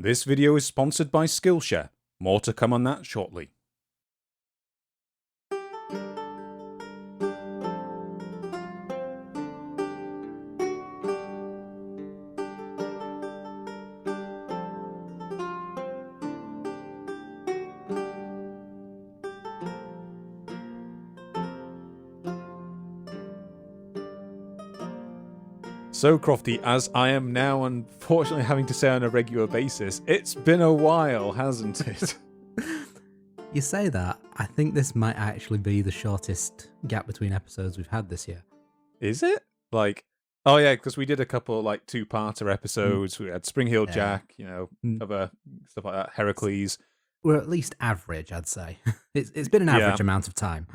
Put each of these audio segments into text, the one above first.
This video is sponsored by Skillshare. More to come on that shortly. So, Crofty, as I am now unfortunately having to say on a regular basis, it's been a while, hasn't it? You say that. I think this might actually be the shortest gap between episodes we've had this year. Is it? Oh yeah, because we did a couple two-parter episodes. We had Spring Heel Jack, other stuff like that, Heracles. We're at least average, I'd say. It's been an average amount of time.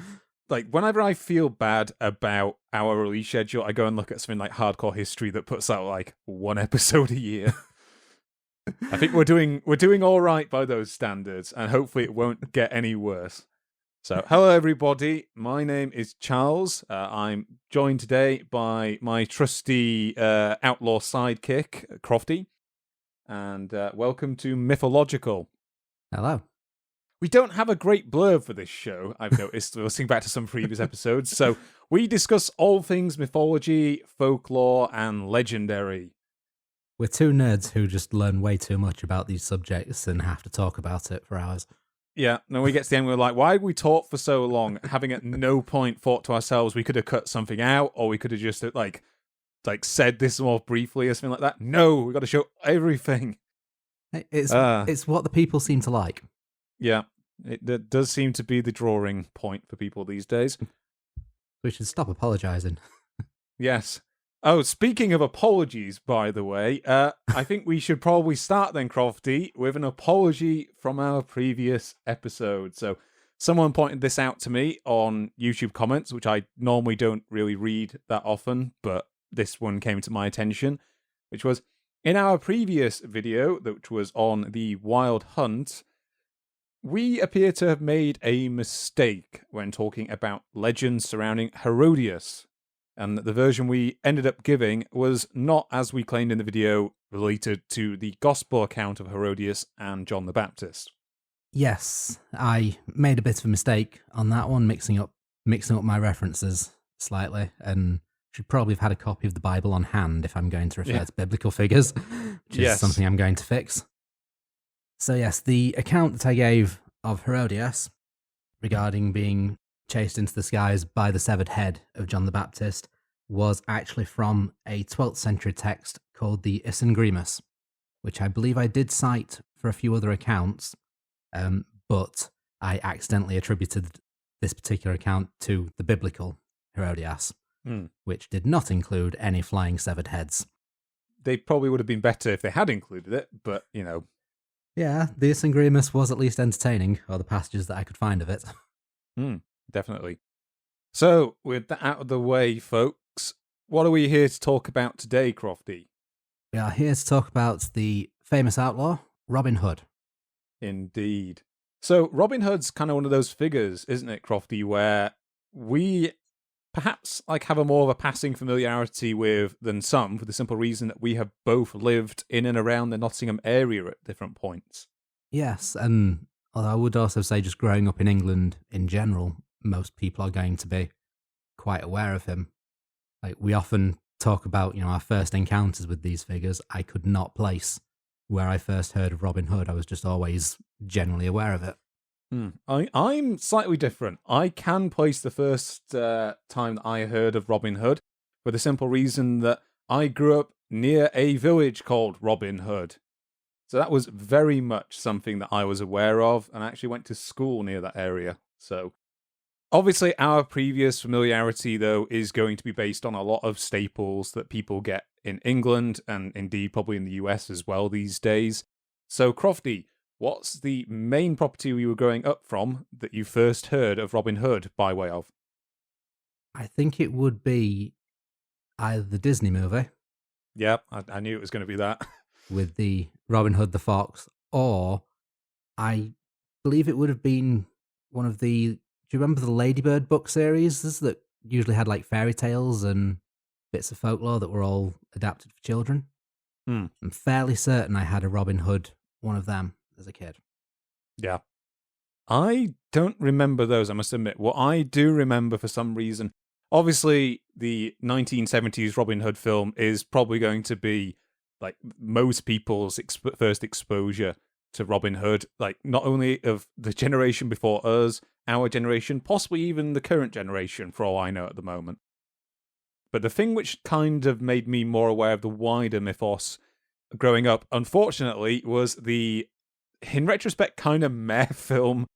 Whenever I feel bad about our release schedule, I go and look at something like Hardcore History that puts out one episode a year. I think we're doing all right by those standards, and hopefully it won't get any worse. So, hello everybody. My name is Charles. I'm joined today by my trusty outlaw sidekick, Crofty, and welcome to Mythillogical. Hello. We don't have a great blurb for this show, I've noticed, listening back to some previous episodes. So we discuss all things mythology, folklore, and legendary. We're two nerds who just learn way too much about these subjects and have to talk about it for hours. Yeah, then we get to the end, we're like, why did we talk for so long, having at no point thought to ourselves we could have cut something out, or we could have just said this more briefly or something like that? No, we got to show everything. It's what the people seem to like. Yeah, it does seem to be the drawing point for people these days. We should stop apologising. Yes. Oh, speaking of apologies, by the way, I think we should probably start then, Crofty, with an apology from our previous episode. So someone pointed this out to me on YouTube comments, which I normally don't really read that often, but this one came to my attention, which was, in our previous video, which was on the Wild Hunt, we appear to have made a mistake when talking about legends surrounding Herodias, and the version we ended up giving was not, as we claimed in the video, related to the Gospel account of Herodias and John the Baptist. Yes, I made a bit of a mistake on that one, mixing up my references slightly, and should probably have had a copy of the Bible on hand if I'm going to refer to biblical figures, which is something I'm going to fix. So yes, the account that I gave of Herodias regarding being chased into the skies by the severed head of John the Baptist was actually from a 12th century text called the Isengrimus, which I believe I did cite for a few other accounts, but I accidentally attributed this particular account to the biblical Herodias, which did not include any flying severed heads. They probably would have been better if they had included it, but, Yeah, the Isengrimus was at least entertaining, or the passages that I could find of it. Definitely. So, with that out of the way, folks, what are we here to talk about today, Crofty? We are here to talk about the famous outlaw, Robin Hood. Indeed. So, Robin Hood's kind of one of those figures, isn't it, Crofty, where we perhaps have a more of a passing familiarity with than some, for the simple reason that we have both lived in and around the Nottingham area at different points. Yes, and although I would also say just growing up in England in general, most people are going to be quite aware of him. We often talk about, our first encounters with these figures. I could not place where I first heard of Robin Hood. I was just always generally aware of it. I'm slightly different. I can place the first time that I heard of Robin Hood for the simple reason that I grew up near a village called Robin Hood. So that was very much something that I was aware of, and I actually went to school near that area. So obviously our previous familiarity, though, is going to be based on a lot of staples that people get in England, and indeed probably in the US as well these days. So Crofty, what's the main property we were growing up from that you first heard of Robin Hood by way of? I think it would be either the Disney movie. Yeah, I knew it was going to be that. With the Robin Hood the Fox, or I believe it would have been one of the... Do you remember the Ladybird book series that usually had fairy tales and bits of folklore that were all adapted for children? I'm fairly certain I had a Robin Hood one of them as a kid. Yeah. I don't remember those, I must admit. What I do remember for some reason, obviously the 1970s Robin Hood film is probably going to be like most people's first exposure to Robin Hood, like not only of the generation before us, our generation, possibly even the current generation, for all I know at the moment. But the thing which kind of made me more aware of the wider mythos growing up, unfortunately, was the, in retrospect, kind of meh film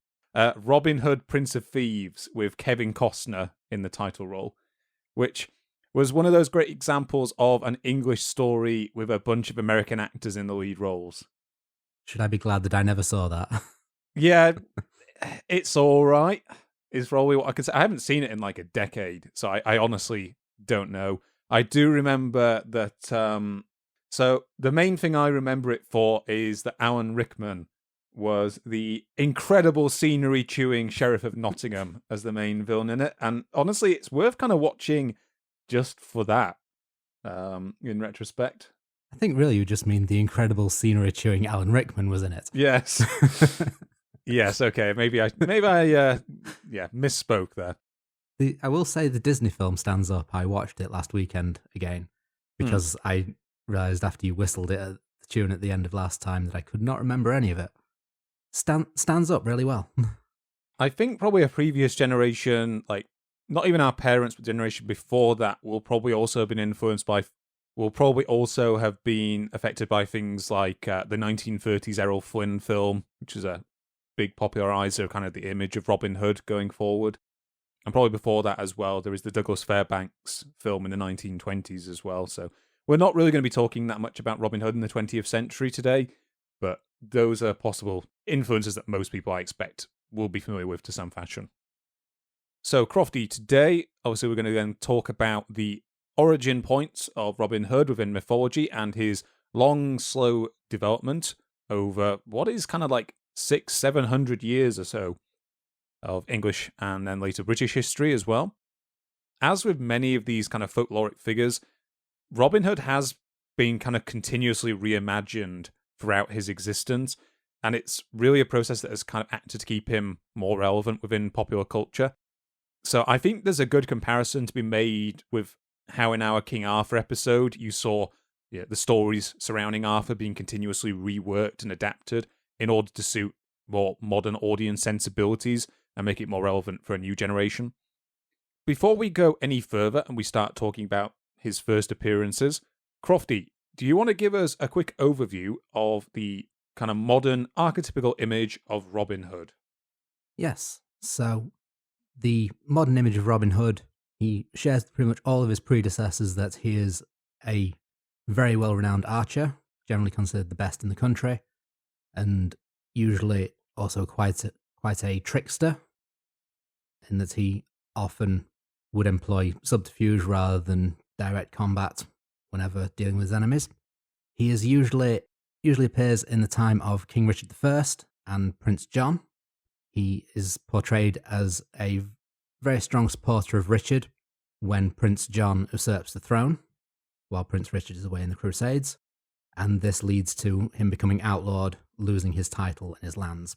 Robin Hood, Prince of Thieves, with Kevin Costner in the title role, which was one of those great examples of an English story with a bunch of American actors in the lead roles. Should I be glad that I never saw that? Yeah, it's all right, is probably what I can say. I haven't seen it in like a decade, so I honestly don't know. I do remember that... so the main thing I remember it for is that Alan Rickman was the incredible scenery-chewing Sheriff of Nottingham as the main villain in it. And honestly, it's worth kind of watching just for that, in retrospect. I think really you just mean the incredible scenery-chewing Alan Rickman was in it. Yes. Yes, okay. Maybe I misspoke there. I will say the Disney film stands up. I watched it last weekend again because I realised after you whistled it at the tune at the end of last time that I could not remember any of it. Stands up really well. I think probably a previous generation, like not even our parents, but generation before that, will probably also have been influenced by, will probably also have been affected by things like the 1930s Errol Flynn film, which is a big popularizer of kind of the image of Robin Hood going forward. And probably before that as well, there is the Douglas Fairbanks film in the 1920s as well. So we're not really going to be talking that much about Robin Hood in the 20th century today, but those are possible influences that most people, I expect, will be familiar with to some fashion. So, Crofty, today, obviously, we're going to then talk about the origin points of Robin Hood within mythology and his long, slow development over what is kind of like 600-700 years or so of English and then later British history as well. As with many of these kind of folkloric figures, Robin Hood has been kind of continuously reimagined throughout his existence, and it's really a process that has kind of acted to keep him more relevant within popular culture. So I think there's a good comparison to be made with how in our King Arthur episode you saw the stories surrounding Arthur being continuously reworked and adapted in order to suit more modern audience sensibilities and make it more relevant for a new generation. Before we go any further and we start talking about his first appearances, Crofty, do you want to give us a quick overview of the kind of modern archetypical image of Robin Hood? Yes. So the modern image of Robin Hood, he shares pretty much all of his predecessors that he is a very well-renowned archer, generally considered the best in the country, and usually also quite a trickster, in that he often would employ subterfuge rather than direct combat whenever dealing with his enemies. He is usually appears in the time of King Richard I and Prince John. He is portrayed as a very strong supporter of Richard when Prince John usurps the throne, while Prince Richard is away in the Crusades, and this leads to him becoming outlawed, losing his title and his lands.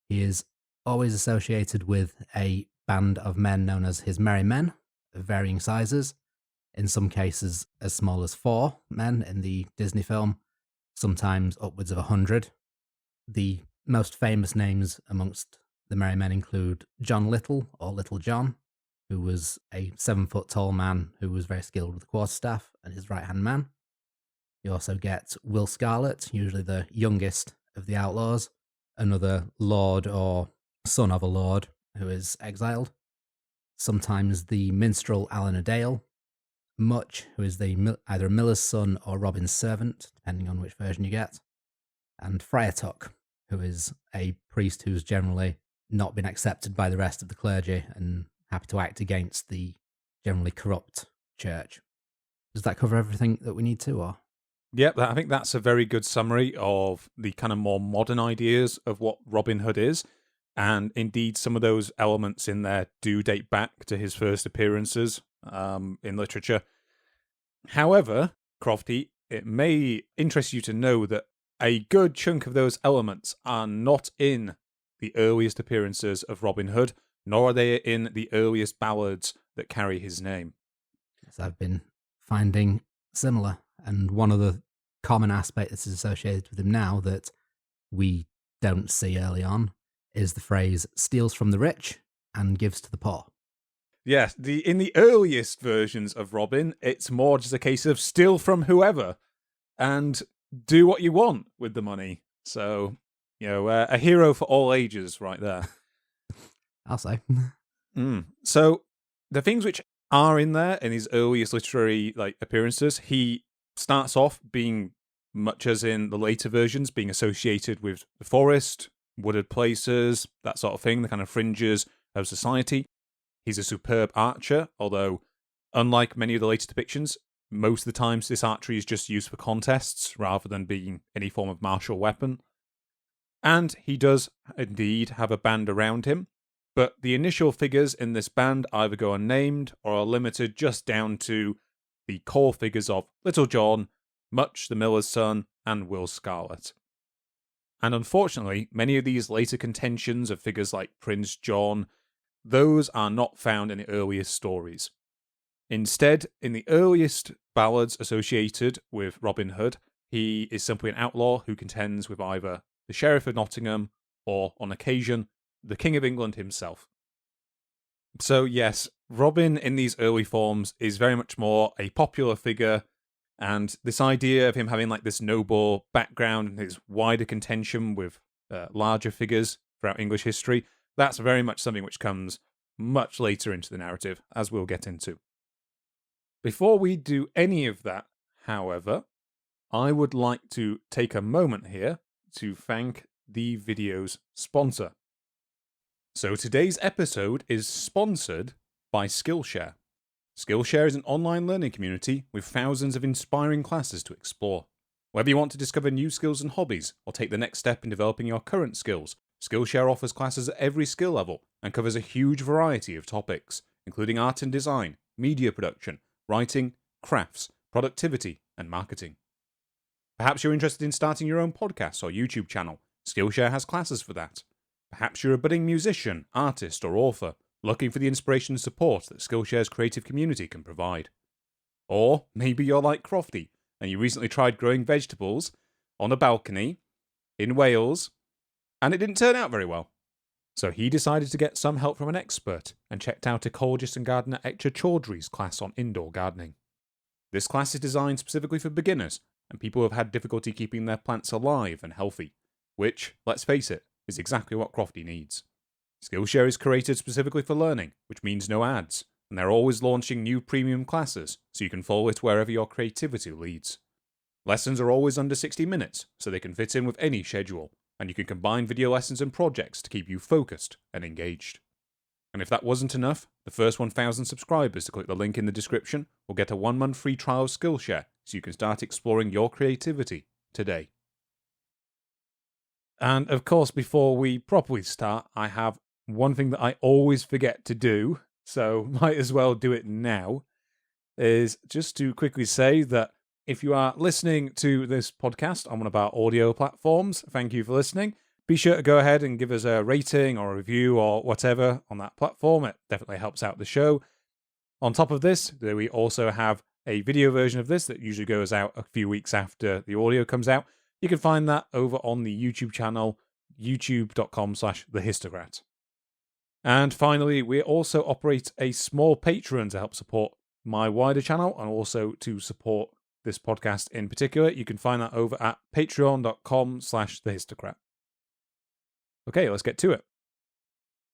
He is always associated with a band of men known as his merry men, of varying sizes, in some cases as small as 4 men in the Disney film, sometimes upwards of 100. The most famous names amongst the merry men include John Little, or Little John, who was a 7-foot tall man who was very skilled with the quarterstaff and his right-hand man. You also get Will Scarlet, usually the youngest of the outlaws, another lord or son of a lord who is exiled. Sometimes the minstrel Alan Adale, Much, who is either a miller's son or Robin's servant, depending on which version you get, and Friar Tuck, who is a priest who's generally not been accepted by the rest of the clergy and happy to act against the generally corrupt church. Does that cover everything that we need to, or? Yep, I think that's a very good summary of the kind of more modern ideas of what Robin Hood is. And indeed, some of those elements in there do date back to his first appearances in literature. However, Crofty, it may interest you to know that a good chunk of those elements are not in the earliest appearances of Robin Hood, nor are they in the earliest ballads that carry his name. As I've been finding similar, and one of the common aspects that's associated with him now that we don't see early on is the phrase steals from the rich and gives to the poor. Yes, in the earliest versions of Robin, it's more just a case of steal from whoever and do what you want with the money. So, a hero for all ages right there. I'll say. So, the things which are in there in his earliest literary appearances, he starts off being, much as in the later versions, being associated with the forest, wooded places, that sort of thing, the kind of fringes of society. He's a superb archer, although, unlike many of the later depictions, most of the times this archery is just used for contests rather than being any form of martial weapon. And he does indeed have a band around him, but the initial figures in this band either go unnamed or are limited just down to the core figures of Little John, Much the Miller's Son, and Will Scarlet. And unfortunately, many of these later contentions of figures like Prince John, those are not found in the earliest stories. Instead, in the earliest ballads associated with Robin Hood, he is simply an outlaw who contends with either the Sheriff of Nottingham or, on occasion, the King of England himself. So yes, Robin in these early forms is very much more a popular figure, and this idea of him having this noble background and his wider contention with larger figures throughout English history, that's very much something which comes much later into the narrative, as we'll get into. Before we do any of that, however, I would like to take a moment here to thank the video's sponsor. So today's episode is sponsored by Skillshare. Skillshare is an online learning community with thousands of inspiring classes to explore. Whether you want to discover new skills and hobbies, or take the next step in developing your current skills, Skillshare offers classes at every skill level and covers a huge variety of topics, including art and design, media production, writing, crafts, productivity, and marketing. Perhaps you're interested in starting your own podcast or YouTube channel. Skillshare has classes for that. Perhaps you're a budding musician, artist, or author, looking for the inspiration and support that Skillshare's creative community can provide. Or maybe you're like Crofty, and you recently tried growing vegetables on a balcony in Wales, and it didn't turn out very well. So he decided to get some help from an expert, and checked out ecologist and gardener Ettore Chaudhry's class on indoor gardening. This class is designed specifically for beginners, and people who have had difficulty keeping their plants alive and healthy, which, let's face it, is exactly what Crofty needs. Skillshare is created specifically for learning, which means no ads, and they're always launching new premium classes, so you can follow it wherever your creativity leads. Lessons are always under 60 minutes, so they can fit in with any schedule, and you can combine video lessons and projects to keep you focused and engaged. And if that wasn't enough, the first 1,000 subscribers to click the link in the description will get a 1-month free trial of Skillshare, so you can start exploring your creativity today. And of course, before we properly start, I have one thing that I always forget to do, so might as well do it now, is just to quickly say that if you are listening to this podcast on one of our audio platforms, thank you for listening. Be sure to go ahead and give us a rating or a review or whatever on that platform. It definitely helps out the show. On top of this, we also have a video version of this that usually goes out a few weeks after the audio comes out. You can find that over on the YouTube channel, youtube.com/thehistograt. And finally, we also operate a small Patreon to help support my wider channel and also to support this podcast in particular. You can find that over at patreon.com/thehistograt. Okay, let's get to it.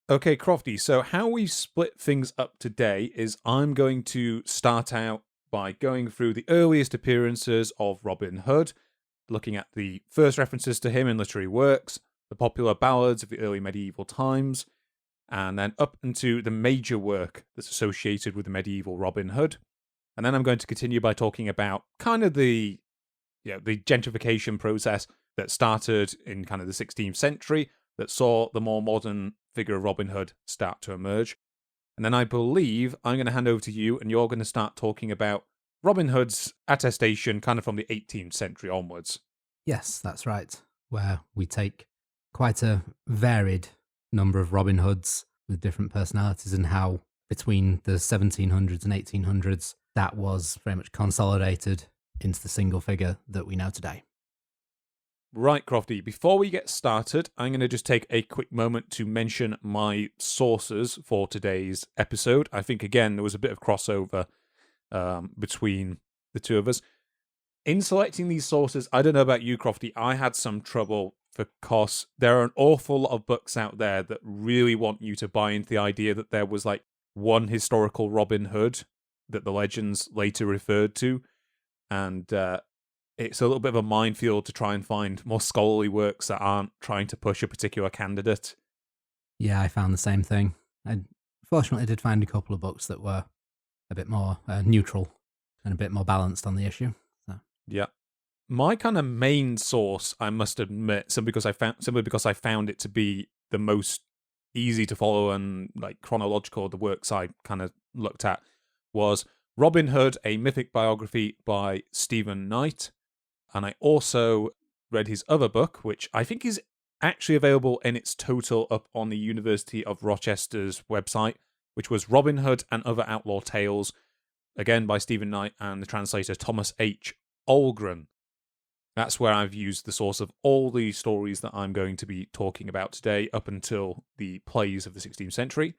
Okay, Crofty, so how we split things up today is I'm going to start out by going through the earliest appearances of Robin Hood, looking at the first references to him in literary works, the popular ballads of the early medieval times, and then up into the major work that's associated with the medieval Robin Hood. And then I'm going to continue by talking about kind of the gentrification process that started in kind of the 16th century that saw the more modern figure of Robin Hood start to emerge. And then I believe I'm going to hand over to you and you're going to start talking about Robin Hood's attestation kind of from the 18th century onwards. Yes, that's right. Where we take quite a varied number of Robin Hoods with different personalities, and how between the 1700s and 1800s that was very much consolidated into the single figure that we know today. Right, Crofty, before we get started, I'm going to just take a quick moment to mention my sources for today's episode. I think, again, there was a bit of crossover between the two of us. In selecting these sources, I don't know about you, Crofty, I had some trouble because there are an awful lot of books out there that really want you to buy into the idea that there was like one historical Robin Hood that the legends later referred to, and it's a little bit of a minefield to try and find more scholarly works that aren't trying to push a particular candidate. Yeah, I found the same thing. I fortunately did find a couple of books that were a bit more neutral and a bit more balanced on the issue. So. Yeah. My kind of main source, I must admit, simply because I found it to be the most easy to follow and like chronological, the works I kind of looked at, was Robin Hood, a Mythic biography by Stephen Knight. And I also read his other book, which I think is actually available in its total up on the University of Rochester's website, which was Robin Hood and Other Outlaw Tales, again by Stephen Knight and the translator Thomas H. Olgren. That's where I've used the source of all the stories that I'm going to be talking about today up until the plays of the 16th century.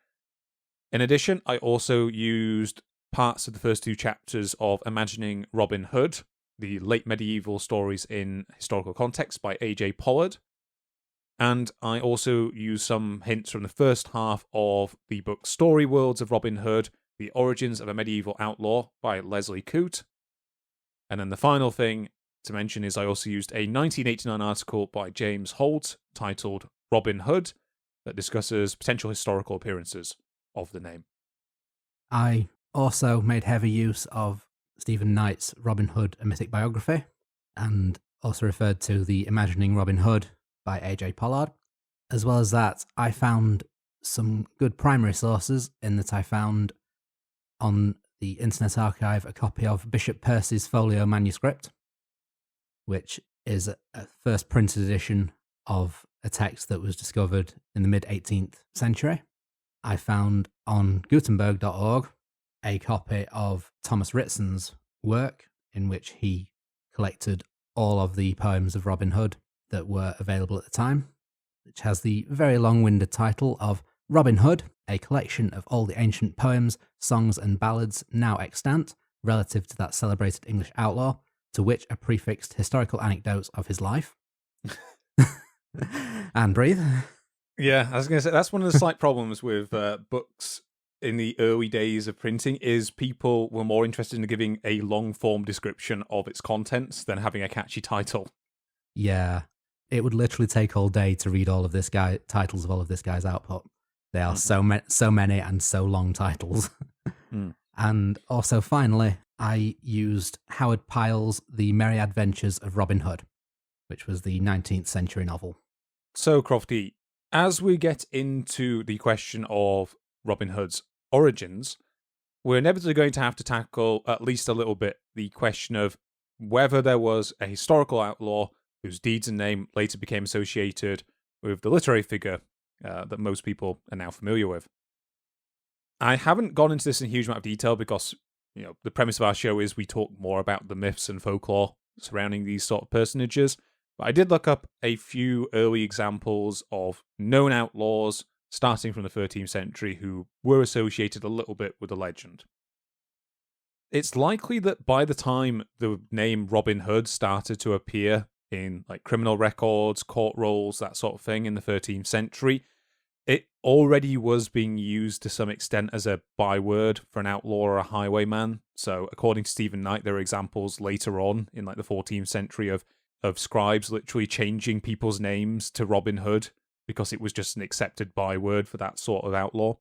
In addition, I also used parts of the first two chapters of Imagining Robin Hood, the late medieval stories in historical context by A.J. Pollard. And I also used some hints from the first half of the book Story Worlds of Robin Hood, The Origins of a Medieval Outlaw by Leslie Coote. And then the final thing to mention is I also used a 1989 article by James Holt titled Robin Hood that discusses potential historical appearances of the name. I also made heavy use of Stephen Knight's Robin Hood, a Mythic Biography, and also referred to the Imagining Robin Hood by A.J. Pollard. As well as that, I found some good primary sources in that I found on the Internet Archive a copy of Bishop Percy's Folio manuscript, which is a first printed edition of a text that was discovered in the mid-18th century. I found on Gutenberg.org a copy of Thomas Ritzen's work, in which he collected all of the poems of Robin Hood that were available at the time, which has the very long-winded title of Robin Hood, a collection of all the ancient poems, songs and ballads now extant relative to that celebrated English outlaw, to which are prefixed historical anecdotes of his life. And breathe. Yeah, I was going to say, that's one of the slight problems with books in the early days of printing, is people were more interested in giving a long-form description of its contents than having a catchy title. Yeah, it would literally take all day to read all of this titles of all of this guy's output. They are so many and so long titles. And also, finally, I used Howard Pyle's The Merry Adventures of Robin Hood, which was the 19th century novel. So, Crofty, as we get into the question of Robin Hood's origins, we're inevitably going to have to tackle at least a little bit the question of whether there was a historical outlaw whose deeds and name later became associated with the literary figure that most people are now familiar with. I haven't gone into this in a huge amount of detail because, you know, the premise of our show is we talk more about the myths and folklore surrounding these sort of personages. But I did look up a few early examples of known outlaws starting from the 13th century who were associated a little bit with the legend. It's likely that by the time the name Robin Hood started to appear in like criminal records, court rolls, that sort of thing in the 13th century, it already was being used to some extent as a byword for an outlaw or a highwayman. So according to Stephen Knight, there are examples later on in like the 14th century of scribes literally changing people's names to Robin Hood because it was just an accepted byword for that sort of outlaw.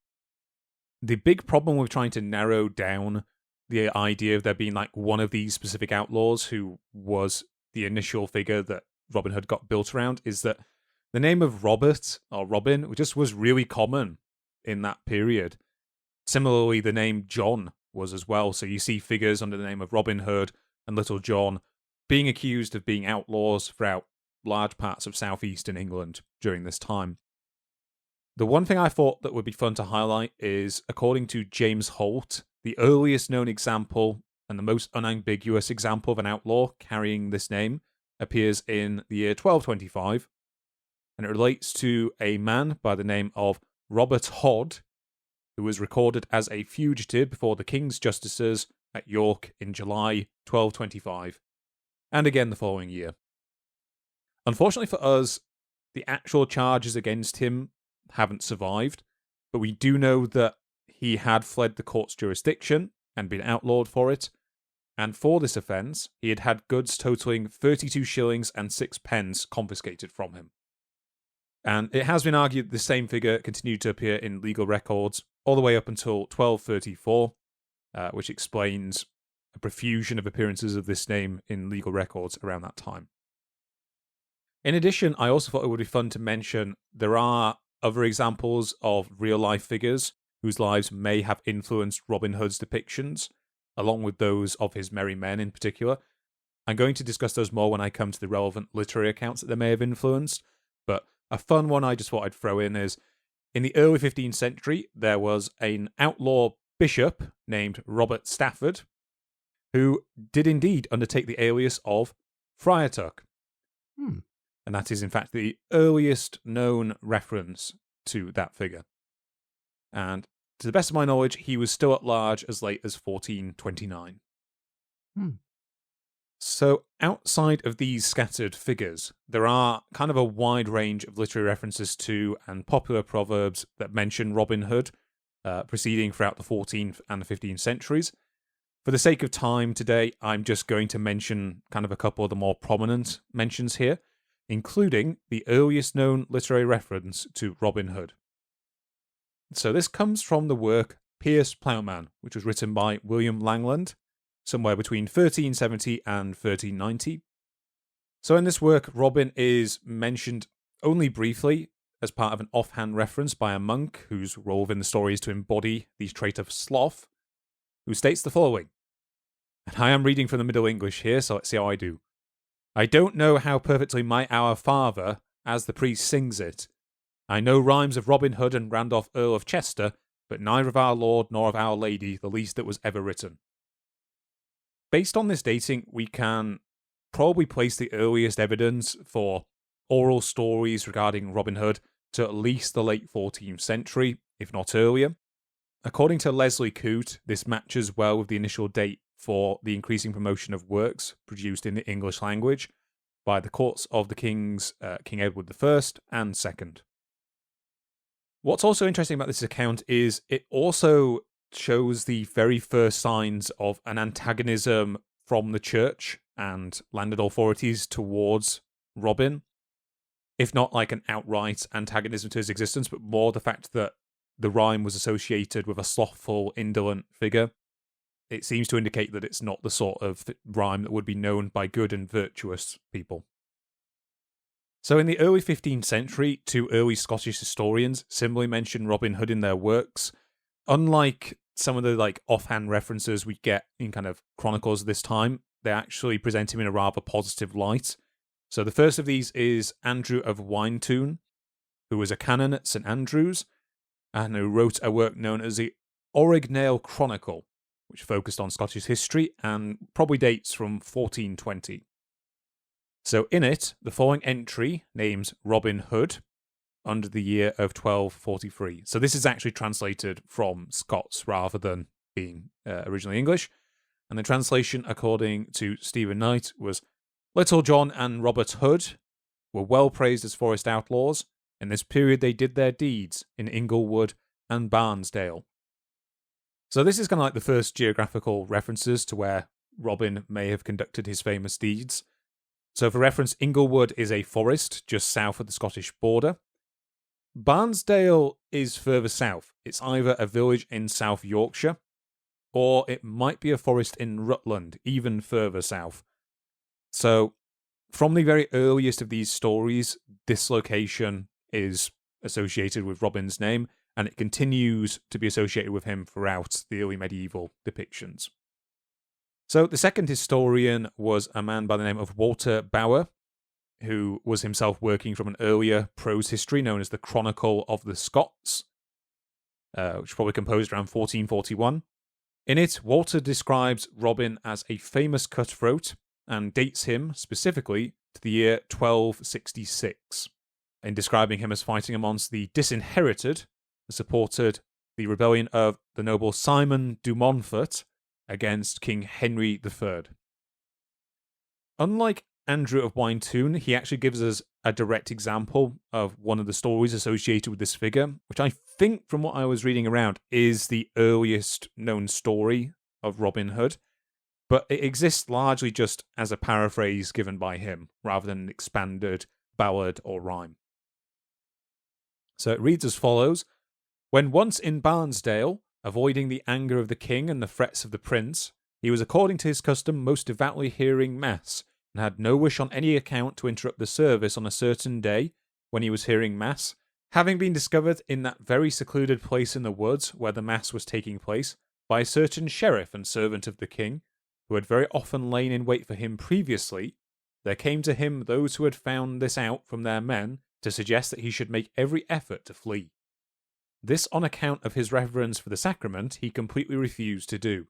The big problem with trying to narrow down the idea of there being like one of these specific outlaws who was the initial figure that Robin Hood got built around is that the name of Robert or Robin just was really common in that period. Similarly, the name John was as well. So you see figures under the name of Robin Hood and Little John being accused of being outlaws throughout large parts of southeastern England during this time. The one thing I thought that would be fun to highlight is, according to James Holt, the earliest known example and the most unambiguous example of an outlaw carrying this name appears in the year 1225, and it relates to a man by the name of Robert Hod, who was recorded as a fugitive before the King's Justices at York in July 1225, and again the following year. Unfortunately for us, the actual charges against him haven't survived, but we do know that he had fled the court's jurisdiction and been outlawed for it, and for this offence, he had had goods totalling 32 shillings and 6 pence confiscated from him. And it has been argued that the same figure continued to appear in legal records all the way up until 1234, which explains a profusion of appearances of this name in legal records around that time. In addition, I also thought it would be fun to mention there are other examples of real-life figures whose lives may have influenced Robin Hood's depictions, along with those of his merry men in particular. I'm going to discuss those more when I come to the relevant literary accounts that they may have influenced, but a fun one I just thought I'd throw in is, in the early 15th century, there was an outlaw bishop named Robert Stafford, who did indeed undertake the alias of Friar. And that is, in fact, the earliest known reference to that figure. And to the best of my knowledge, he was still at large as late as 1429. So, outside of these scattered figures, there are kind of a wide range of literary references to and popular proverbs that mention Robin Hood, proceeding throughout the 14th and the 15th centuries. For the sake of time today, I'm just going to mention kind of a couple of the more prominent mentions here, including the earliest known literary reference to Robin Hood. So this comes from the work Piers Plowman, which was written by William Langland, somewhere between 1370 and 1390. So in this work, Robin is mentioned only briefly as part of an offhand reference by a monk whose role within the story is to embody the trait of sloth, who states the following. And I am reading from the Middle English here, so let's see how I do. I don't know how perfectly my Our Father, as the priest sings it. I know rhymes of Robin Hood and Randolph Earl of Chester, but neither of our Lord nor of Our Lady the least that was ever written. Based on this dating, we can probably place the earliest evidence for oral stories regarding Robin Hood to at least the late 14th century, if not earlier. According to Leslie Coote, this matches well with the initial date for the increasing promotion of works produced in the English language by the courts of the kings King Edward I and II. What's also interesting about this account is it also shows the very first signs of an antagonism from the church and landed authorities towards Robin, if not like an outright antagonism to his existence, but more the fact that the rhyme was associated with a slothful, indolent figure. It seems to indicate that it's not the sort of rhyme that would be known by good and virtuous people. So in the early 15th century, two early Scottish historians similarly mention Robin Hood in their works. Unlike some of the offhand references we get in kind of chronicles of this time, they actually present him in a rather positive light. So the first of these is Andrew of Winetoun, who was a canon at St Andrews, and who wrote a work known as the Orignale Chronicle, which focused on Scottish history and probably dates from 1420. So in it, the following entry names Robin Hood under the year of 1243. So this is actually translated from Scots rather than being originally English. And the translation, according to Stephen Knight, was Little John and Robert Hood were well praised as forest outlaws. In this period they did their deeds in Inglewood and Barnesdale. So this is kind of like the first geographical references to where Robin may have conducted his famous deeds. So for reference, Inglewood is a forest just south of the Scottish border. Barnesdale is further south. It's either a village in South Yorkshire, or it might be a forest in Rutland, even further south. So from the very earliest of these stories, this location is associated with Robin's name, and it continues to be associated with him throughout the early medieval depictions. So the second historian was a man by the name of Walter Bower, who was himself working from an earlier prose history known as the Chronicle of the Scots, which was probably composed around 1441. In it, Walter describes Robin as a famous cutthroat and dates him specifically to the year 1266, in describing him as fighting amongst the disinherited, who supported the rebellion of the noble Simon de Montfort against King Henry III. Unlike Andrew of Wyntoun, he actually gives us a direct example of one of the stories associated with this figure, which I think, from what I was reading around, is the earliest known story of Robin Hood, but it exists largely just as a paraphrase given by him, rather than an expanded ballad or rhyme. So it reads as follows: "When once in Barnesdale, avoiding the anger of the king and the threats of the prince, he was according to his custom most devoutly hearing mass, and had no wish on any account to interrupt the service on a certain day when he was hearing mass, having been discovered in that very secluded place in the woods where the mass was taking place by a certain sheriff and servant of the king, who had very often lain in wait for him previously, there came to him those who had found this out from their men to suggest that he should make every effort to flee. This on account of his reverence for the sacrament he completely refused to do.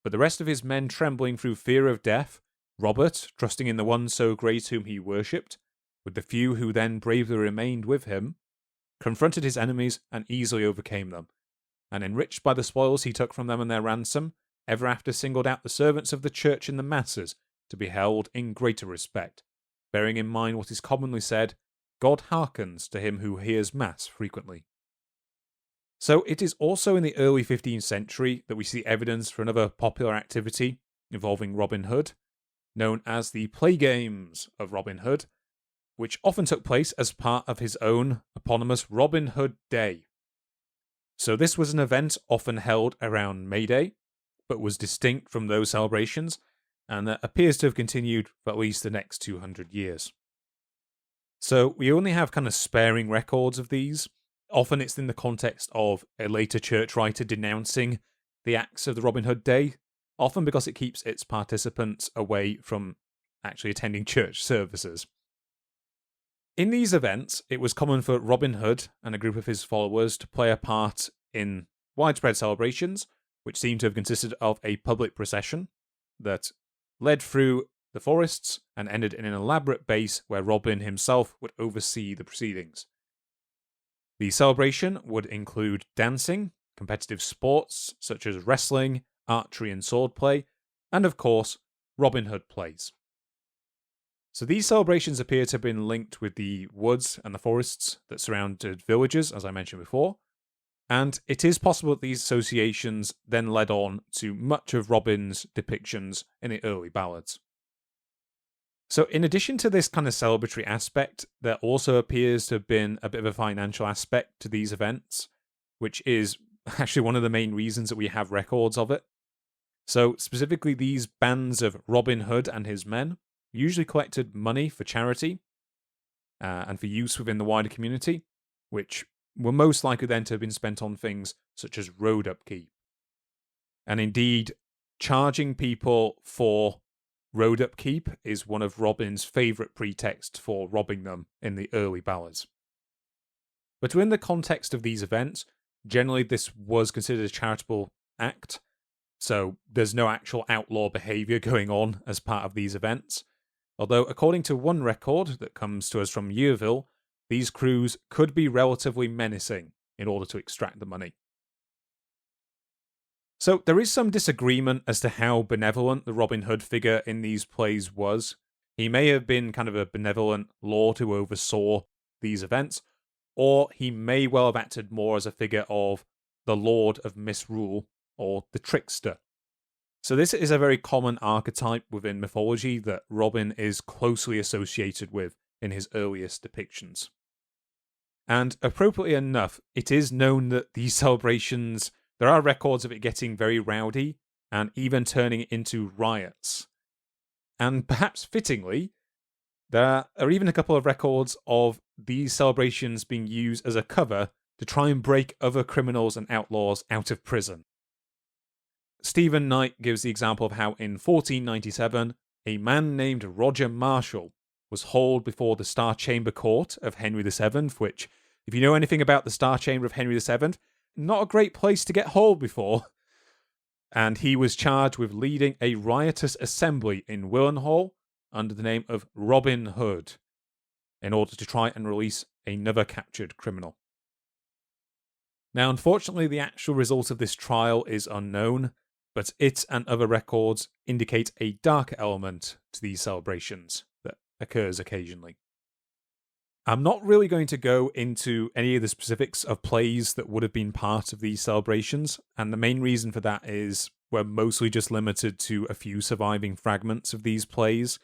But the rest of his men trembling through fear of death, Robert, trusting in the one so great whom he worshipped, with the few who then bravely remained with him, confronted his enemies and easily overcame them, and enriched by the spoils he took from them and their ransom, ever after singled out the servants of the church in the masses to be held in greater respect, bearing in mind what is commonly said, God hearkens to him who hears mass frequently." So it is also in the early 15th century that we see evidence for another popular activity involving Robin Hood, known as the Play Games of Robin Hood, which often took place as part of his own eponymous Robin Hood Day. So this was an event often held around May Day, but was distinct from those celebrations, and that appears to have continued for at least the next 200 years. So we only have kind of sparing records of these. Often it's in the context of a later church writer denouncing the acts of the Robin Hood Day, often because it keeps its participants away from actually attending church services. In these events, it was common for Robin Hood and a group of his followers to play a part in widespread celebrations, which seem to have consisted of a public procession that led through the forests and ended in an elaborate base where Robin himself would oversee the proceedings. The celebration would include dancing, competitive sports such as wrestling, archery and swordplay, and of course, Robin Hood plays. So these celebrations appear to have been linked with the woods and the forests that surrounded villages, as I mentioned before, and it is possible that these associations then led on to much of Robin's depictions in the early ballads. So in addition to this kind of celebratory aspect, there also appears to have been a bit of a financial aspect to these events, which is actually one of the main reasons that we have records of it. So specifically, these bands of Robin Hood and his men usually collected money for charity and for use within the wider community, which were most likely then to have been spent on things such as road upkeep. And indeed, charging people for road upkeep is one of Robin's favourite pretexts for robbing them in the early ballads. But within the context of these events, generally this was considered a charitable act, so there's no actual outlaw behaviour going on as part of these events. Although, according to one record that comes to us from Yeovil, these crews could be relatively menacing in order to extract the money. So there is some disagreement as to how benevolent the Robin Hood figure in these plays was. He may have been kind of a benevolent lord who oversaw these events, or he may well have acted more as a figure of the Lord of Misrule, or the trickster. So this is a very common archetype within mythology that Robin is closely associated with in his earliest depictions. And appropriately enough, it is known that these celebrations, there are records of it getting very rowdy and even turning into riots. And perhaps fittingly, there are even a couple of records of these celebrations being used as a cover to try and break other criminals and outlaws out of prison. Stephen Knight gives the example of how in 1497, a man named Roger Marshall was hauled before the Star Chamber Court of Henry VII, which, if you know anything about the Star Chamber of Henry VII, not a great place to get hauled before. And he was charged with leading a riotous assembly in Willenhall under the name of Robin Hood, in order to try and release another captured criminal. Now, unfortunately, the actual result of this trial is unknown, but it and other records indicate a darker element to these celebrations that occurs occasionally. I'm not really going to go into any of the specifics of plays that would have been part of these celebrations, and the main reason for that is we're mostly just limited to a few surviving fragments of these plays.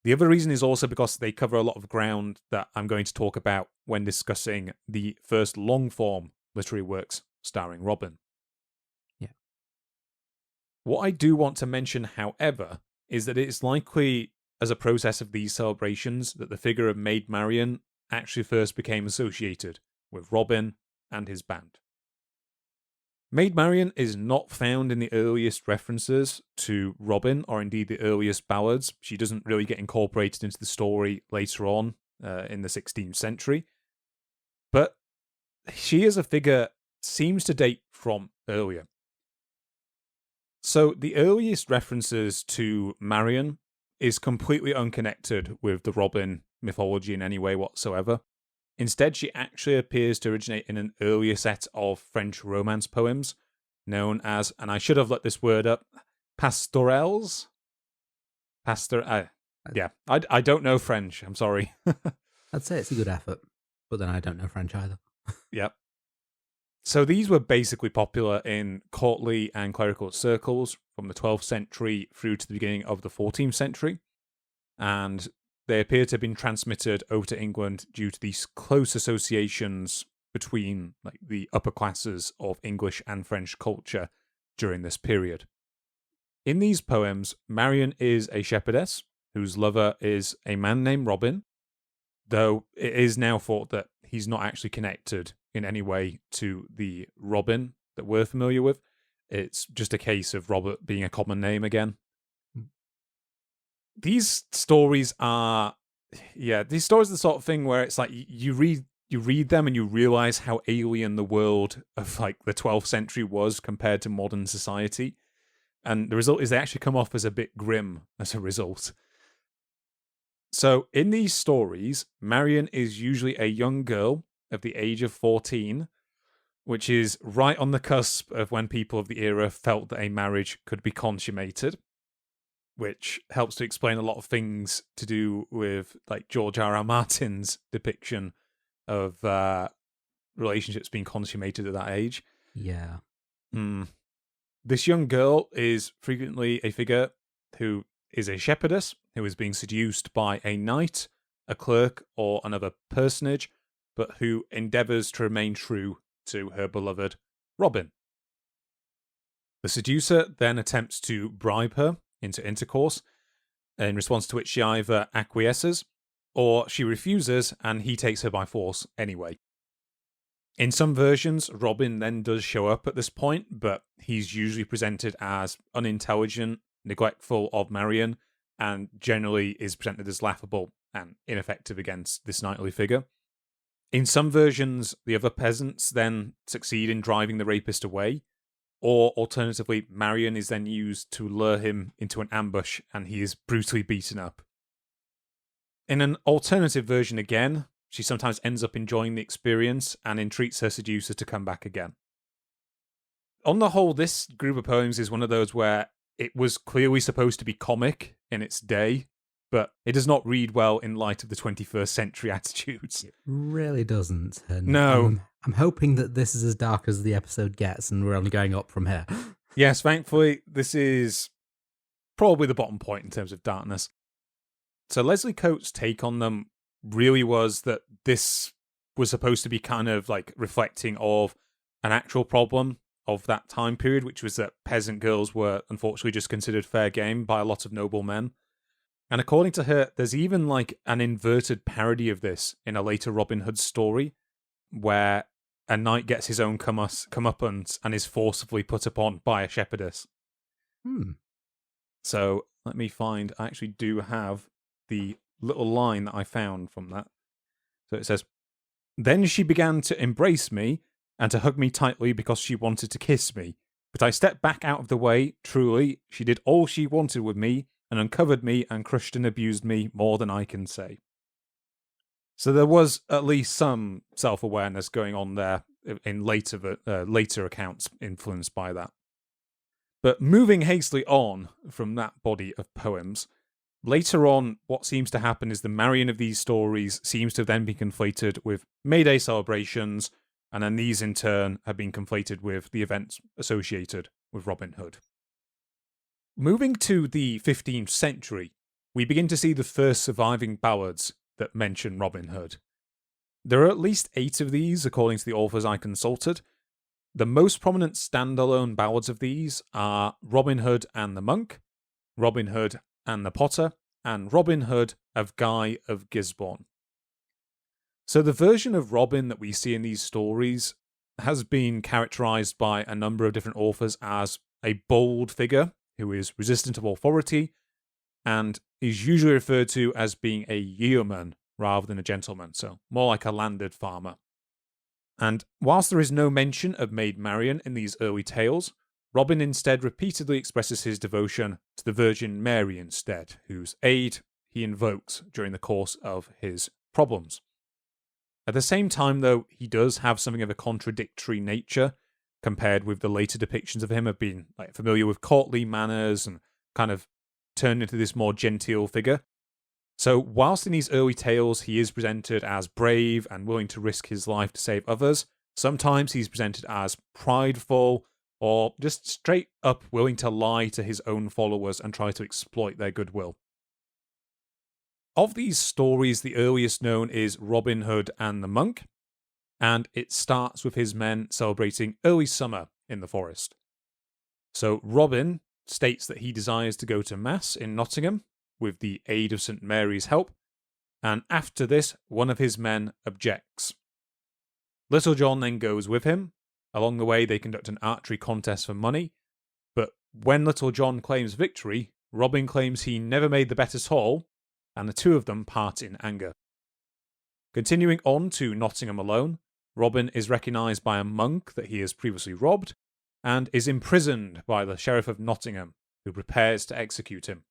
The other reason is also because they cover a lot of ground that I'm going to talk about when discussing the first long-form literary works starring Robin. Yeah. What I do want to mention, however, is that it is likely, as a process of these celebrations, that the figure of Maid Marian actually first became associated with Robin and his band. Maid Marian is not found in the earliest references to Robin, or indeed the earliest ballads. She doesn't really get incorporated into the story later on in the 16th century. But she as a figure seems to date from earlier. So the earliest references to Marian is completely unconnected with the Robin mythology in any way whatsoever. Instead, she actually appears to originate in an earlier set of French romance poems known as, and I should have looked this word up, pastorelles? I don't know French, I'm sorry. I'd say it's a good effort, but then I don't know French either. Yep. So these were basically popular in courtly and clerical circles from the 12th century through to the beginning of the 14th century, and they appear to have been transmitted over to England due to these close associations between the upper classes of English and French culture during this period. In these poems, Marian is a shepherdess whose lover is a man named Robin, though it is now thought that he's not actually connected in any way to the Robin that we're familiar with. It's just a case of Robert being a common name again. These stories are the sort of thing where it's like you read them and you realize how alien the world of the 12th century was compared to modern society. And the result is they actually come off as a bit grim as a result. So in these stories, Marian is usually a young girl of the age of 14, which is right on the cusp of when people of the era felt that a marriage could be consummated, which helps to explain a lot of things to do with George R.R. Martin's depiction of relationships being consummated at that age. Yeah. This young girl is frequently a figure who is a shepherdess who is being seduced by a knight, a clerk, or another personage, but who endeavours to remain true to her beloved Robin. The seducer then attempts to bribe her into intercourse, in response to which she either acquiesces or she refuses and he takes her by force anyway. In some versions, Robin then does show up at this point, but he's usually presented as unintelligent, neglectful of Marian, and generally is presented as laughable and ineffective against this knightly figure. In some versions, the other peasants then succeed in driving the rapist away, or alternatively, Marian is then used to lure him into an ambush and he is brutally beaten up. In an alternative version again, she sometimes ends up enjoying the experience and entreats her seducer to come back again. On the whole, this group of poems is one of those where it was clearly supposed to be comic in its day, but it does not read well in light of the 21st century attitudes. It really doesn't. And no. I'm hoping that this is as dark as the episode gets and we're only going up from here. Yes, thankfully, this is probably the bottom point in terms of darkness. So Leslie Coates' take on them really was that this was supposed to be kind of reflecting of an actual problem of that time period, which was that peasant girls were unfortunately just considered fair game by a lot of noble men. And according to her, there's even an inverted parody of this in a later Robin Hood story, where a knight gets his own comeuppance and is forcibly put upon by a shepherdess. So let me find, I actually do have the little line that I found from that. So it says, "Then she began to embrace me and to hug me tightly because she wanted to kiss me. But I stepped back out of the way. Truly, she did all she wanted with me and uncovered me and crushed and abused me more than I can say." So there was at least some self-awareness going on there in later accounts influenced by that. But moving hastily on from that body of poems, later on, what seems to happen is the marrying of these stories seems to then be conflated with May Day celebrations, and then these in turn have been conflated with the events associated with Robin Hood. Moving to the 15th century, we begin to see the first surviving ballads that mention Robin Hood. There are at least 8 of these, according to the authors I consulted. The most prominent standalone ballads of these are Robin Hood and the Monk, Robin Hood and the Potter, and Robin Hood of Guy of Gisborne. So the version of Robin that we see in these stories has been characterized by a number of different authors as a bold figure who is resistant of authority and is usually referred to as being a yeoman rather than a gentleman, so more like a landed farmer. And whilst there is no mention of Maid Marian in these early tales, Robin instead repeatedly expresses his devotion to the Virgin Mary instead, whose aid he invokes during the course of his problems. At the same time, though, he does have something of a contradictory nature compared with the later depictions of him of being familiar with courtly manners and kind of turned into this more genteel figure. So whilst in these early tales he is presented as brave and willing to risk his life to save others, sometimes he's presented as prideful or just straight up willing to lie to his own followers and try to exploit their goodwill. Of these stories, the earliest known is Robin Hood and the Monk, and it starts with his men celebrating early summer in the forest. So Robin states that he desires to go to Mass in Nottingham with the aid of St. Mary's help, and after this, one of his men objects. Little John then goes with him. Along the way, they conduct an archery contest for money, but when Little John claims victory, Robin claims he never made the bet at all, and the two of them part in anger. Continuing on to Nottingham alone, Robin is recognised by a monk that he has previously robbed, and is imprisoned by the Sheriff of Nottingham, who prepares to execute him.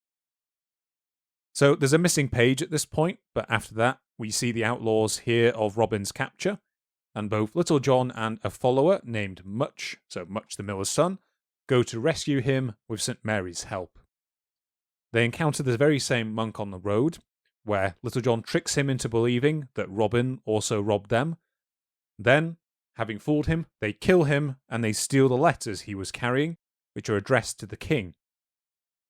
So there's a missing page at this point, but after that, we see the outlaws hear of Robin's capture, and both Little John and a follower named Much, so Much the miller's son, go to rescue him with St. Mary's help. They encounter the very same monk on the road, where Little John tricks him into believing that Robin also robbed them. Then, having fooled him, they kill him and they steal the letters he was carrying, which are addressed to the king.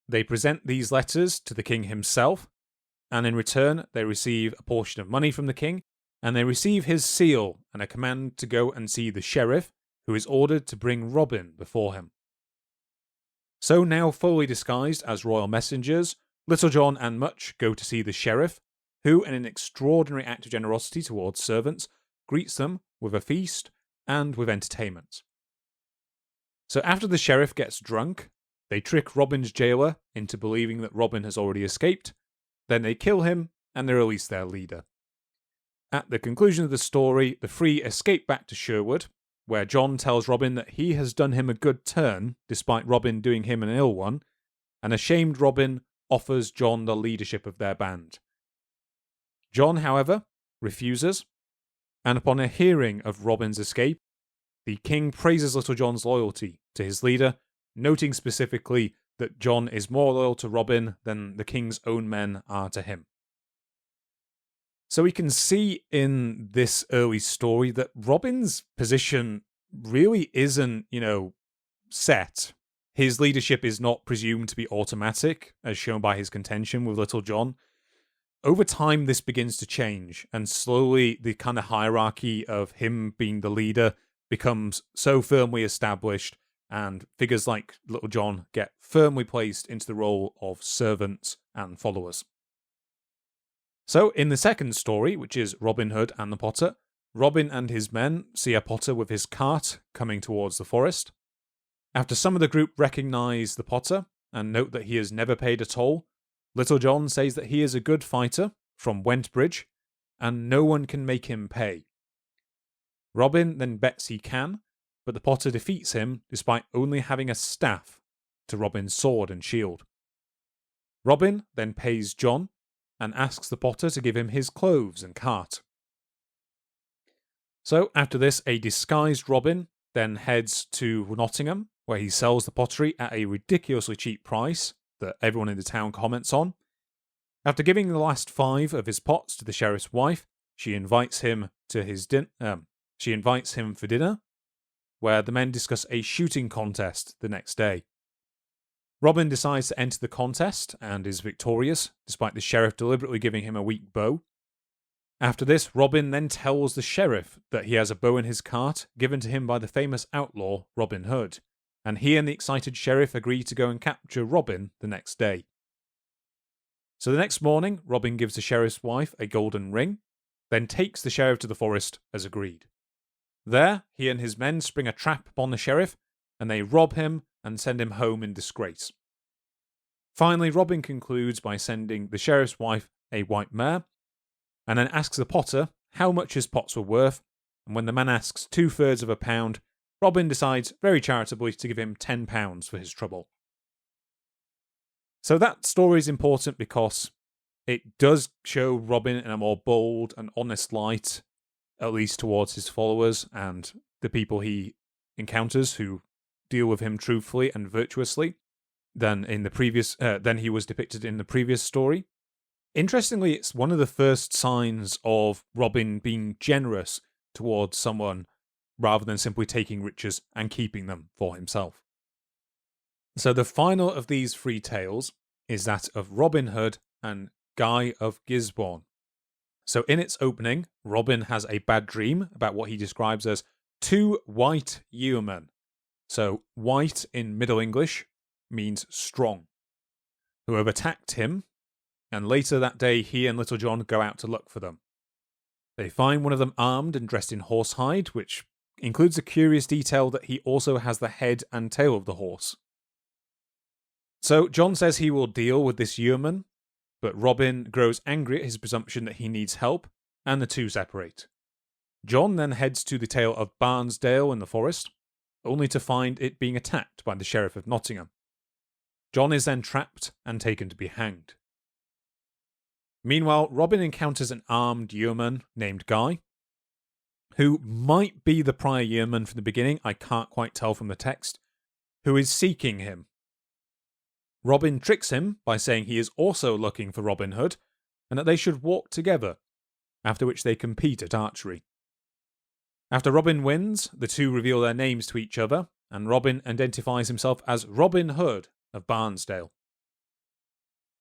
They present these letters to the king himself, and in return they receive a portion of money from the king, and they receive his seal and a command to go and see the sheriff, who is ordered to bring Robin before him. So now fully disguised as royal messengers, Little John and Much go to see the sheriff, who, in an extraordinary act of generosity towards servants, greets them with a feast and with entertainment. So after the sheriff gets drunk, they trick Robin's jailer into believing that Robin has already escaped, then they kill him and they release their leader. At the conclusion of the story, the three escape back to Sherwood, where John tells Robin that he has done him a good turn, despite Robin doing him an ill one, and ashamed Robin offers John the leadership of their band. John, however, refuses, and upon a hearing of Robin's escape, the king praises Little John's loyalty to his leader, noting specifically that John is more loyal to Robin than the king's own men are to him. So we can see in this early story that Robin's position really isn't, set. His leadership is not presumed to be automatic, as shown by his contention with Little John. Over time, this begins to change, and slowly the kind of hierarchy of him being the leader becomes so firmly established, and figures like Little John get firmly placed into the role of servants and followers. So, in the second story, which is Robin Hood and the Potter, Robin and his men see a potter with his cart coming towards the forest. After some of the group recognise the potter and note that he has never paid a toll, Little John says that he is a good fighter from Wentbridge, and no one can make him pay. Robin then bets he can, but the potter defeats him despite only having a staff to Robin's sword and shield. Robin then pays John and asks the potter to give him his clothes and cart. So after this, a disguised Robin then heads to Nottingham, where he sells the pottery at a ridiculously cheap price that everyone in the town comments on. After giving the last 5 of his pots to the sheriff's wife, she invites him for dinner, where the men discuss a shooting contest the next day. Robin decides to enter the contest and is victorious, despite the sheriff deliberately giving him a weak bow. After this, Robin then tells the sheriff that he has a bow in his cart given to him by the famous outlaw Robin Hood, and he and the excited sheriff agree to go and capture Robin the next day. So the next morning, Robin gives the sheriff's wife a golden ring, then takes the sheriff to the forest as agreed. There, he and his men spring a trap upon the sheriff, and they rob him and send him home in disgrace. Finally, Robin concludes by sending the sheriff's wife a white mare, and then asks the potter how much his pots were worth, and when the man asks 2/3 of a pound, Robin decides very charitably to give him £10 for his trouble. So that story is important because it does show Robin in a more bold and honest light, at least towards his followers and the people he encounters who deal with him truthfully and virtuously than he was depicted in the previous story. Interestingly, it's one of the first signs of Robin being generous towards someone rather than simply taking riches and keeping them for himself. So the final of these 3 tales is that of Robin Hood and Guy of Gisborne. So in its opening, Robin has a bad dream about what he describes as 2 white yeomen. So white in Middle English means strong, who have attacked him, and later that day he and Little John go out to look for them. They find one of them armed and dressed in horsehide, which includes a curious detail that he also has the head and tail of the horse. So John says he will deal with this yeoman, but Robin grows angry at his presumption that he needs help, and the two separate. John then heads to the tale of Barnesdale in the forest, only to find it being attacked by the Sheriff of Nottingham. John is then trapped and taken to be hanged. Meanwhile, Robin encounters an armed yeoman named Guy, who might be the prior yeoman from the beginning, I can't quite tell from the text, who is seeking him. Robin tricks him by saying he is also looking for Robin Hood, and that they should walk together, after which they compete at archery. After Robin wins, the two reveal their names to each other, and Robin identifies himself as Robin Hood of Barnesdale.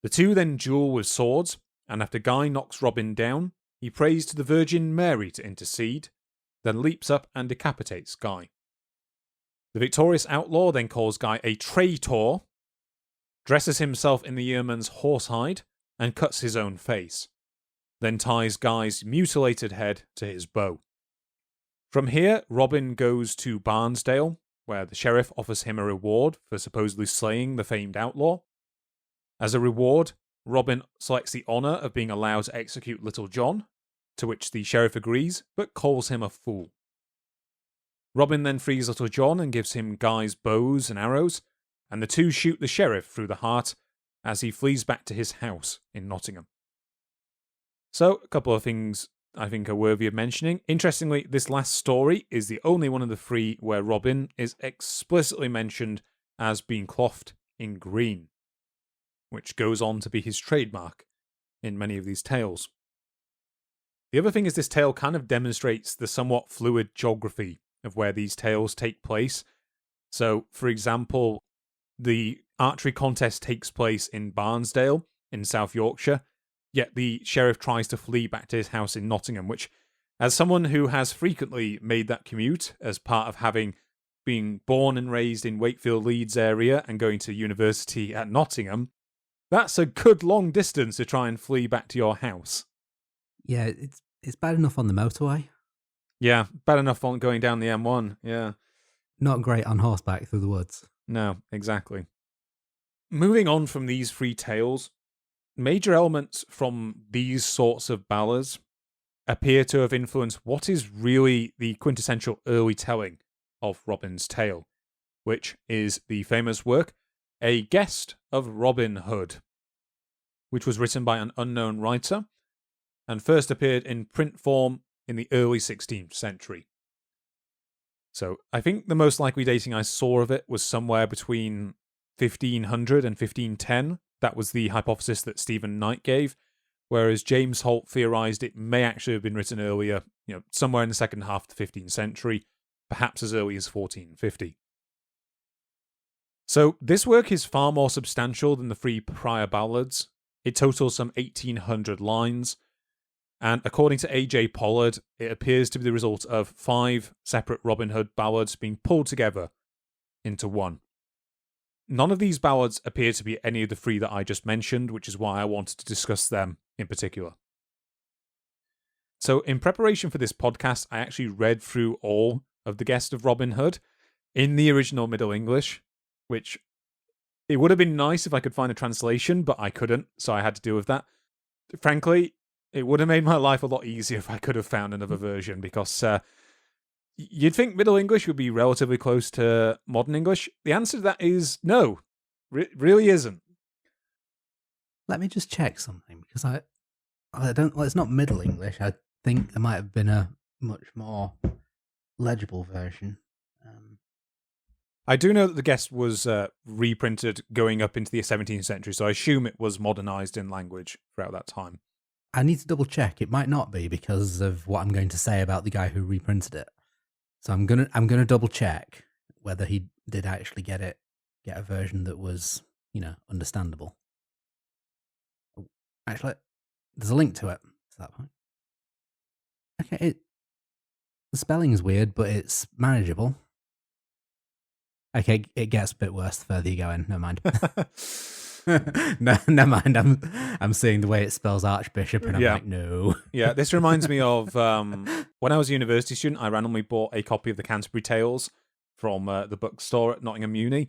The two then duel with swords, and after Guy knocks Robin down, he prays to the Virgin Mary to intercede, then leaps up and decapitates Guy. The victorious outlaw then calls Guy a traitor, dresses himself in the yeoman's horsehide, and cuts his own face, then ties Guy's mutilated head to his bow. From here, Robin goes to Barnesdale, where the sheriff offers him a reward for supposedly slaying the famed outlaw. As a reward, Robin selects the honour of being allowed to execute Little John, to which the sheriff agrees, but calls him a fool. Robin then frees Little John and gives him Guy's bows and arrows, and the two shoot the sheriff through the heart as he flees back to his house in Nottingham. So, a couple of things I think are worthy of mentioning. Interestingly, this last story is the only one of the three where Robin is explicitly mentioned as being clothed in green, which goes on to be his trademark in many of these tales. The other thing is this tale kind of demonstrates the somewhat fluid geography of where these tales take place. So, for example, the archery contest takes place in Barnesdale in South Yorkshire, yet the sheriff tries to flee back to his house in Nottingham, which, as someone who has frequently made that commute as part of having been born and raised in Wakefield Leeds area and going to university at Nottingham, that's a good long distance to try and flee back to your house. Yeah, it's bad enough on the motorway. Yeah, bad enough on going down the M1. Yeah. Not great on horseback through the woods. No, exactly. Moving on from these three tales, major elements from these sorts of ballads appear to have influenced what is really the quintessential early telling of Robin's tale, which is the famous work A Guest of Robin Hood, which was written by an unknown writer and first appeared in print form in the early 16th century. So I think the most likely dating I saw of it was somewhere between 1500 and 1510. That was the hypothesis that Stephen Knight gave, whereas James Holt theorized it may actually have been written earlier, somewhere in the second half of the 15th century, perhaps as early as 1450. So this work is far more substantial than the three prior ballads. It totals some 1800 lines, and according to A.J. Pollard, it appears to be the result of 5 separate Robin Hood ballads being pulled together into one. None of these ballads appear to be any of the 3 that I just mentioned, which is why I wanted to discuss them in particular. So in preparation for this podcast, I actually read through all of The Guest of Robin Hood in the original Middle English, which it would have been nice if I could find a translation, but I couldn't, so I had to deal with that. Frankly, it would have made my life a lot easier if I could have found another version, because you'd think Middle English would be relatively close to Modern English. The answer to that is no. Really isn't. Let me just check something, because I don't. Well, it's not Middle English. I think there might have been a much more legible version. I do know that The Guest was reprinted going up into the 17th century, so I assume it was modernized in language throughout that time. I need to double check. It might not be because of what I'm going to say about the guy who reprinted it. So I'm gonna double check whether he did actually get a version that was, understandable. Actually, there's a link to it to that point. Okay, the spelling's weird, but it's manageable. Okay, it gets a bit worse the further you go in. Never mind. No, never mind. I'm seeing the way it spells Archbishop, and I'm like, no. Yeah, this reminds me of when I was a university student. I randomly bought a copy of the Canterbury Tales from the bookstore at Nottingham Uni,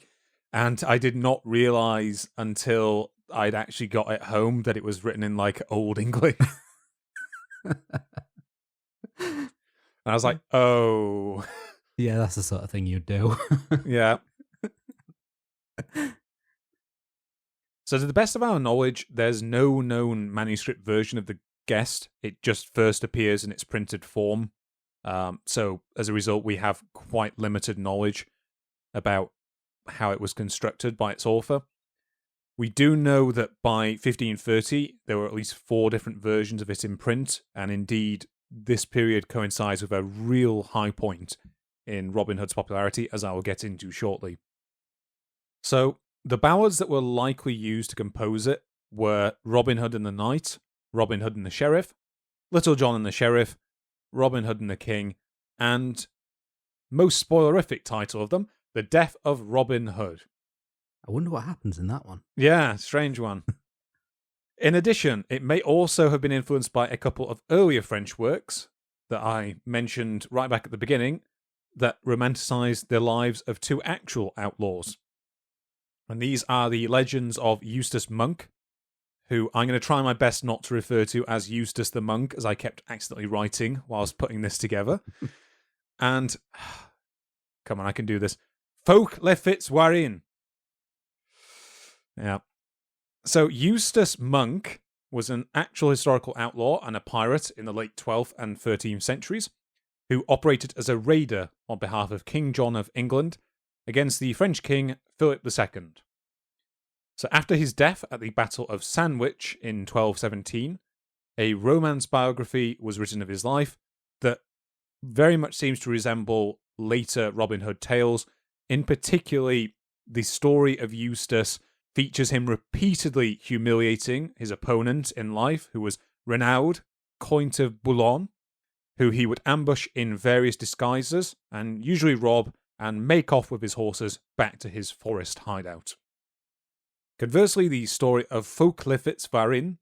and I did not realise until I'd actually got it home that it was written in like Old English. And I was like, oh. Yeah, that's the sort of thing you'd do. Yeah. So to the best of our knowledge, there's no known manuscript version of The Guest. It just first appears in its printed form. So as a result, we have quite limited knowledge about how it was constructed by its author. We do know that by 1530, there were at least 4 different versions of it in print, and indeed, this period coincides with a real high point in Robin Hood's popularity, as I will get into shortly. So, the ballads that were likely used to compose it were Robin Hood and the Knight, Robin Hood and the Sheriff, Little John and the Sheriff, Robin Hood and the King, and, most spoilerific title of them, The Death of Robin Hood. I wonder what happens in that one. Yeah, strange one. In addition, it may also have been influenced by a couple of earlier French works that I mentioned right back at the beginning that romanticized the lives of 2 actual outlaws. And these are the legends of Eustace Monk, who I'm going to try my best not to refer to as Eustace the Monk, as I kept accidentally writing whilst putting this together. And, come on, I can do this. Folk le Fitzwarin. Yeah. So Eustace Monk was an actual historical outlaw and a pirate in the late 12th and 13th centuries, who operated as a raider on behalf of King John of England against the French king Philip II. So after his death at the Battle of Sandwich in 1217, a romance biography was written of his life that very much seems to resemble later Robin Hood tales. In particular, the story of Eustace features him repeatedly humiliating his opponent in life, who was Renaud, Count of Boulogne, who he would ambush in various disguises and usually rob and make off with his horses back to his forest hideout. Conversely, the story of Fulk le Fitzwarin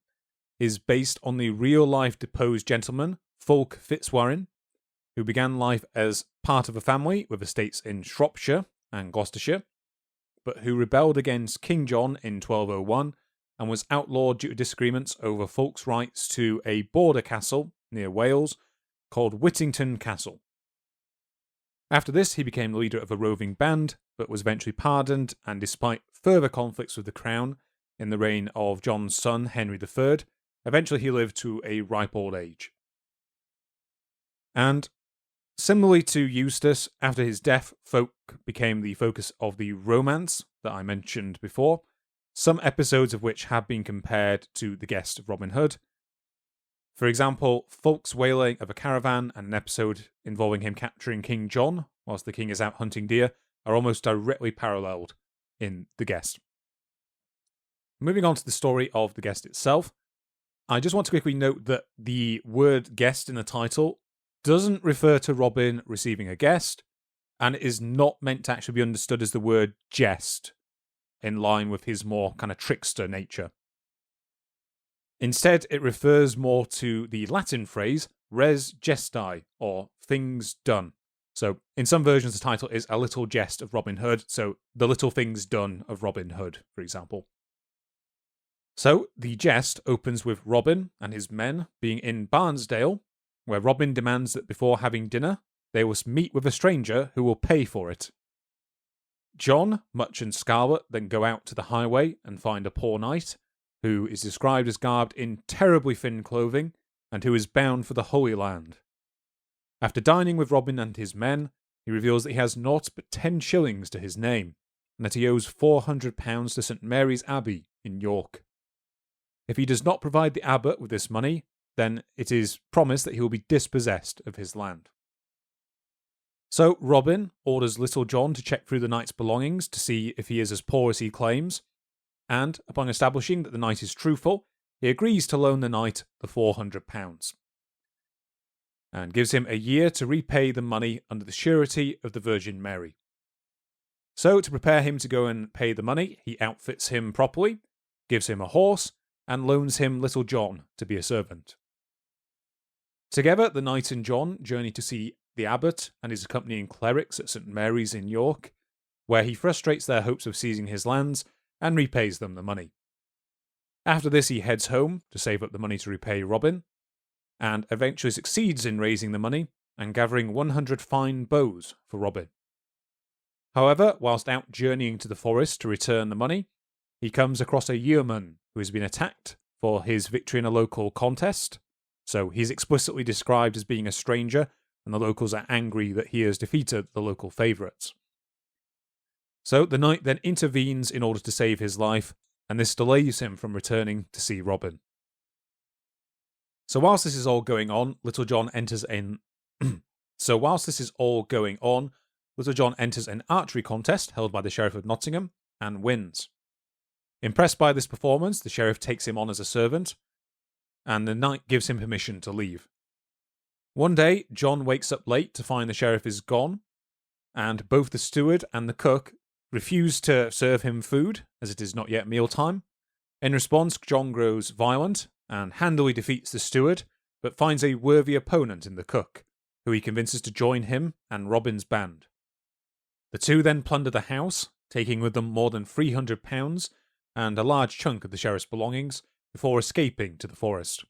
is based on the real-life deposed gentleman, Fulk Fitzwarin, who began life as part of a family with estates in Shropshire and Gloucestershire, but who rebelled against King John in 1201 and was outlawed due to disagreements over Fulk's rights to a border castle near Wales called Whittington Castle. After this, he became the leader of a roving band, but was eventually pardoned, and despite further conflicts with the crown in the reign of John's son, Henry III, eventually he lived to a ripe old age. And similarly to Eustace, after his death, Fulk became the focus of the romance that I mentioned before, some episodes of which have been compared to the Guest of Robin Hood. For example, Fulk's whaling of a caravan and an episode involving him capturing King John whilst the king is out hunting deer are almost directly paralleled in The Guest. Moving on to the story of The Guest itself, I just want to quickly note that the word guest in the title doesn't refer to Robin receiving a guest, and it is not meant to actually be understood as the word jest, in line with his more kind of trickster nature. Instead, it refers more to the Latin phrase res gestae, or things done. So, in some versions, the title is A Little Jest of Robin Hood, so the little things done of Robin Hood, for example. So, the jest opens with Robin and his men being in Barnesdale, where Robin demands that before having dinner, they must meet with a stranger who will pay for it. John, Much and Scarlet then go out to the highway and find a poor knight, who is described as garbed in terribly thin clothing, and who is bound for the Holy Land. After dining with Robin and his men, he reveals that he has naught but 10 shillings to his name, and that he owes £400 to St. Mary's Abbey in York. If he does not provide the abbot with this money, then it is promised that he will be dispossessed of his land. So Robin orders Little John to check through the knight's belongings to see if he is as poor as he claims, and upon establishing that the knight is truthful, he agrees to loan the knight the £400, and gives him a year to repay the money under the surety of the Virgin Mary. So to prepare him to go and pay the money, he outfits him properly, gives him a horse, and loans him Little John to be a servant. Together, the knight and John journey to see the abbot and his accompanying clerics at St. Mary's in York, where he frustrates their hopes of seizing his lands and repays them the money. After this, he heads home to save up the money to repay Robin, and eventually succeeds in raising the money and gathering 100 fine bows for Robin. However, whilst out journeying to the forest to return the money, he comes across a yeoman who has been attacked for his victory in a local contest, so he's explicitly described as being a stranger, and the locals are angry that he has defeated the local favourites. So the knight then intervenes in order to save his life, and this delays him from returning to see Robin. So whilst this is all going on, Little John enters an archery contest held by the Sheriff of Nottingham and wins. Impressed by this performance, the sheriff takes him on as a servant, and the knight gives him permission to leave. One day, John wakes up late to find the sheriff is gone, and both the steward and the cook refuse to serve him food, as it is not yet mealtime. In response, John grows violent and handily defeats the steward, but finds a worthy opponent in the cook, who he convinces to join him and Robin's band. The two then plunder the house, taking with them more than £300 and a large chunk of the sheriff's belongings, before escaping to the forest.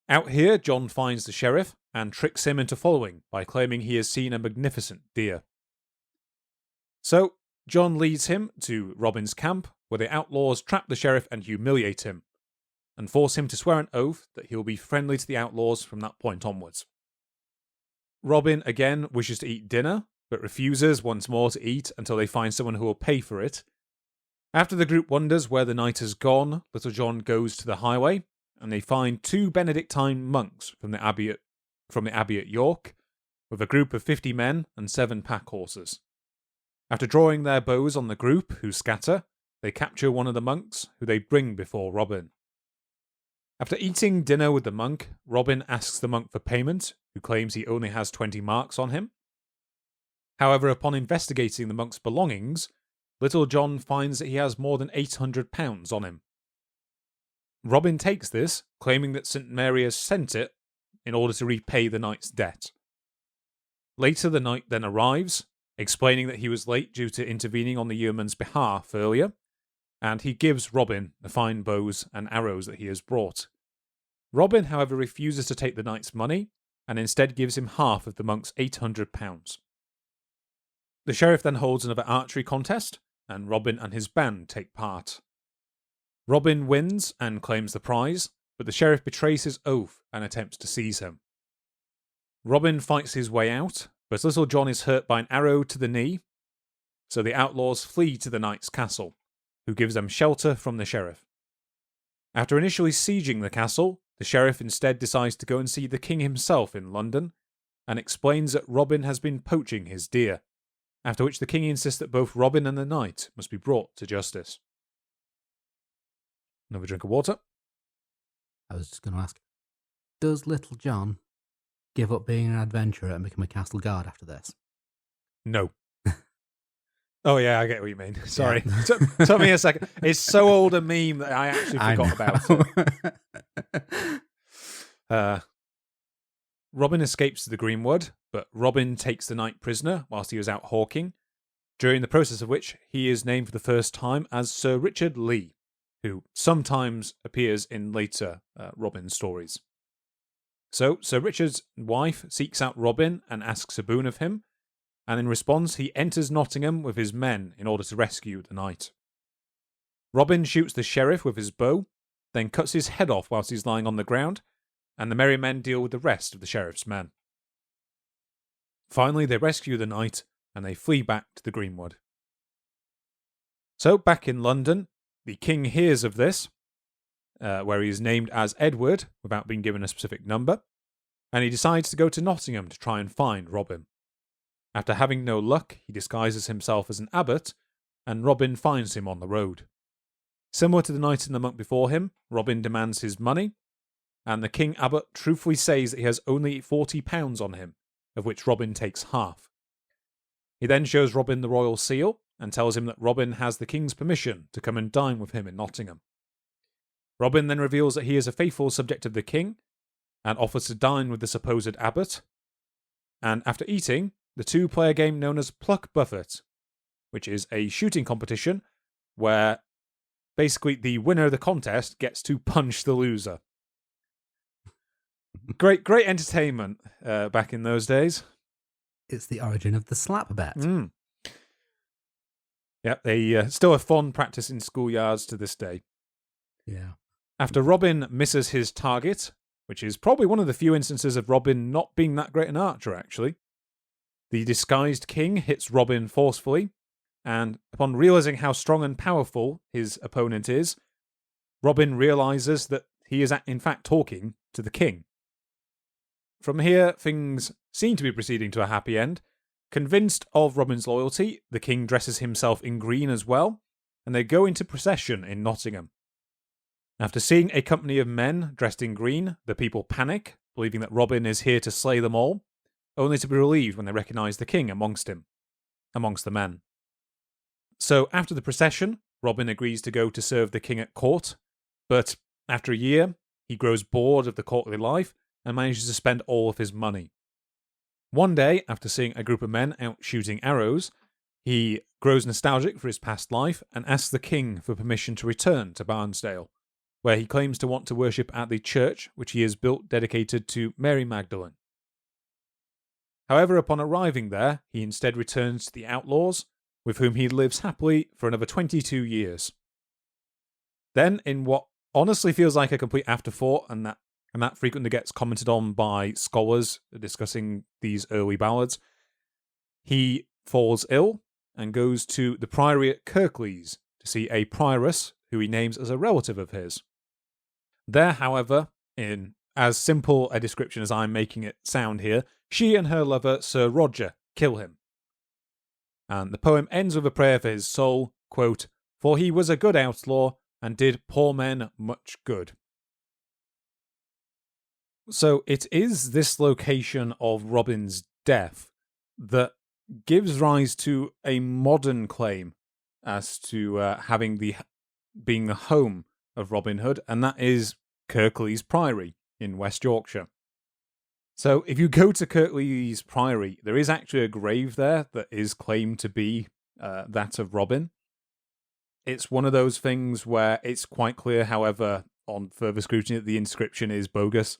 Out here, John finds the sheriff and tricks him into following by claiming he has seen a magnificent deer. So, John leads him to Robin's camp, where the outlaws trap the sheriff and humiliate him, and force him to swear an oath that he will be friendly to the outlaws from that point onwards. Robin again wishes to eat dinner, but refuses once more to eat until they find someone who will pay for it. After the group wonders where the night has gone, Little John goes to the highway, and they find 2 Benedictine monks from the abbey at York, with a group of 50 men and 7 pack horses. After drawing their bows on the group, who scatter, they capture one of the monks, who they bring before Robin. After eating dinner with the monk, Robin asks the monk for payment, who claims he only has 20 marks on him. However, upon investigating the monk's belongings, Little John finds that he has more than £800 on him. Robin takes this, claiming that St. Mary has sent it in order to repay the knight's debt. Later, the knight then arrives, explaining that he was late due to intervening on the yeoman's behalf earlier, and he gives Robin the fine bows and arrows that he has brought. Robin, however, refuses to take the knight's money, and instead gives him half of the monk's £800. The sheriff then holds another archery contest, and Robin and his band take part. Robin wins and claims the prize, but the sheriff betrays his oath and attempts to seize him. Robin fights his way out, but Little John is hurt by an arrow to the knee, so the outlaws flee to the knight's castle, who gives them shelter from the sheriff. After initially sieging the castle, the sheriff instead decides to go and see the king himself in London, and explains that Robin has been poaching his deer, after which the king insists that both Robin and the knight must be brought to justice. Another drink of water. I was just going to ask, does Little John give up being an adventurer and become a castle guard after this? No. Oh yeah, I get what you mean. Sorry. Yeah. Took me a second. It's so old a meme that I actually forgot about it. Robin escapes to the Greenwood, but Robin takes the knight prisoner whilst he was out hawking, during the process of which he is named for the first time as Sir Richard Lee, who sometimes appears in later Robin stories. So Sir Richard's wife seeks out Robin and asks a boon of him, and in response he enters Nottingham with his men in order to rescue the knight. Robin shoots the sheriff with his bow, then cuts his head off whilst he's lying on the ground, and the merry men deal with the rest of the sheriff's men. Finally, they rescue the knight, and they flee back to the Greenwood. So, back in London, the king hears of this, where he is named as Edward, without being given a specific number, and he decides to go to Nottingham to try and find Robin. After having no luck, he disguises himself as an abbot, and Robin finds him on the road. Similar to the knight and the monk before him, Robin demands his money, and the king abbot truthfully says that he has only £40 on him, of which Robin takes half. He then shows Robin the royal seal, and tells him that Robin has the king's permission to come and dine with him in Nottingham. Robin then reveals that he is a faithful subject of the king, and offers to dine with the supposed abbot, and after eating, the two play a game known as Pluck Buffet, which is a shooting competition where basically the winner of the contest gets to punch the loser. Great entertainment back in those days. It's the origin of the slap bet. Yeah, they still a fond practice in schoolyards to this day. Yeah. After Robin misses his target, which is probably one of the few instances of Robin not being that great an archer, actually, the disguised king hits Robin forcefully, and upon realizing how strong and powerful his opponent is, Robin realizes that he is in fact talking to the king. From here, things seem to be proceeding to a happy end. Convinced of Robin's loyalty, the king dresses himself in green as well, and they go into procession in Nottingham. After seeing a company of men dressed in green, the people panic, believing that Robin is here to slay them all, only to be relieved when they recognise the king amongst the men. So after the procession, Robin agrees to go to serve the king at court, but after a year, he grows bored of the courtly life and manages to spend all of his money. One day, after seeing a group of men out shooting arrows, he grows nostalgic for his past life and asks the king for permission to return to Barnesdale, where he claims to want to worship at the church which he has built dedicated to Mary Magdalene. However, upon arriving there, he instead returns to the Outlaws, with whom he lives happily for another 22 years. Then, in what honestly feels like a complete afterthought, and that frequently gets commented on by scholars discussing these early ballads, he falls ill and goes to the priory at Kirklees to see a prioress who he names as a relative of his. There, however, in as simple a description as I'm making it sound here, she and her lover, Sir Roger, kill him. And the poem ends with a prayer for his soul, quote, "For he was a good outlaw, and did poor men much good." So it is this location of Robin's death that gives rise to a modern claim as to being the home of Robin Hood, and that is Kirklees Priory in West Yorkshire. So if you go to Curtail's priory, there is actually a grave there that is claimed to be that of Robin. It's one of those things where it's quite clear, however, on further scrutiny, that the inscription is bogus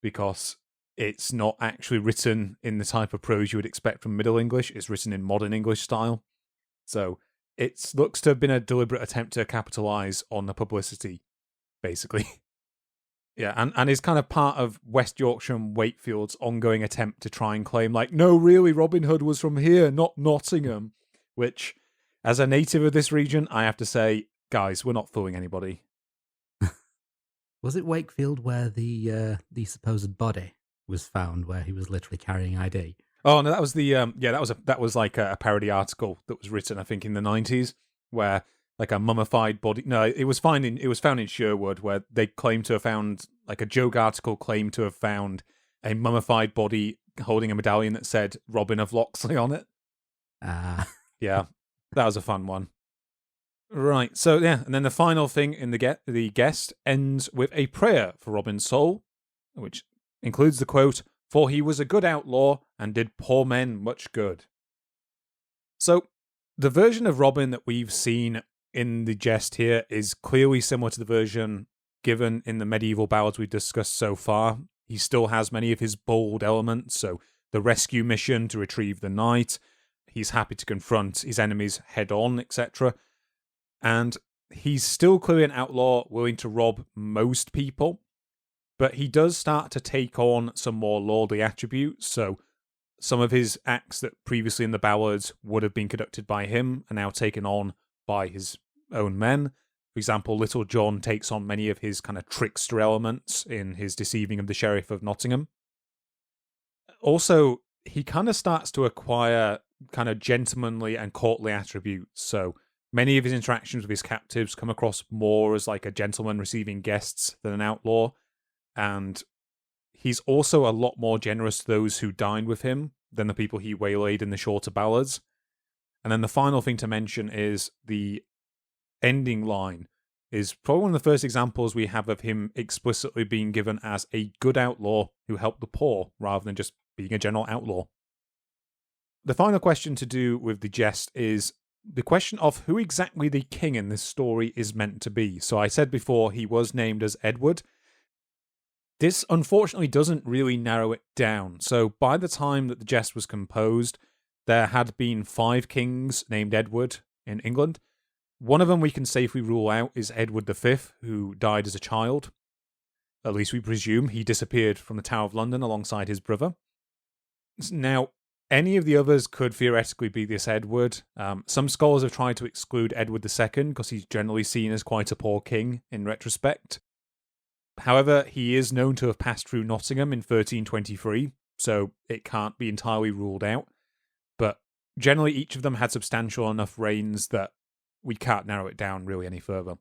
because it's not actually written in the type of prose you would expect from Middle English. It's written in modern English style. So it looks to have been a deliberate attempt to capitalise on the publicity, basically. Yeah, and is kind of part of West Yorkshire and Wakefield's ongoing attempt to try and claim, like, no, really, Robin Hood was from here, not Nottingham. Which, as a native of this region, I have to say, guys, we're not fooling anybody. Was it Wakefield where the supposed body was found, where he was literally carrying ID? Oh no, that was the that was like a parody article that was written, I think, in the 90s, where like a mummified body. No, it was found in Sherwood, where they claimed to have found, like, a joke article claimed to have found a mummified body holding a medallion that said Robin of Locksley on it. Yeah, that was a fun one. Right, so yeah, and then the final thing in the guest ends with a prayer for Robin's soul, which includes the quote, "For he was a good outlaw and did poor men much good." So the version of Robin that we've seen in the jest here is clearly similar to the version given in the medieval ballads we've discussed so far. He still has many of his bold elements, so the rescue mission to retrieve the knight, he's happy to confront his enemies head on, etc. And he's still clearly an outlaw willing to rob most people, but he does start to take on some more lordly attributes. So some of his acts that previously in the ballads would have been conducted by him are now taken on by his own men. For example, Little John takes on many of his kind of trickster elements in his deceiving of the Sheriff of Nottingham. Also, he kind of starts to acquire kind of gentlemanly and courtly attributes. So many of his interactions with his captives come across more as like a gentleman receiving guests than an outlaw. And he's also a lot more generous to those who dine with him than the people he waylaid in the shorter ballads. And then the final thing to mention is the ending line is probably one of the first examples we have of him explicitly being given as a good outlaw who helped the poor rather than just being a general outlaw. The final question to do with the jest is the question of who exactly the king in this story is meant to be. So I said before he was named as Edward. This unfortunately doesn't really narrow it down. So by the time that the jest was composed, there had been 5 kings named Edward in England. One of them we can safely rule out is Edward V, who died as a child. At least we presume he disappeared from the Tower of London alongside his brother. Now, any of the others could theoretically be this Edward. Some scholars have tried to exclude Edward II because he's generally seen as quite a poor king in retrospect. However, he is known to have passed through Nottingham in 1323, so it can't be entirely ruled out. But generally, each of them had substantial enough reigns that we can't narrow it down really any further.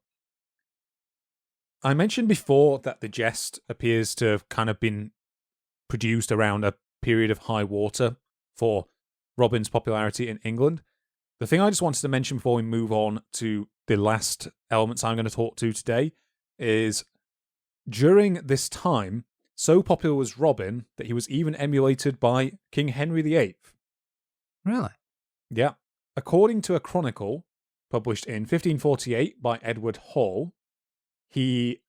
I mentioned before that the jest appears to have kind of been produced around a period of high water for Robin's popularity in England. The thing I just wanted to mention before we move on to the last elements I'm going to talk to today is during this time, so popular was Robin that he was even emulated by King Henry VIII. Really? Yeah. According to a chronicle published in 1548 by Edward Hall, he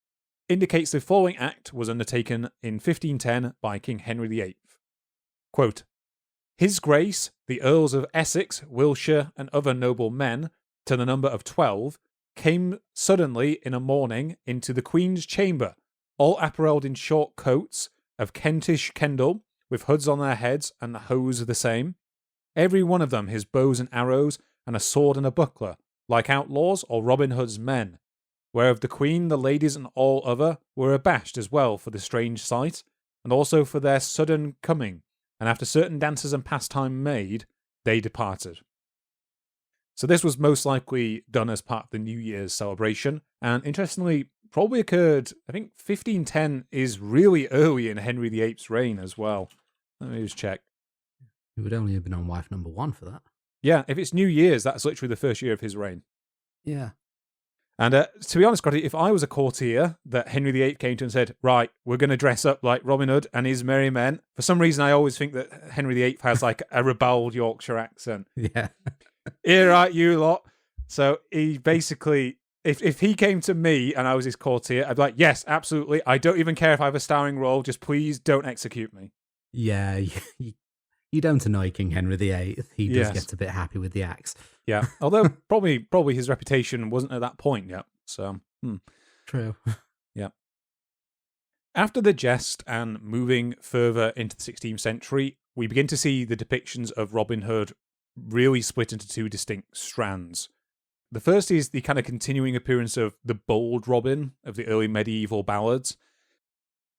indicates the following act was undertaken in 1510 by King Henry VIII. Quote, "His Grace, the Earls of Essex, Wiltshire, and other noble men, to the number of 12, came suddenly in a morning into the Queen's chamber, all apparelled in short coats of Kentish kendall, with hoods on their heads and the hose of the same. Every one of them his bows and arrows, and a sword and a buckler, like outlaws or Robin Hood's men. Whereof the Queen, the ladies, and all other were abashed as well for the strange sight, and also for their sudden coming, and after certain dances and pastime made, they departed." So this was most likely done as part of the New Year's celebration, and interestingly, probably occurred, I think 1510 is really early in Henry VIII's reign as well. Let me just check. He would only have been on wife number 1 for that. Yeah, if it's New Year's, that's literally the first year of his reign. Yeah. And to be honest, Crofty, if I was a courtier that Henry VIII came to and said, right, we're going to dress up like Robin Hood and his merry men, for some reason I always think that Henry VIII has like a rebelled Yorkshire accent. Yeah. Here, right, you lot. So he basically, if he came to me and I was his courtier, I'd be like, yes, absolutely. I don't even care if I have a starring role. Just please don't execute me. Yeah, you don't annoy King Henry VIII. He does get a bit happy with the axe. Yeah, although probably his reputation wasn't at that point yet. So True. Yeah. After the jest and moving further into the 16th century, we begin to see the depictions of Robin Hood really split into two distinct strands. The first is the kind of continuing appearance of the bold Robin of the early medieval ballads,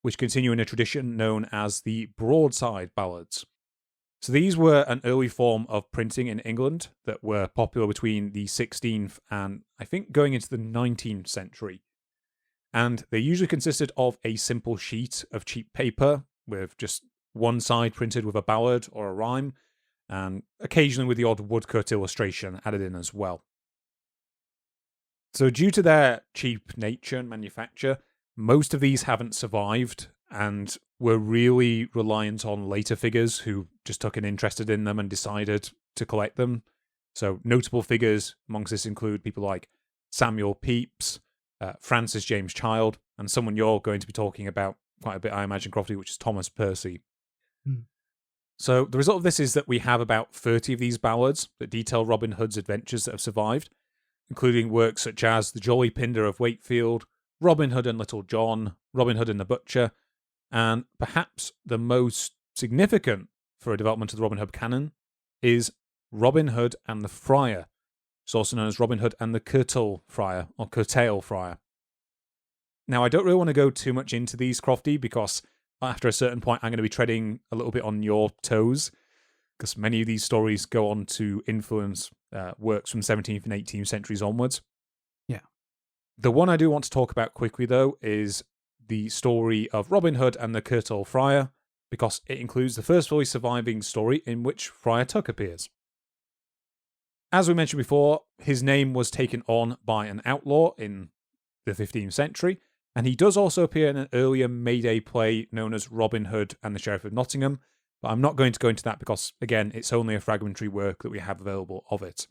which continue in a tradition known as the Broadside Ballads. So these were an early form of printing in England that were popular between the 16th and I think going into the 19th century. And they usually consisted of a simple sheet of cheap paper with just one side printed with a ballad or a rhyme, and occasionally with the odd woodcut illustration added in as well. So due to their cheap nature and manufacture, most of these haven't survived and were really reliant on later figures who just took an interest in them and decided to collect them. So notable figures amongst this include people like Samuel Pepys, Francis James Child, and someone you're going to be talking about quite a bit, I imagine, Crofty, which is Thomas Percy. So the result of this is that we have about 30 of these ballads that detail Robin Hood's adventures that have survived, including works such as The Jolly Pinder of Wakefield, Robin Hood and Little John, Robin Hood and the Butcher, and perhaps the most significant for a development of the Robin Hood canon is Robin Hood and the Friar. It's also known as Robin Hood and the Curtail Friar, or Curtail Friar. Now, I don't really want to go too much into these, Crofty, because after a certain point, I'm going to be treading a little bit on your toes, because many of these stories go on to influence works from 17th and 18th centuries onwards. Yeah. The one I do want to talk about quickly, though, is the story of Robin Hood and the Curtail Friar, because it includes the first fully surviving story in which Friar Tuck appears. As we mentioned before, his name was taken on by an outlaw in the 15th century, and he does also appear in an earlier Mayday play known as Robin Hood and the Sheriff of Nottingham, but I'm not going to go into that because, again, it's only a fragmentary work that we have available of it.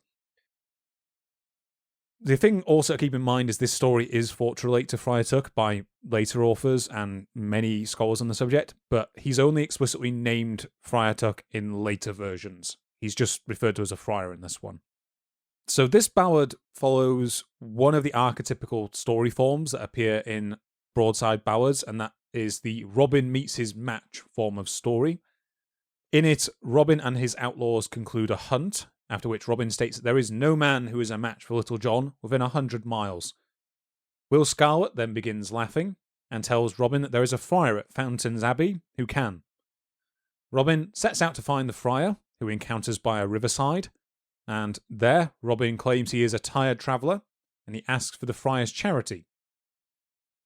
The thing also to keep in mind is this story is thought to relate to Friar Tuck by later authors and many scholars on the subject, but he's only explicitly named Friar Tuck in later versions. He's just referred to as a friar in this one. So this ballad follows one of the archetypical story forms that appear in Broadside Ballads, and that is the Robin meets his match form of story. In it, Robin and his outlaws conclude a hunt, after which Robin states that there is no man who is a match for Little John within 100 miles. Will Scarlet then begins laughing and tells Robin that there is a friar at Fountains Abbey who can. Robin sets out to find the friar, who he encounters by a riverside, and there Robin claims he is a tired traveller, and he asks for the friar's charity.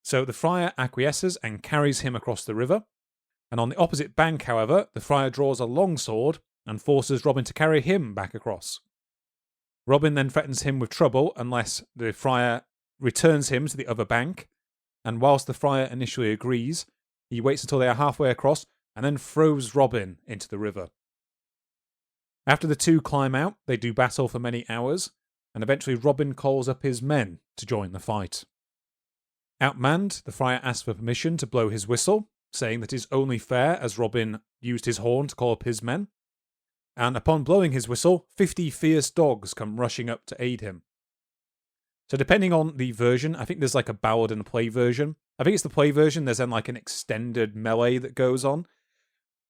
So the friar acquiesces and carries him across the river, and on the opposite bank, however, the friar draws a long sword and forces Robin to carry him back across. Robin then threatens him with trouble unless the friar returns him to the other bank, and whilst the friar initially agrees, he waits until they are halfway across and then throws Robin into the river. After the two climb out, they do battle for many hours, and eventually Robin calls up his men to join the fight. Outmanned, the friar asks for permission to blow his whistle, saying that it is only fair as Robin used his horn to call up his men. And upon blowing his whistle, 50 fierce dogs come rushing up to aid him. So depending on the version, I think there's like a ballad and a play version. I think it's the play version, there's then like an extended melee that goes on.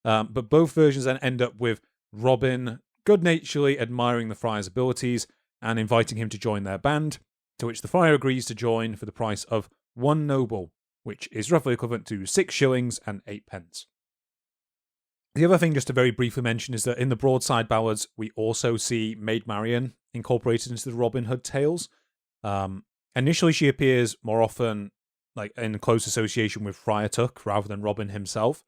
But both versions then end up with Robin good-naturedly admiring the friar's abilities and inviting him to join their band, to which the friar agrees to join for the price of 1 noble, which is roughly equivalent to 6 shillings and 8 pence. The other thing just to very briefly mention is that in the Broadside Ballads, we also see Maid Marian incorporated into the Robin Hood tales. Initially, she appears more often like in close association with Friar Tuck rather than Robin himself,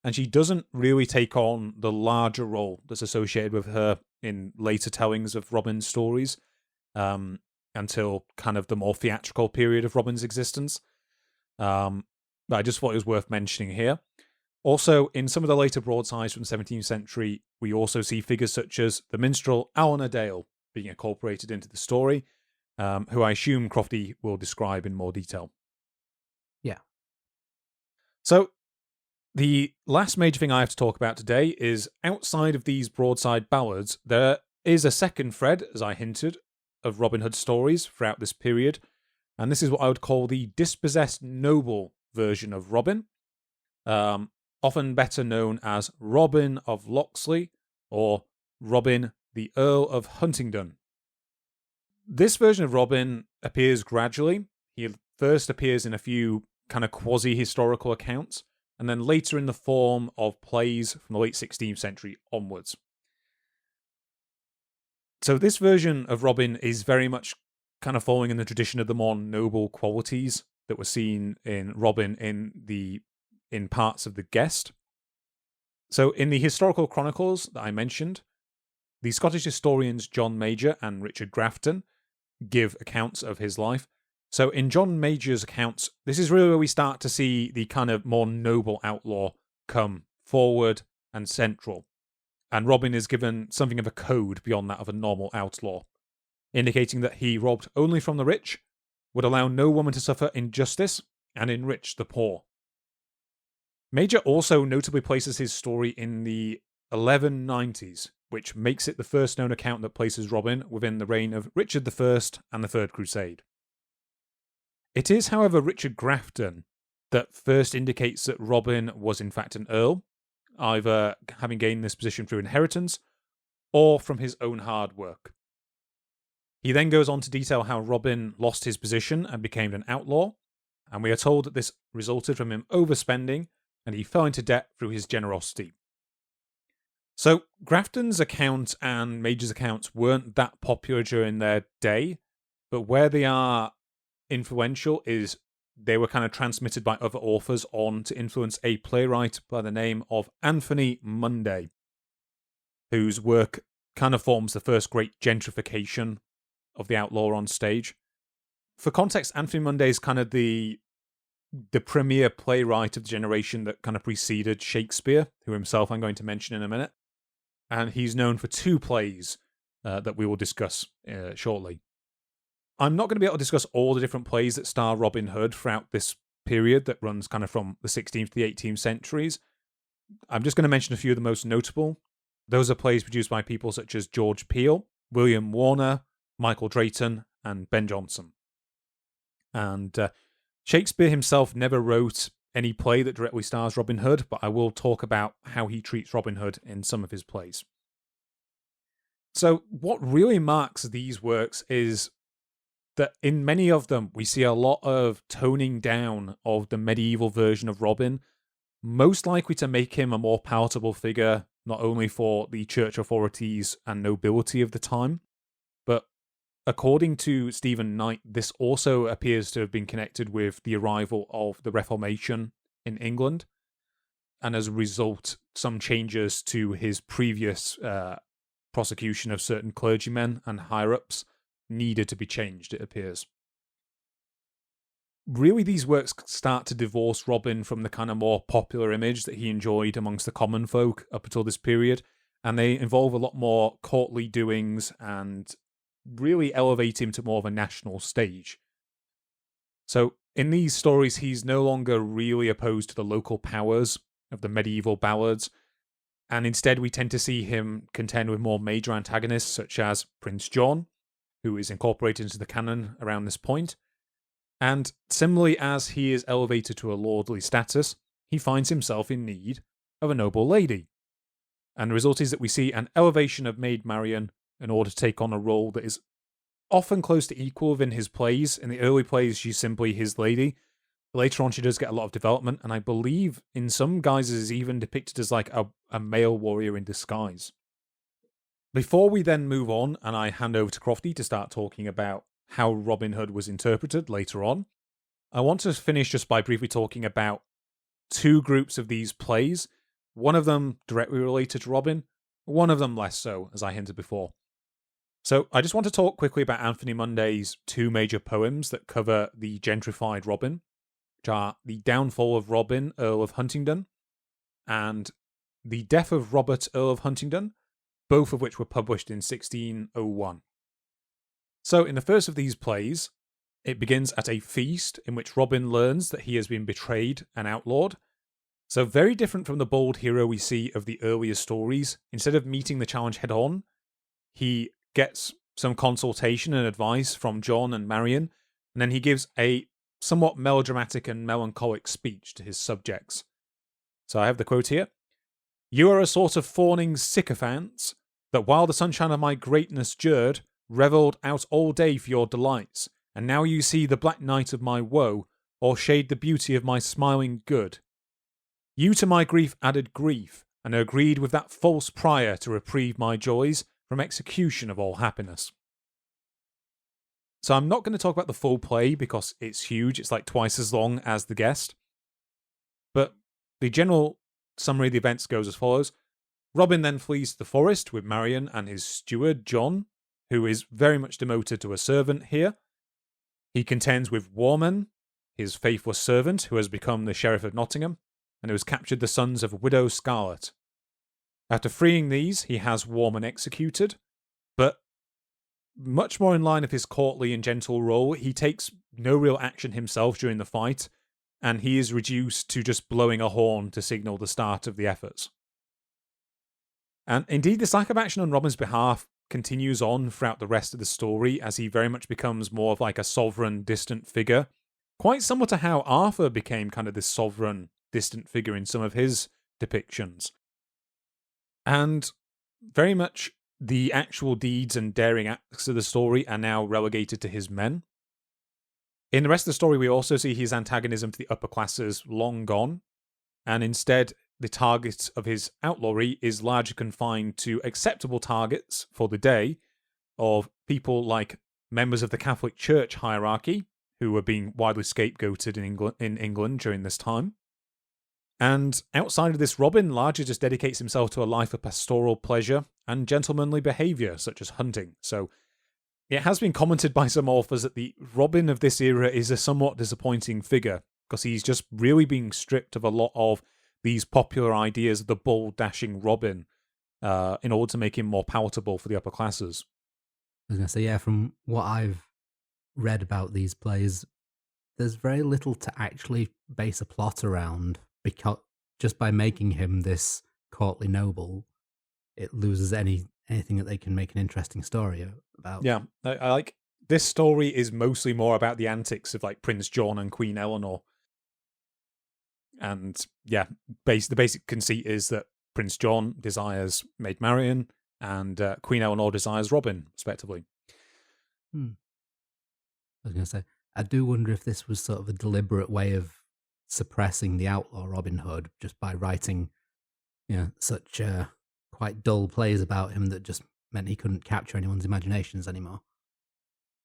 and she doesn't really take on the larger role that's associated with her in later tellings of Robin's stories. until kind of the more theatrical period of Robin's existence. But I just thought it was worth mentioning here. Also, in some of the later broadsides from the 17th century, we also see figures such as the minstrel Allen Dale being incorporated into the story, who I assume Crofty will describe in more detail. Yeah. So, the last major thing I have to talk about today is, outside of these broadside ballads, there is a second thread, as I hinted, of Robin Hood stories throughout this period, and this is what I would call the dispossessed noble version of Robin, often better known as Robin of Locksley or Robin the Earl of Huntingdon. This version of Robin appears gradually. He first appears in a few kind of quasi-historical accounts, and then later in the form of plays from the late 16th century onwards. So this version of Robin is very much kind of following in the tradition of the more noble qualities that were seen in Robin in parts of The Guest. So in the historical chronicles that I mentioned, the Scottish historians John Major and Richard Grafton give accounts of his life. So in John Major's accounts, this is really where we start to see the kind of more noble outlaw come forward and central. And Robin is given something of a code beyond that of a normal outlaw, indicating that he robbed only from the rich, would allow no woman to suffer injustice, and enrich the poor. Major also notably places his story in the 1190s, which makes it the first known account that places Robin within the reign of Richard I and the Third Crusade. It is, however, Richard Grafton that first indicates that Robin was in fact an earl, either having gained this position through inheritance or from his own hard work. He then goes on to detail how Robin lost his position and became an outlaw, and we are told that this resulted from him overspending and he fell into debt through his generosity. So Grafton's account and Major's accounts weren't that popular during their day, but where they are influential is they were kind of transmitted by other authors on to influence a playwright by the name of Anthony Munday, whose work kind of forms the first great gentrification of the outlaw on stage. For context, Anthony Munday is kind of the premier playwright of the generation that kind of preceded Shakespeare, who himself I'm going to mention in a minute. And he's known for two plays that we will discuss shortly. I'm not going to be able to discuss all the different plays that star Robin Hood throughout this period that runs kind of from the 16th to the 18th centuries. I'm just going to mention a few of the most notable. Those are plays produced by people such as George Peele, William Warner, Michael Drayton, and Ben Jonson. And Shakespeare himself never wrote any play that directly stars Robin Hood, but I will talk about how he treats Robin Hood in some of his plays. So what really marks these works is that in many of them we see a lot of toning down of the medieval version of Robin, most likely to make him a more palatable figure, not only for the church authorities and nobility of the time, but according to Stephen Knight, this also appears to have been connected with the arrival of the Reformation in England, and as a result, some changes to his previous prosecution of certain clergymen and higher-ups needed to be changed, it appears. Really, these works start to divorce Robin from the kind of more popular image that he enjoyed amongst the common folk up until this period, and they involve a lot more courtly doings and really elevate him to more of a national stage. So in these stories, he's no longer really opposed to the local powers of the medieval ballads, and instead we tend to see him contend with more major antagonists such as Prince John, who is incorporated into the canon around this point. And similarly, as he is elevated to a lordly status, he finds himself in need of a noble lady. And the result is that we see an elevation of Maid Marian in order to take on a role that is often close to equal within his plays. In the early plays, she's simply his lady. Later on, she does get a lot of development, and I believe in some guises is even depicted as like a male warrior in disguise. Before we then move on, and I hand over to Crofty to start talking about how Robin Hood was interpreted later on, I want to finish just by briefly talking about two groups of these plays, one of them directly related to Robin, one of them less so, as I hinted before. So I just want to talk quickly about Anthony Munday's two major poems that cover the gentrified Robin, which are The Downfall of Robin, Earl of Huntingdon, and The Death of Robert, Earl of Huntingdon, both of which were published in 1601. So in the first of these plays, it begins at a feast in which Robin learns that he has been betrayed and outlawed. So very different from the bold hero we see of the earlier stories. Instead of meeting the challenge head on, he gets some consultation and advice from John and Marion, and then he gives a somewhat melodramatic and melancholic speech to his subjects. So I have the quote here. "You are a sort of fawning sycophants, that while the sunshine of my greatness jeered, revelled out all day for your delights, and now you see the black night of my woe, or shade the beauty of my smiling good. You to my grief added grief, and agreed with that false prior to reprieve my joys from execution of all happiness." So I'm not going to talk about the full play because it's huge. It's like twice as long as The Guest. But the general summary of the events goes as follows. Robin then flees to the forest with Marion and his steward, John, who is very much demoted to a servant here. He contends with Warman, his faithless servant, who has become the Sheriff of Nottingham, and who has captured the sons of Widow Scarlet. After freeing these, he has Warman executed, but much more in line of his courtly and gentle role, he takes no real action himself during the fight, and he is reduced to just blowing a horn to signal the start of the efforts. And indeed, this lack of action on Robin's behalf continues on throughout the rest of the story as he very much becomes more of like a sovereign, distant figure. Quite similar to how Arthur became kind of this sovereign, distant figure in some of his depictions. And very much the actual deeds and daring acts of the story are now relegated to his men. In the rest of the story, we also see his antagonism to the upper classes long gone, and instead the target of his outlawry is largely confined to acceptable targets for the day of people like members of the Catholic Church hierarchy, who were being widely scapegoated in England during this time. And outside of this, Robin largely just dedicates himself to a life of pastoral pleasure and gentlemanly behaviour, such as hunting. So it has been commented by some authors that the Robin of this era is a somewhat disappointing figure, because he's just really being stripped of a lot of these popular ideas of the bold, dashing Robin in order to make him more palatable for the upper classes. I was going to say, yeah, from what I've read about these plays, there's very little to actually base a plot around, because just by making him this courtly noble, it loses anything that they can make an interesting story about. Yeah, I like this story is mostly more about the antics of like Prince John and Queen Eleanor. And yeah, the basic conceit is that Prince John desires Maid Marian and Queen Eleanor desires Robin, respectively. I was going to say, I do wonder if this was sort of a deliberate way of suppressing the outlaw Robin Hood just by writing, such quite dull plays about him that just meant he couldn't capture anyone's imaginations anymore.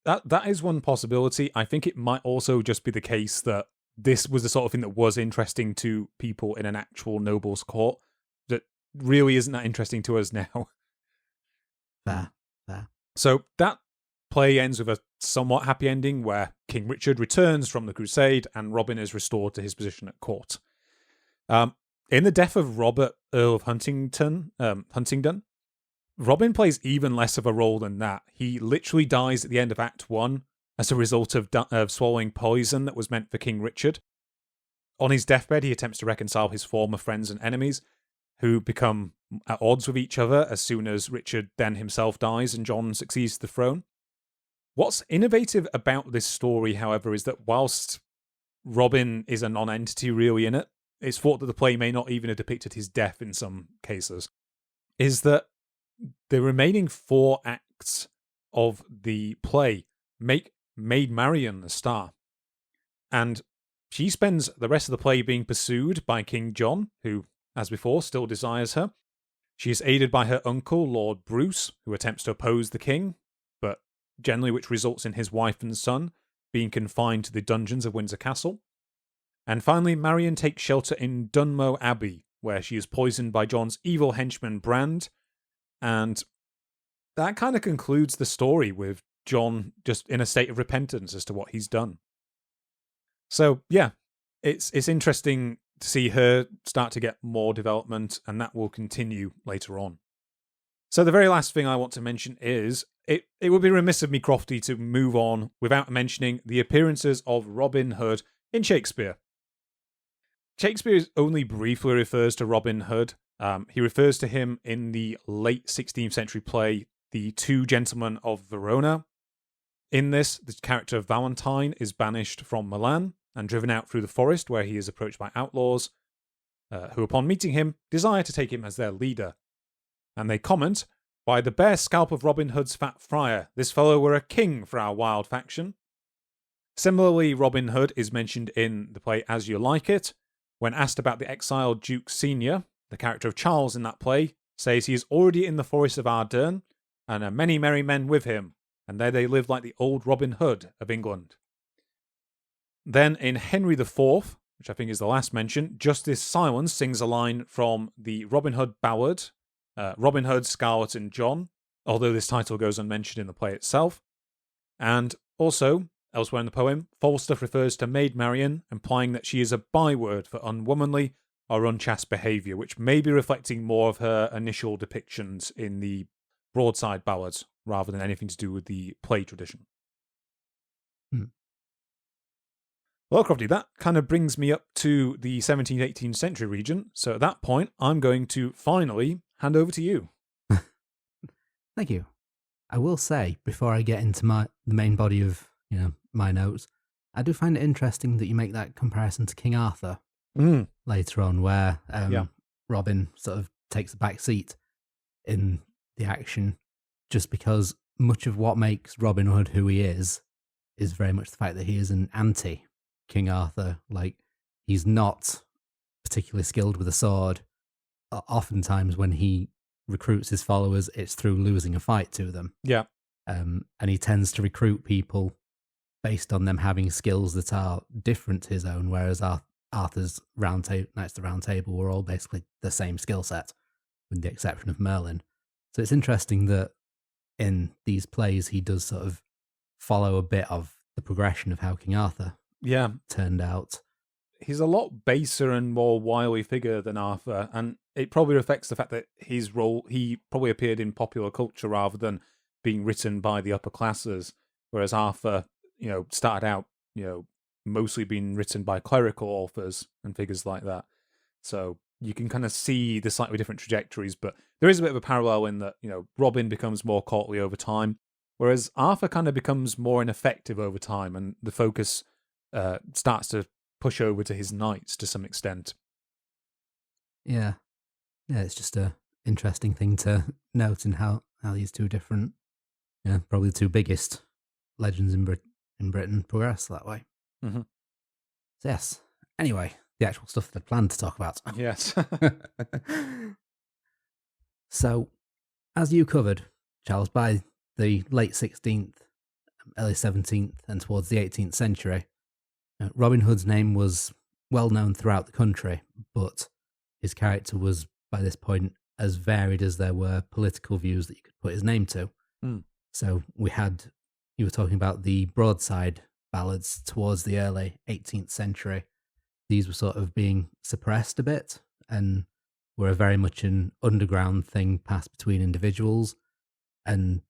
That is one possibility. I think it might also just be the case that this was the sort of thing that was interesting to people in an actual noble's court that really isn't that interesting to us now. Fair. So that play ends with a somewhat happy ending where King Richard returns from the crusade and Robin is restored to his position at court. In the death of Robert, Earl of Huntingdon, Robin plays even less of a role than that. He literally dies at the end of Act 1 as a result of swallowing poison that was meant for King Richard. On his deathbed, he attempts to reconcile his former friends and enemies, who become at odds with each other as soon as Richard then himself dies and John succeeds to the throne. What's innovative about this story, however, is that whilst Robin is a non-entity really in it, it's thought that the play may not even have depicted his death in some cases, is that the remaining 4 acts of the play make Maid Marian the star. And she spends the rest of the play being pursued by King John, who, as before, still desires her. She is aided by her uncle, Lord Bruce, who attempts to oppose the king, but generally which results in his wife and son being confined to the dungeons of Windsor Castle. And finally, Marian takes shelter in Dunmow Abbey, where she is poisoned by John's evil henchman Brand, and that kind of concludes the story with John just in a state of repentance as to what he's done. So yeah, it's interesting to see her start to get more development, and that will continue later on. So the very last thing I want to mention is it would be remiss of me, Crofty, to move on without mentioning the appearances of Robin Hood in Shakespeare. Shakespeare only briefly refers to Robin Hood. He refers to him in the late 16th century play, The Two Gentlemen of Verona. In this, the character of Valentine is banished from Milan and driven out through the forest, where he is approached by outlaws, who upon meeting him desire to take him as their leader. And they comment, "By the bare scalp of Robin Hood's fat friar, this fellow were a king for our wild faction." Similarly, Robin Hood is mentioned in the play As You Like It. When asked about the exiled Duke Senior, the character of Charles in that play says he is already in the forest of Ardern, and are many merry men with him, and there they live like the old Robin Hood of England. Then in Henry IV, which I think is the last mention, Justice Silence sings a line from the Robin Hood ballad, Robin Hood, Scarlet and John, although this title goes unmentioned in the play itself. And also, elsewhere in the poem, Falstaff refers to Maid Marian, implying that she is a byword for unwomanly or unchaste behaviour, which may be reflecting more of her initial depictions in the Broadside Ballads, rather than anything to do with the play tradition. Well, Crofty, that kind of brings me up to the 17th, 18th century region. So at that point, I'm going to finally hand over to you. Thank you. I will say, before I get into the main body of my notes, I do find it interesting that you make that comparison to King Arthur later on, where Robin sort of takes a back seat in the action, just because much of what makes Robin Hood who he is very much the fact that he is an anti-King Arthur. Like, he's not particularly skilled with a sword. Oftentimes when he recruits his followers, it's through losing a fight to them. Yeah. And he tends to recruit people based on them having skills that are different to his own, whereas Arthur's Knights of the Round Table were all basically the same skill set, with the exception of Merlin. So it's interesting that in these plays he does sort of follow a bit of the progression of how King Arthur turned out. He's a lot baser and more wily figure than Arthur, and it probably reflects the fact that his role, he probably appeared in popular culture rather than being written by the upper classes, whereas Arthur, started out, mostly being written by clerical authors and figures like that. So you can kind of see the slightly different trajectories, but there is a bit of a parallel in that, Robin becomes more courtly over time, whereas Arthur kind of becomes more ineffective over time, and the focus starts to push over to his knights to some extent. Yeah, it's just a interesting thing to note in how these two different, probably the two biggest legends in Britain progress that way. Mm-hmm. So yes. Anyway, the actual stuff that I planned to talk about. Yes. So, as you covered, Charles, by the late 16th, early 17th, and towards the 18th century, Robin Hood's name was well known throughout the country, but his character was, by this point, as varied as there were political views that you could put his name to. So you were talking about the Broadside Ballads towards the early 18th century. These were sort of being suppressed a bit and were very much an underground thing passed between individuals, and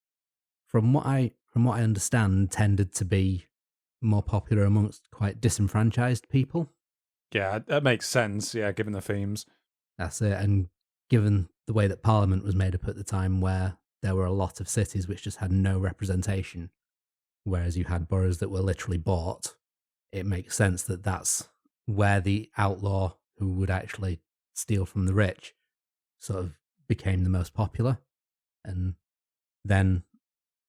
from what I understand, tended to be more popular amongst quite disenfranchised people. Yeah, that makes sense, given the themes. That's it, and given the way that Parliament was made up at the time, where there were a lot of cities which just had no representation, whereas you had boroughs that were literally bought, it makes sense that that's where the outlaw who would actually steal from the rich sort of became the most popular. And then,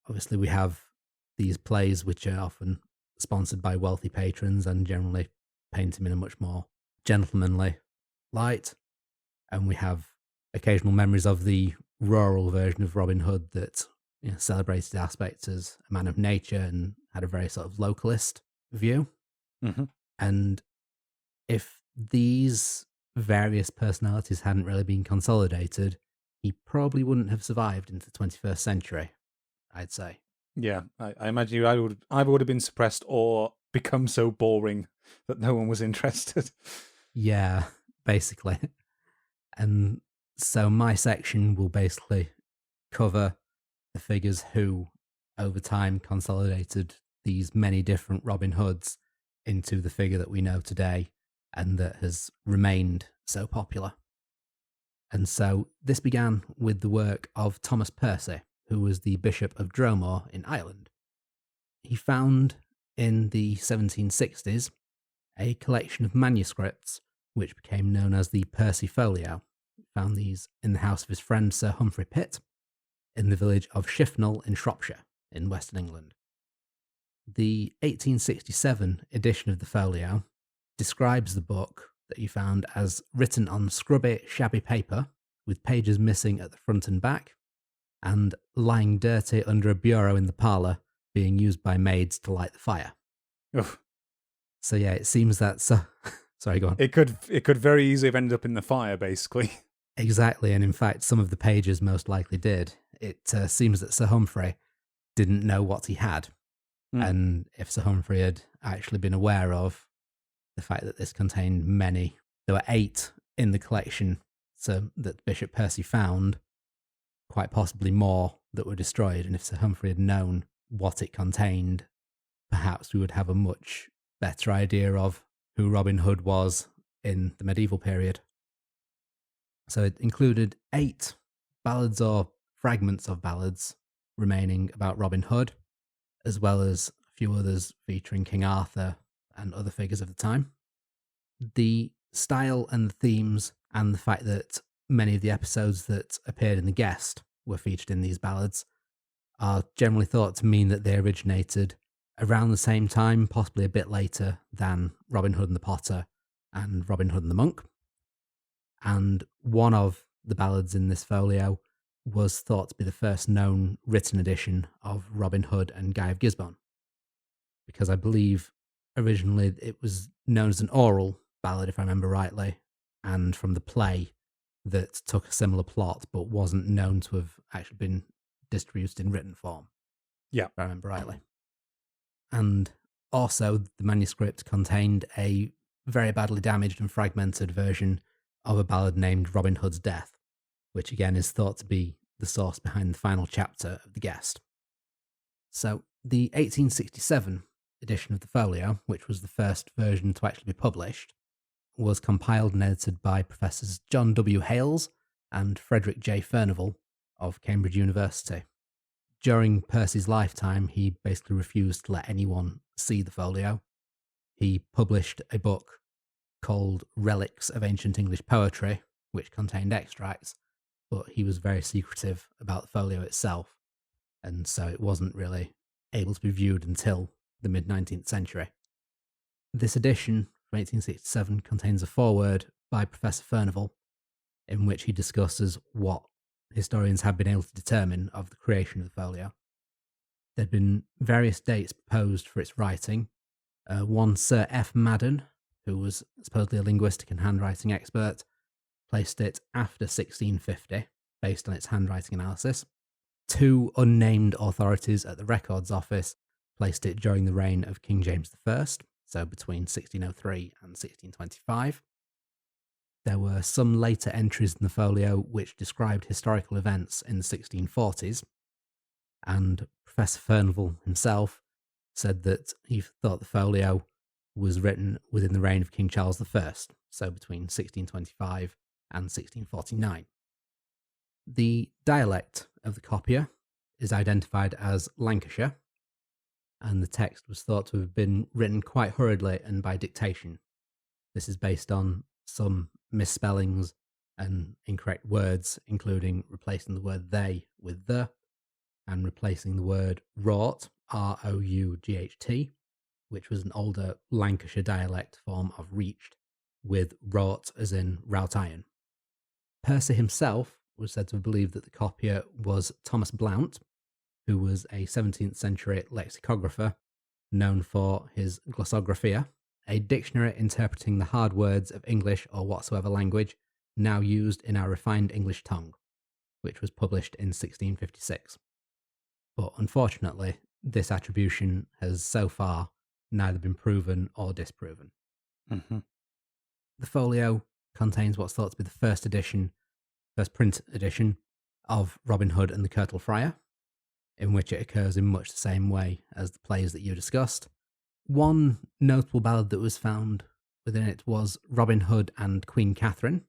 obviously, we have these plays which are often sponsored by wealthy patrons and generally paint him in a much more gentlemanly light. And we have occasional memories of the rural version of Robin Hood that celebrated aspects as a man of nature and had a very sort of localist view. Mm-hmm. And if these various personalities hadn't really been consolidated, he probably wouldn't have survived into the 21st century, I'd say. Yeah, I imagine you either would have been suppressed or become so boring that no one was interested. Yeah, basically. And so my section will basically cover the figures who, over time, consolidated these many different Robin Hoods into the figure that we know today and that has remained so popular. And so this began with the work of Thomas Percy, who was the Bishop of Dromore in Ireland. He found in the 1760s a collection of manuscripts which became known as the Percy Folio. He found these in the house of his friend Sir Humphrey Pitt in the village of Shifnal in Shropshire in Western England. The 1867 edition of the Folio describes the book that he found as written on scrubby, shabby paper with pages missing at the front and back and lying dirty under a bureau in the parlour being used by maids to light the fire. Oof. So yeah, it seems that... Sorry, go on. It could very easily have ended up in the fire, basically. Exactly, and in fact, some of the pages most likely did. It seems that Sir Humphrey didn't know what he had, and if Sir Humphrey had actually been aware of the fact that this contained many, there were 8 in the collection that Bishop Percy found, quite possibly more that were destroyed, and if Sir Humphrey had known what it contained, perhaps we would have a much better idea of who Robin Hood was in the medieval period. So it included 8 ballads or fragments of ballads remaining about Robin Hood, as well as a few others featuring King Arthur and other figures of the time. The style and the themes and the fact that many of the episodes that appeared in The Guest were featured in these ballads are generally thought to mean that they originated around the same time, possibly a bit later than Robin Hood and the Potter and Robin Hood and the Monk. And one of the ballads in this folio was thought to be the first known written edition of Robin Hood and Guy of Gisborne, because I believe originally it was known as an oral ballad, if I remember rightly, and from the play that took a similar plot but wasn't known to have actually been distributed in written form. Yeah. If I remember rightly. And also the manuscript contained a very badly damaged and fragmented version of a ballad named Robin Hood's Death, which again is thought to be the source behind the final chapter of The Guest. So the 1867 edition of the folio, which was the first version to actually be published, was compiled and edited by Professors John W. Hales and Frederick J. Furnivall of Cambridge University. During Percy's lifetime, he basically refused to let anyone see the folio. He published a book called Relics of Ancient English Poetry, which contained extracts, but he was very secretive about the folio itself, and so it wasn't really able to be viewed until the mid-19th century. This edition from 1867 contains a foreword by Professor Furnivall, in which he discusses what historians have been able to determine of the creation of the folio. There had been various dates proposed for its writing. One Sir F. Madden, who was supposedly a linguistic and handwriting expert, placed it after 1650, based on its handwriting analysis. 2 unnamed authorities at the Records Office placed it during the reign of King James I, so between 1603 and 1625. There were some later entries in the folio which described historical events in the 1640s, and Professor Furnivall himself said that he thought the folio was written within the reign of King Charles I, so between 1625 and 1649. The dialect of the copier is identified as Lancashire, and the text was thought to have been written quite hurriedly and by dictation. This is based on some misspellings and incorrect words, including replacing the word they with the, and replacing the word wrought, R-O-U-G-H-T, which was an older Lancashire dialect form of reached, with wrought as in wrought iron. Percy himself was said to have believed that the copier was Thomas Blount, who was a 17th century lexicographer known for his glossographia, a dictionary interpreting the hard words of English or whatsoever language now used in our refined English tongue, which was published in 1656. But unfortunately, this attribution has so far neither been proven or disproven. Mm-hmm. The folio contains what's thought to be the first print edition of Robin Hood and the Curtail Friar, in which it occurs in much the same way as the plays that you discussed. One notable ballad that was found within it was Robin Hood and Queen Catherine,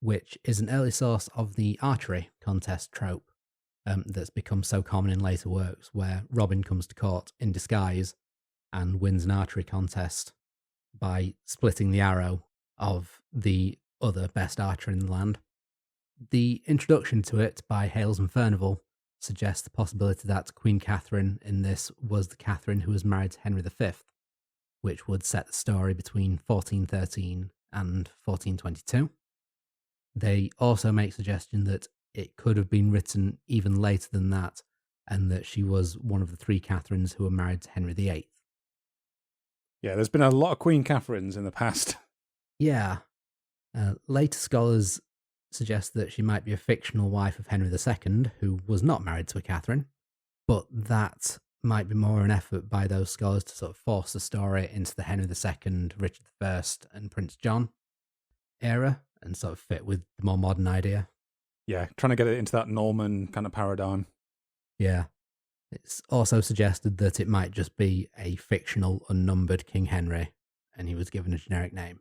which is an early source of the Archery Contest trope that's become so common in later works, where Robin comes to court in disguise and wins an archery contest by splitting the arrow of the other best archer in the land. The introduction to it by Hales and Furnival suggests the possibility that Queen Catherine in this was the Catherine who was married to Henry V, which would set the story between 1413 and 1422. They also make suggestion that it could have been written even later than that, and that she was one of the three Catherines who were married to Henry VIII. Yeah, there's been a lot of Queen Catherines in the past. Yeah. Later scholars suggest that she might be a fictional wife of Henry II, who was not married to a Catherine, but that might be more an effort by those scholars to sort of force the story into the Henry II, Richard I, and Prince John era, and sort of fit with the more modern idea. Yeah, trying to get it into that Norman kind of paradigm. Yeah. It's also suggested that it might just be a fictional, unnumbered King Henry, and he was given a generic name.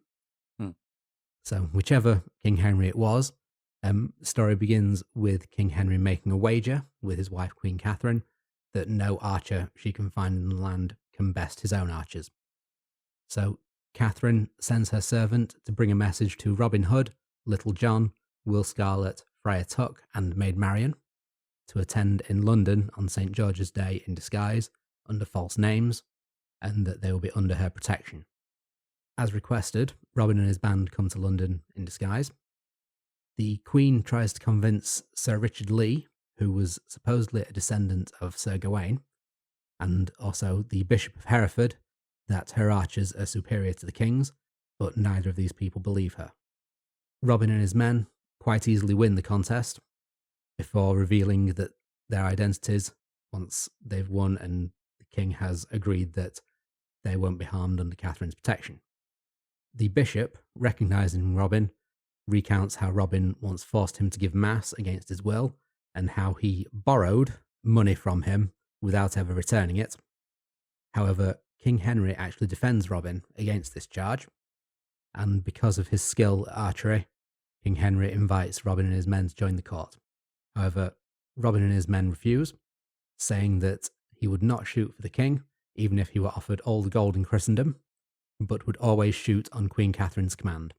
So whichever King Henry it was, the story begins with King Henry making a wager with his wife Queen Catherine that no archer she can find in the land can best his own archers. So Catherine sends her servant to bring a message to Robin Hood, Little John, Will Scarlet, Friar Tuck, and Maid Marian to attend in London on St. George's Day in disguise under false names, and that they will be under her protection. As requested, Robin and his band come to London in disguise. The Queen tries to convince Sir Richard Lee, who was supposedly a descendant of Sir Gawain, and also the Bishop of Hereford, that her archers are superior to the King's, but neither of these people believe her. Robin and his men quite easily win the contest before revealing that their identities once they've won and the King has agreed that they won't be harmed under Catherine's protection. The bishop, recognising Robin, recounts how Robin once forced him to give mass against his will, and how he borrowed money from him without ever returning it. However, King Henry actually defends Robin against this charge, and because of his skill at archery, King Henry invites Robin and his men to join the court. However, Robin and his men refuse, saying that he would not shoot for the king, even if he were offered all the gold in Christendom, but would always shoot on Queen Catherine's command,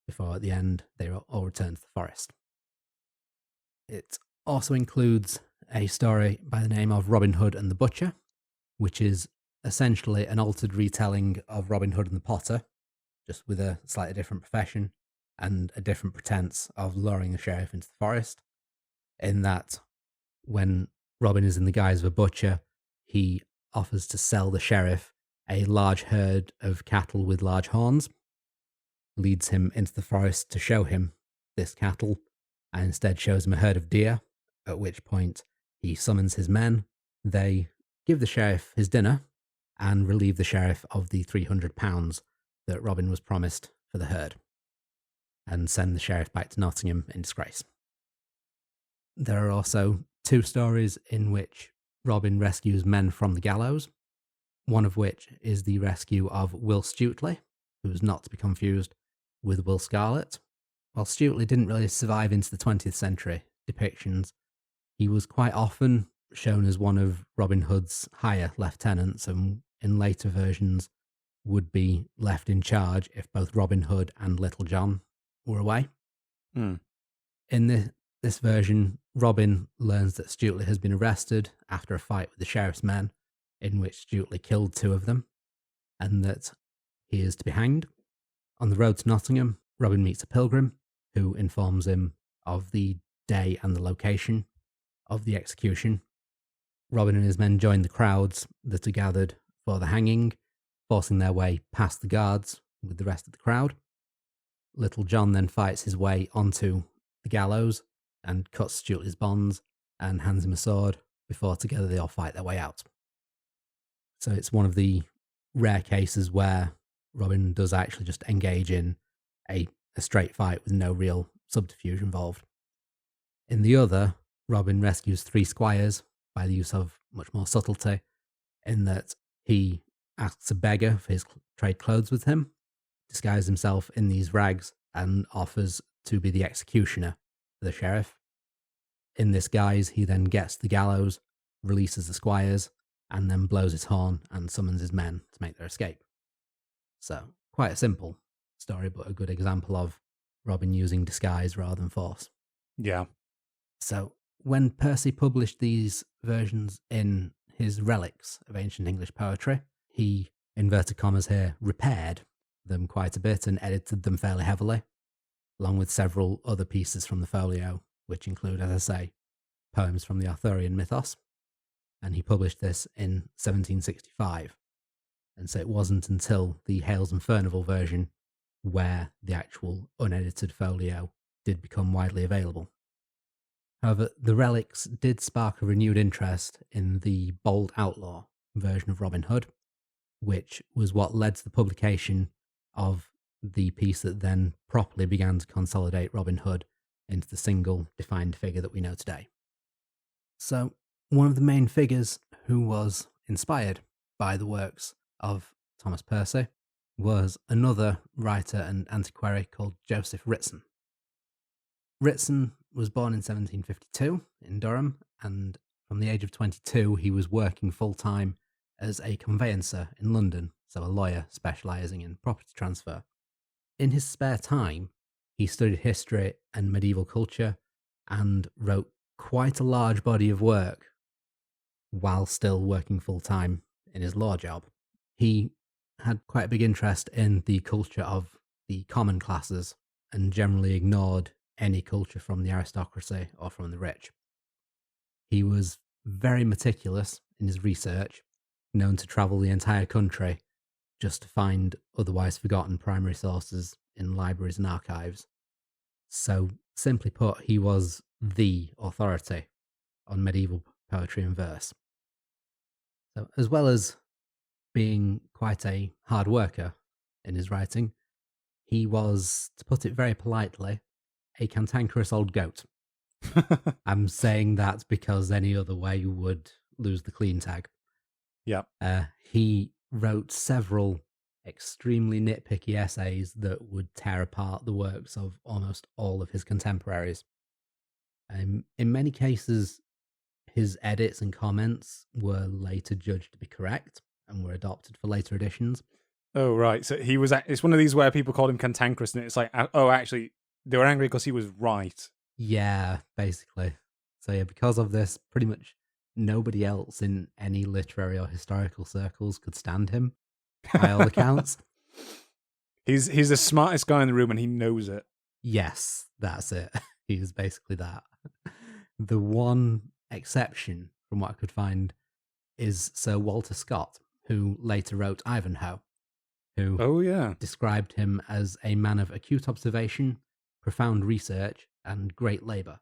before at the end they all return to the forest. It also includes a story by the name of Robin Hood and the Butcher, which is essentially an altered retelling of Robin Hood and the Potter, just with a slightly different profession and a different pretense of luring the sheriff into the forest, in that when Robin is in the guise of a butcher, he offers to sell the sheriff a large herd of cattle with large horns, leads him into the forest to show him this cattle, and instead shows him a herd of deer, at which point he summons his men. They give the sheriff his dinner and relieve the sheriff of the £300 that Robin was promised for the herd, and send the sheriff back to Nottingham in disgrace. There are also two stories in which Robin rescues men from the gallows, one of which is the rescue of Will Stuteley, who is not to be confused with Will Scarlet. While Stuteley didn't really survive into the 20th century depictions, he was quite often shown as one of Robin Hood's higher lieutenants, and in later versions would be left in charge if both Robin Hood and Little John were away. In this version, Robin learns that Stuteley has been arrested after a fight with the sheriff's men, in which Stuteley killed two of them, and that he is to be hanged. On the road to Nottingham, Robin meets a pilgrim who informs him of the day and the location of the execution. Robin and his men join the crowds that are gathered for the hanging, forcing their way past the guards with the rest of the crowd. Little John then fights his way onto the gallows and cuts Stuteley's bonds and hands him a sword before together they all fight their way out. So it's one of the rare cases where Robin does actually just engage in a straight fight with no real subterfuge involved. In the other, Robin rescues 3 squires by the use of much more subtlety, in that he asks a beggar for his trade clothes with him, disguises himself in these rags, and offers to be the executioner for the sheriff. In this guise, he then gets the gallows, releases the squires, and then blows his horn and summons his men to make their escape. So, quite a simple story, but a good example of Robin using disguise rather than force. Yeah. So, when Percy published these versions in his Relics of Ancient English Poetry, he, inverted commas here, repaired them quite a bit and edited them fairly heavily, along with several other pieces from the folio, which include, as I say, poems from the Arthurian mythos. And he published this in 1765. And so it wasn't until the Hales and Furnival version where the actual unedited folio did become widely available. However, the Relics did spark a renewed interest in the bold outlaw version of Robin Hood, which was what led to the publication of the piece that then properly began to consolidate Robin Hood into the single defined figure that we know today. So, one of the main figures who was inspired by the works of Thomas Percy was another writer and antiquary called Joseph Ritzen. Ritzen was born in 1752 in Durham, and from the age of 22 he was working full-time as a conveyancer in London, so a lawyer specialising in property transfer. In his spare time, he studied history and medieval culture and wrote quite a large body of work while still working full-time in his law job. He had quite a big interest in the culture of the common classes and generally ignored any culture from the aristocracy or from the rich. He was very meticulous in his research, known to travel the entire country just to find otherwise forgotten primary sources in libraries and archives. So, simply put, he was the authority on medieval poetry and verse. So, as well as being quite a hard worker in his writing, he was, to put it very politely, a cantankerous old goat. I'm saying that because any other way would lose the clean tag. Yeah. He wrote several extremely nitpicky essays that would tear apart the works of almost all of his contemporaries. In many cases, his edits and comments were later judged to be correct and were adopted for later editions. Oh, right. So he was. It's one of these where people called him cantankerous, and it's like, oh, actually, they were angry because he was right. Yeah, basically. So yeah, because of this, pretty much nobody else in any literary or historical circles could stand him, by all accounts. He's the smartest guy in the room, and he knows it. Yes, that's it. He's basically that. The one exception, from what I could find, is Sir Walter Scott, who later wrote Ivanhoe, who described him as a man of acute observation, profound research, and great labour.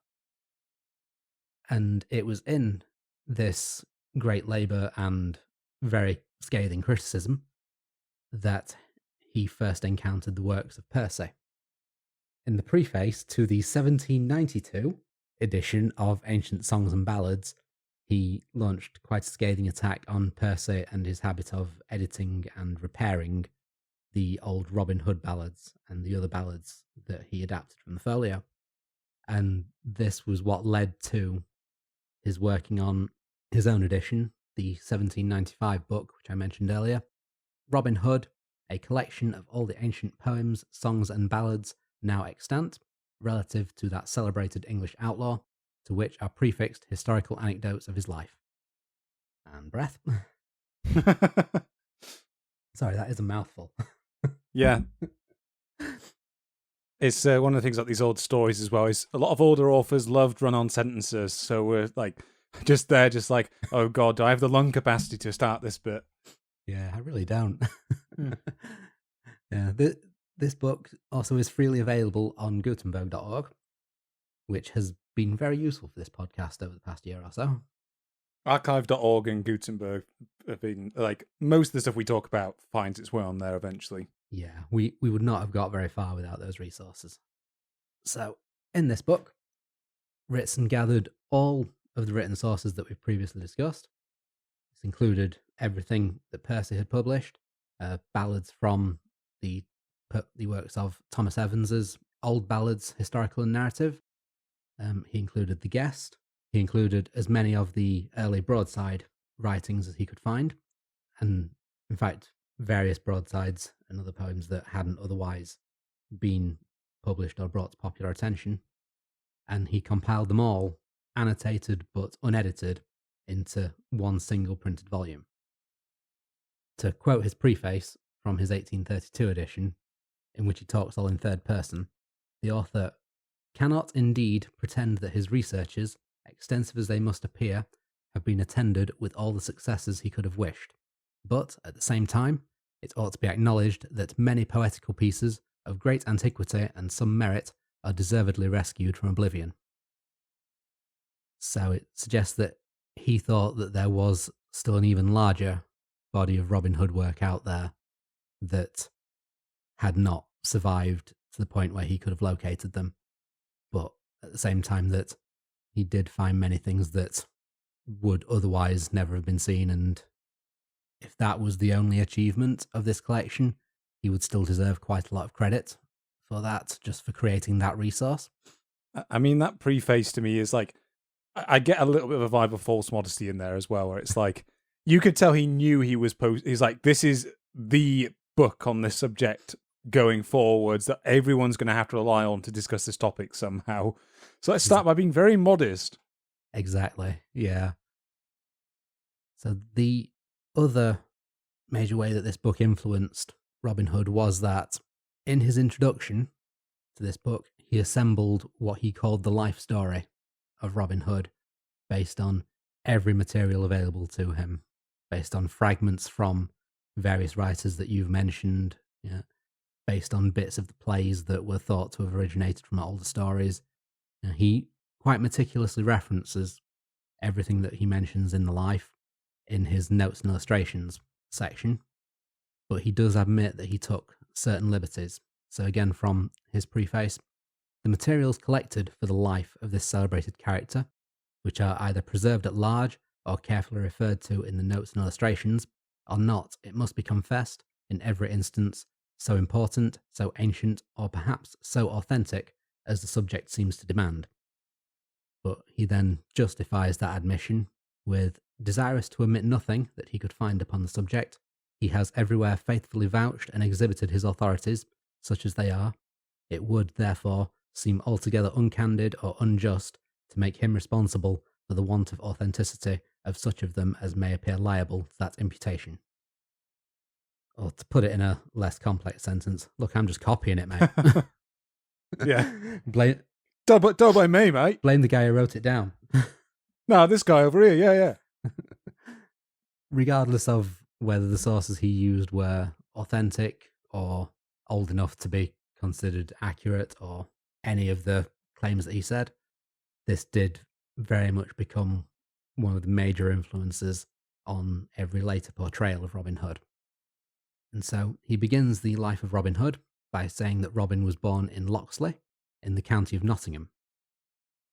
And it was in this great labour and very scathing criticism that he first encountered the works of Percy. In the preface to the 1792 edition of Ancient Songs and Ballads, he launched quite a scathing attack on Percy and his habit of editing and repairing the old Robin Hood ballads and the other ballads that he adapted from the folio. And this was what led to his working on his own edition, the 1795 book, which I mentioned earlier, Robin Hood, a collection of all the ancient poems, songs and ballads now extant, relative to that celebrated English outlaw, to which are prefixed historical anecdotes of his life. And breath. Sorry, that is a mouthful. Yeah. It's one of the things about these old stories as well, is a lot of older authors loved run-on sentences, so we're like, just like, oh god, do I have the lung capacity to start this bit? Yeah, I really don't. Yeah, this book also is freely available on Gutenberg.org, which has been very useful for this podcast over the past year or so. Archive.org and Gutenberg have been, like, most of the stuff we talk about finds its way on there eventually. Yeah, we would not have got very far without those resources. So, in this book, Ritzen gathered all of the written sources that we've previously discussed. This included everything that Percy had published, ballads from the works of Thomas Evans's Old Ballads, Historical and Narrative. He included The Guest. He included as many of the early broadside writings as he could find, and in fact, various broadsides and other poems that hadn't otherwise been published or brought to popular attention. And he compiled them all, annotated but unedited, into one single printed volume. To quote his preface from his 1832 edition, in which he talks all in third person, the author cannot indeed pretend that his researches, extensive as they must appear, have been attended with all the successes he could have wished. But, at the same time, it ought to be acknowledged that many poetical pieces of great antiquity and some merit are deservedly rescued from oblivion. So it suggests that he thought that there was still an even larger body of Robin Hood work out there that had not survived to the point where he could have located them. But at the same time that he did find many things that would otherwise never have been seen, and if that was the only achievement of this collection, he would still deserve quite a lot of credit for that, just for creating that resource. I mean, that preface to me is like, I get a little bit of a vibe of false modesty in there as well, where it's like, you could tell he knew he was he's like, this is the book on this subject going forwards that everyone's going to have to rely on to discuss this topic somehow. So let's start by being very modest. Exactly, yeah. So the other major way that this book influenced Robin Hood was that in his introduction to this book, he assembled what he called the life story of Robin Hood, based on every material available to him, based on fragments from various writers that you've mentioned, based on bits of the plays that were thought to have originated from older stories. He quite meticulously references everything that he mentions in the life in his notes and illustrations section, but he does admit that he took certain liberties. So again, from his preface, the materials collected for the life of this celebrated character, which are either preserved at large or carefully referred to in the notes and illustrations, are not, it must be confessed, in every instance, so important, so ancient, or perhaps so authentic as the subject seems to demand. But he then justifies that admission with, desirous to omit nothing that he could find upon the subject, he has everywhere faithfully vouched and exhibited his authorities, such as they are. It would, therefore, seem altogether uncandid or unjust to make him responsible for the want of authenticity of such of them as may appear liable to that imputation. Or to put it in a less complex sentence, look, I'm just copying it, mate. Yeah. Don't blame me, mate. Blame the guy who wrote it down. No, this guy over here, yeah. Regardless of whether the sources he used were authentic or old enough to be considered accurate or any of the claims that he said, this did very much become one of the major influences on every later portrayal of Robin Hood. And so he begins the life of Robin Hood by saying that Robin was born in Locksley, in the county of Nottingham.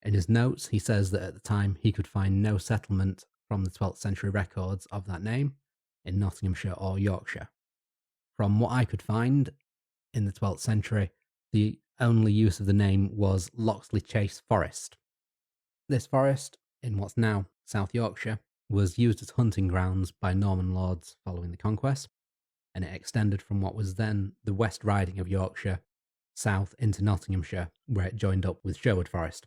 In his notes, he says that at the time he could find no settlement from the 12th century records of that name in Nottinghamshire or Yorkshire. From what I could find, in the 12th century, the only use of the name was Locksley Chase Forest. This forest, in what's now South Yorkshire, was used as hunting grounds by Norman lords following the conquest, and it extended from what was then the West Riding of Yorkshire south into Nottinghamshire, where it joined up with Sherwood Forest.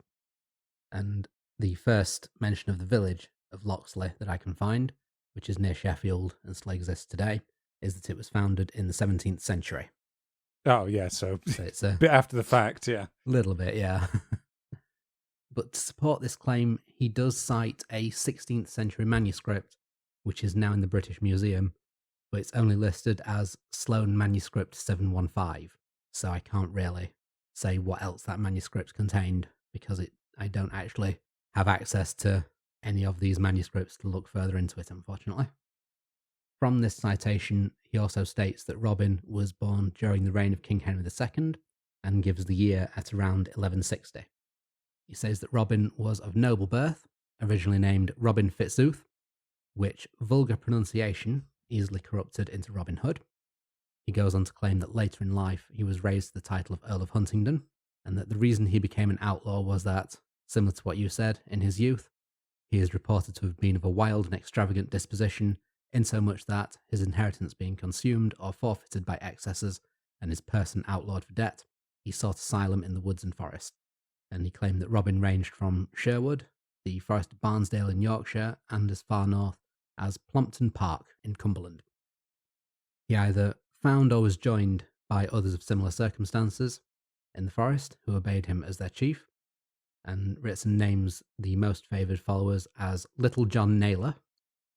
And the first mention of the village of Locksley that I can find, which is near Sheffield and still exists today, is that it was founded in the 17th century. Oh, yeah, so it's a bit after the fact, yeah. Little bit, yeah. But to support this claim, he does cite a 16th century manuscript, which is now in the British Museum, but it's only listed as Sloane Manuscript 715, so I can't really say what else that manuscript contained, because it I don't actually have access to any of these manuscripts to look further into it, unfortunately. From this citation, he also states that Robin was born during the reign of King Henry II and gives the year at around 1160. He says that Robin was of noble birth, originally named Robin Fitzooth, which vulgar pronunciation easily corrupted into Robin Hood. He goes on to claim that later in life he was raised to the title of Earl of Huntingdon, and that the reason he became an outlaw was that, similar to what you said, in his youth, he is reported to have been of a wild and extravagant disposition, insomuch that, his inheritance being consumed or forfeited by excesses and his person outlawed for debt, he sought asylum in the woods and forest. And he claimed that Robin ranged from Sherwood, the Forest of Barnesdale in Yorkshire, and as far north as Plumpton Park in Cumberland. He either found or was joined by others of similar circumstances in the forest who obeyed him as their chief, and Ritzen names the most favoured followers as Little John Naylor,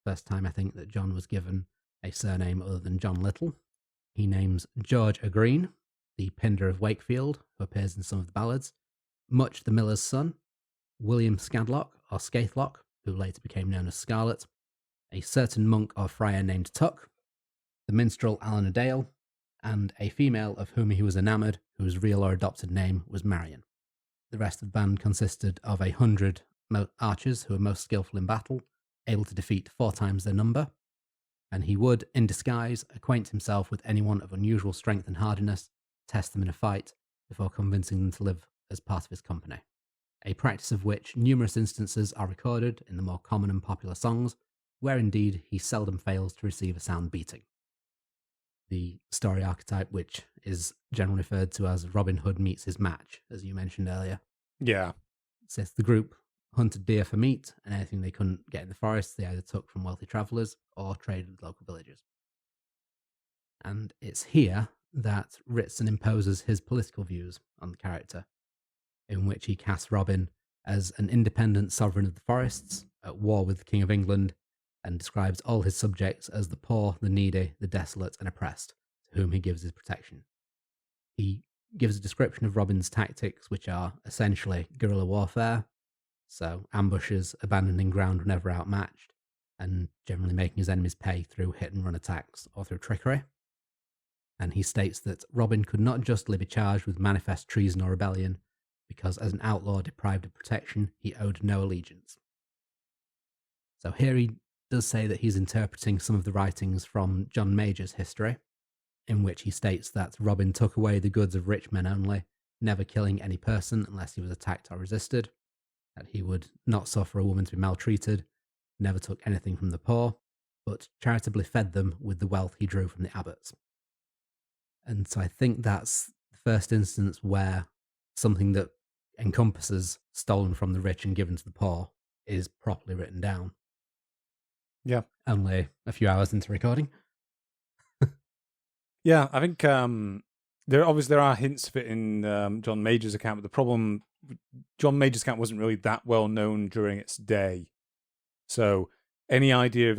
first time I think that John was given a surname other than John Little. He names George a Green, the Pinder of Wakefield, who appears in some of the ballads, Much the Miller's son, William Scadlock or Scaithlock, who later became known as Scarlet, a certain monk or friar named Tuck, the minstrel Alan a Dale, and a female of whom he was enamoured, whose real or adopted name was Marion. The rest of the band consisted of 100 archers who were most skillful in battle, able to defeat 4 times their number, and he would, in disguise, acquaint himself with anyone of unusual strength and hardiness, test them in a fight, before convincing them to live as part of his company, a practice of which numerous instances are recorded in the more common and popular songs, where indeed he seldom fails to receive a sound beating. The story archetype, which is generally referred to as Robin Hood meets his match, as you mentioned earlier. Yeah. Says the group hunted deer for meat, and anything they couldn't get in the forest they either took from wealthy travellers or traded with local villagers. And it's here that Ritzen imposes his political views on the character, in which he casts Robin as an independent sovereign of the forests, at war with the King of England, and describes all his subjects as the poor, the needy, the desolate, and oppressed, to whom he gives his protection. He gives a description of Robin's tactics, which are essentially guerrilla warfare, so ambushes, abandoning ground whenever outmatched, and generally making his enemies pay through hit-and-run attacks or through trickery. And he states that Robin could not justly be charged with manifest treason or rebellion, because as an outlaw deprived of protection, he owed no allegiance. So here he does say that he's interpreting some of the writings from John Major's history, in which he states that Robin took away the goods of rich men only, never killing any person unless he was attacked or resisted, that he would not suffer a woman to be maltreated, never took anything from the poor, but charitably fed them with the wealth he drew from the abbots. And so I think that's the first instance where something that encompasses stolen from the rich and given to the poor is properly written down. Yeah. Only a few hours into recording. Yeah, I think there are hints of it in John Major's account, but the problem, John Major's account wasn't really that well known during its day. So any idea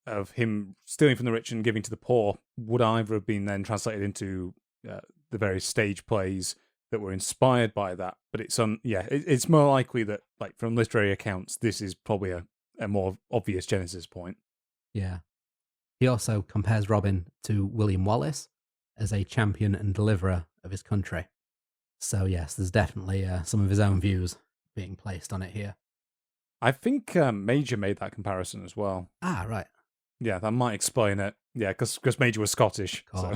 of him stealing from the rich and giving to the poor would either have been then translated into the various stage plays that were inspired by that. But it's more likely that, from literary accounts, this is probably a more obvious genesis point. Yeah. He also compares Robin to William Wallace as a champion and deliverer of his country. So yes, there's definitely some of his own views being placed on it here. I think Major made that comparison as well. Ah, right. Yeah, that might explain it. Yeah, because Major was Scottish. So.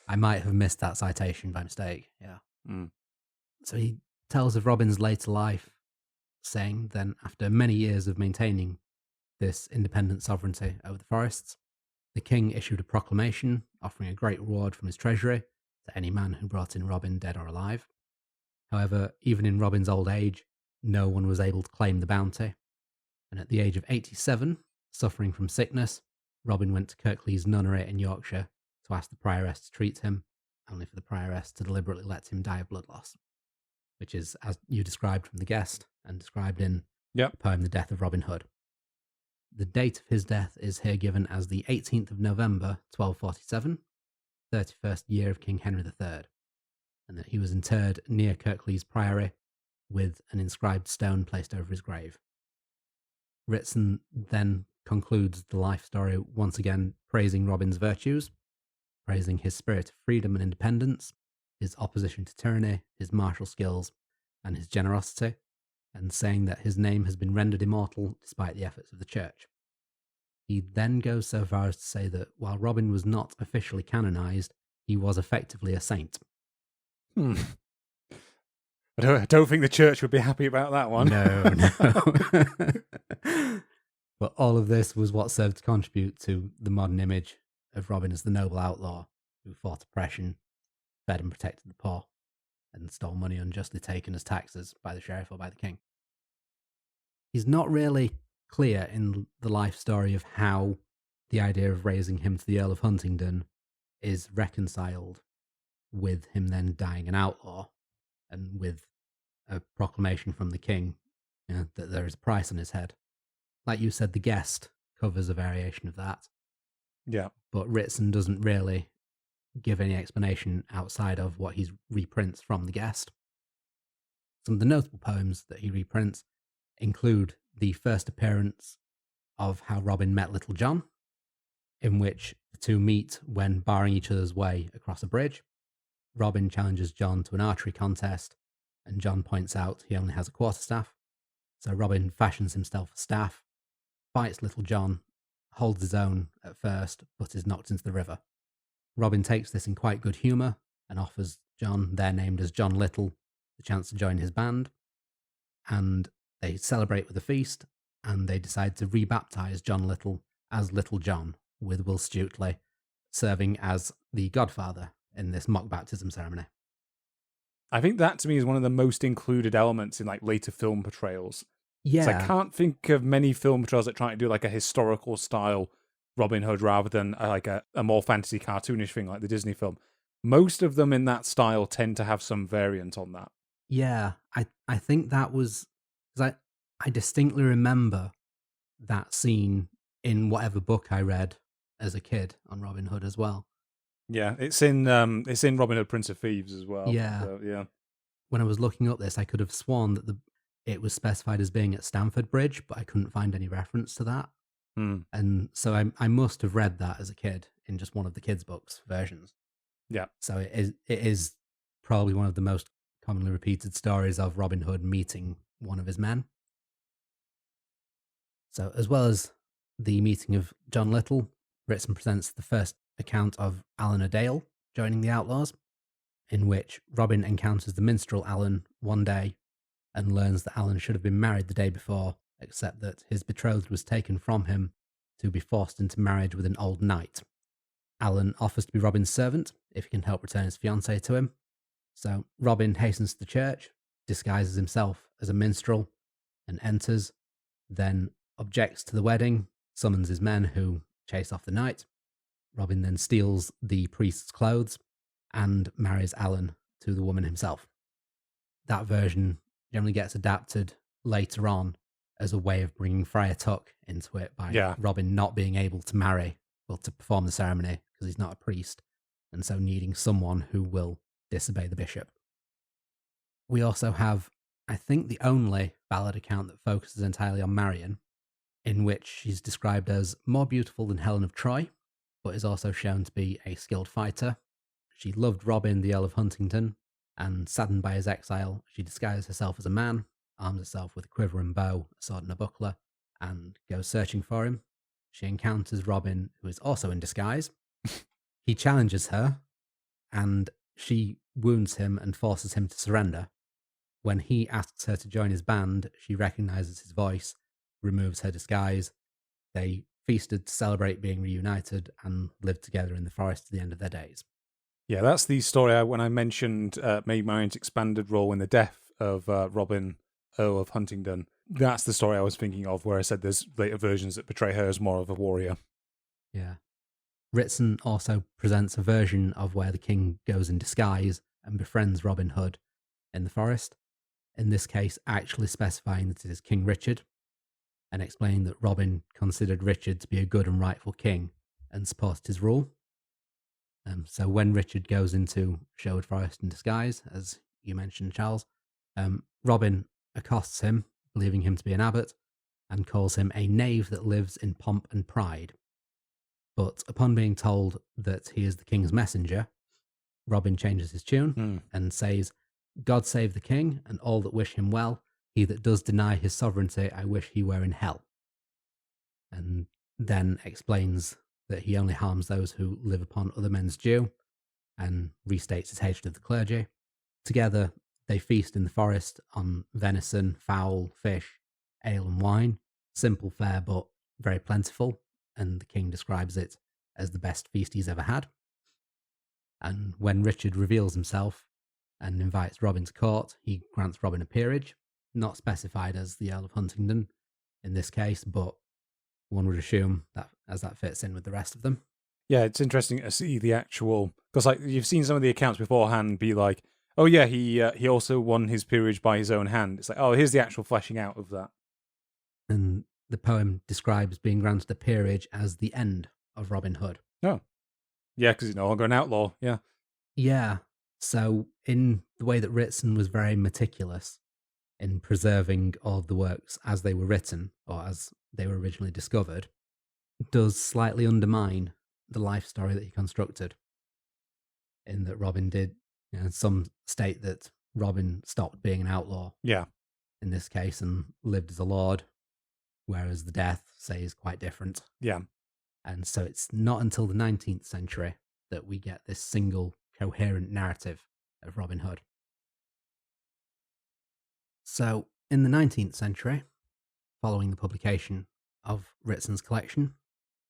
I might have missed that citation by mistake. Yeah. Mm. So he tells of Robin's later life, saying then, after many years of maintaining this independent sovereignty over the forests, the king issued a proclamation offering a great reward from his treasury to any man who brought in Robin dead or alive. However, even in Robin's old age, no one was able to claim the bounty, and at the age of 87, suffering from sickness, Robin went to Kirklees Nunnery in Yorkshire to ask the prioress to treat him, only for the prioress to deliberately let him die of blood loss, which is, as you described from the guest, and described in the poem The Death of Robin Hood. The date of his death is here given as the 18th of November, 1247, 31st year of King Henry III, and that he was interred near Kirklees Priory, with an inscribed stone placed over his grave. Ritzen then concludes the life story once again praising Robin's virtues, praising his spirit of freedom and independence, his opposition to tyranny, his martial skills, and his generosity, and saying that his name has been rendered immortal despite the efforts of the church. He then goes so far as to say that while Robin was not officially canonized, he was effectively a saint. I don't think the church would be happy about that one. No. But all of this was what served to contribute to the modern image of Robin as the noble outlaw who fought oppression, fed and protected the poor, and stole money unjustly taken as taxes by the sheriff or by the king. He's not really clear in the life story of how the idea of raising him to the Earl of Huntingdon is reconciled with him then dying an outlaw and with a proclamation from the king that there is a price on his head. Like you said, the guest covers a variation of that. Yeah. But Ritzen doesn't really give any explanation outside of what he reprints from the guest. Some of the notable poems that he reprints include the first appearance of how Robin met Little John, in which the two meet when barring each other's way across a bridge. Robin challenges John to an archery contest, and John points out he only has a quarterstaff. So Robin fashions himself a staff, fights Little John, holds his own at first, but is knocked into the river. Robin takes this in quite good humour and offers John, there named as John Little, the chance to join his band. And they celebrate with a feast, and they decide to rebaptise John Little as Little John, with Will Stutely serving as the godfather in this mock baptism ceremony. I think that to me is one of the most included elements in like later film portrayals. Yeah. I can't think of many film portrayals that try to do like a historical style Robin Hood rather than like a more fantasy cartoonish thing like the Disney film. Most of them in that style tend to have some variant on that. Yeah, I think that was because I distinctly remember that scene in whatever book I read as a kid on Robin Hood as well. Yeah, it's in Robin Hood Prince of Thieves as well. Yeah. So, yeah. When I was looking up this, I could have sworn that it was specified as being at Stamford Bridge, but I couldn't find any reference to that. And so I must have read that as a kid in just one of the kids' books versions. Yeah. So it is probably one of the most commonly repeated stories of Robin Hood meeting one of his men. So as well as the meeting of John Little, Ritzen presents the first account of Alan a Dale joining the Outlaws, in which Robin encounters the minstrel Alan one day and learns that Alan should have been married the day before, except that his betrothed was taken from him to be forced into marriage with an old knight. Alan offers to be Robin's servant if he can help return his fiancée to him. So Robin hastens to the church, disguises himself as a minstrel, and enters, then objects to the wedding, summons his men who chase off the knight. Robin then steals the priest's clothes and marries Alan to the woman himself. That version generally gets adapted later on as a way of bringing Friar Tuck into it by Robin not being able to marry or to perform the ceremony because he's not a priest, and so needing someone who will disobey the bishop. We also have, I think, the only ballad account that focuses entirely on Marion, in which she's described as more beautiful than Helen of Troy, but is also shown to be a skilled fighter. She loved Robin, the Earl of Huntingdon, and saddened by his exile, she disguises herself as a man, arms herself with a quiver and bow, a sword and a buckler, and goes searching for him. She encounters Robin, who is also in disguise. He challenges her, and she wounds him and forces him to surrender. When he asks her to join his band, she recognizes his voice, removes her disguise. They feasted to celebrate being reunited and lived together in the forest to the end of their days. Yeah, that's the story when I mentioned Maid Marian's expanded role in the death of Robin, Earl of Huntingdon. That's the story I was thinking of, where I said there's later versions that portray her as more of a warrior. Yeah. Ritzen also presents a version of where the king goes in disguise and befriends Robin Hood in the forest, in this case actually specifying that it is King Richard, and explaining that Robin considered Richard to be a good and rightful king and supported his rule. So when Richard goes into Sherwood Forest in disguise, as you mentioned, Charles, Robin accosts him, believing him to be an abbot, and calls him a knave that lives in pomp and pride. But upon being told that he is the king's messenger, Robin changes his tune and says, "God save the king and all that wish him well. He that does deny his sovereignty, I wish he were in hell." And then explains that he only harms those who live upon other men's due, and restates his hatred of the clergy. Together, they feast in the forest on venison, fowl, fish, ale and wine. Simple fare, but very plentiful, and the king describes it as the best feast he's ever had. And when Richard reveals himself and invites Robin to court, he grants Robin a peerage, not specified as the Earl of Huntingdon in this case, but one would assume that as that fits in with the rest of them. Yeah, it's interesting to see the actual, because like you've seen some of the accounts beforehand be like, oh yeah, he also won his peerage by his own hand. It's like, oh, here's the actual fleshing out of that. And the poem describes being granted a peerage as the end of Robin Hood. Oh, yeah, because he's no longer an outlaw. Yeah. Yeah. So in the way that Ritzen was very meticulous in preserving all of the works as they were written or as they were originally discovered, does slightly undermine the life story that he constructed. In that Robin did, some state that Robin stopped being an outlaw. Yeah. In this case, and lived as a lord, whereas the death, say, is quite different. Yeah. And so it's not until the 19th century that we get this single coherent narrative of Robin Hood. So in the 19th century, following the publication of Ritzen's collection,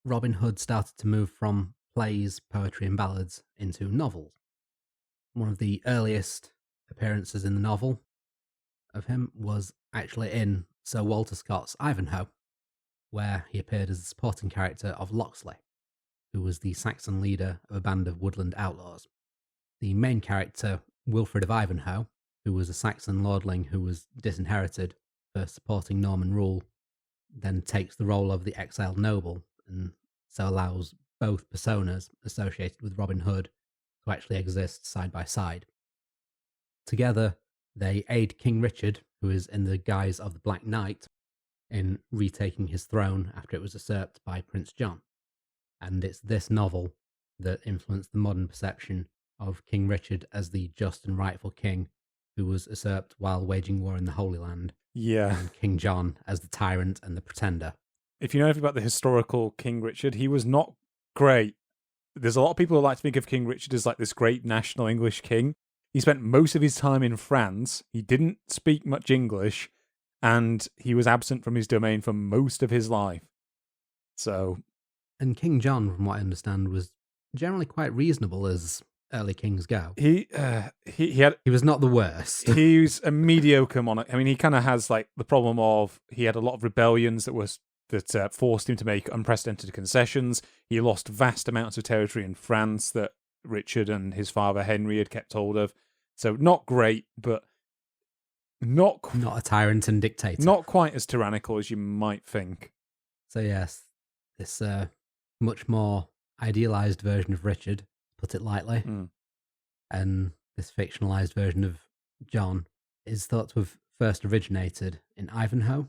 Robin Hood started to move from plays, poetry and ballads into novels. One of the earliest appearances in the novel of him was actually in Sir Walter Scott's Ivanhoe, where he appeared as the supporting character of Locksley, who was the Saxon leader of a band of woodland outlaws. The main character, Wilfred of Ivanhoe, who was a Saxon lordling who was disinherited for supporting Norman rule, then takes the role of the exiled noble, and so allows both personas associated with Robin Hood to actually exist side by side. Together, they aid King Richard, who is in the guise of the Black Knight, in retaking his throne after it was usurped by Prince John. And it's this novel that influenced the modern perception of King Richard as the just and rightful king who was usurped while waging war in the Holy Land. Yeah. And King John as the tyrant and the pretender. If you know anything about the historical King Richard, he was not great. There's a lot of people who like to think of King Richard as like this great national English king. He spent most of his time in France. He didn't speak much English, and he was absent from his domain for most of his life. So, and King John, from what I understand, was generally quite reasonable as early kings go. He was not the worst. He was a mediocre monarch. I mean, he kind of has like the problem of he had a lot of rebellions that forced him to make unprecedented concessions. He lost vast amounts of territory in France that Richard and his father Henry had kept hold of. So not great, but not a tyrant and dictator. Not quite as tyrannical as you might think. So yes, this much more idealized version of Richard, to put it lightly, and this fictionalized version of John is thought to have first originated in Ivanhoe,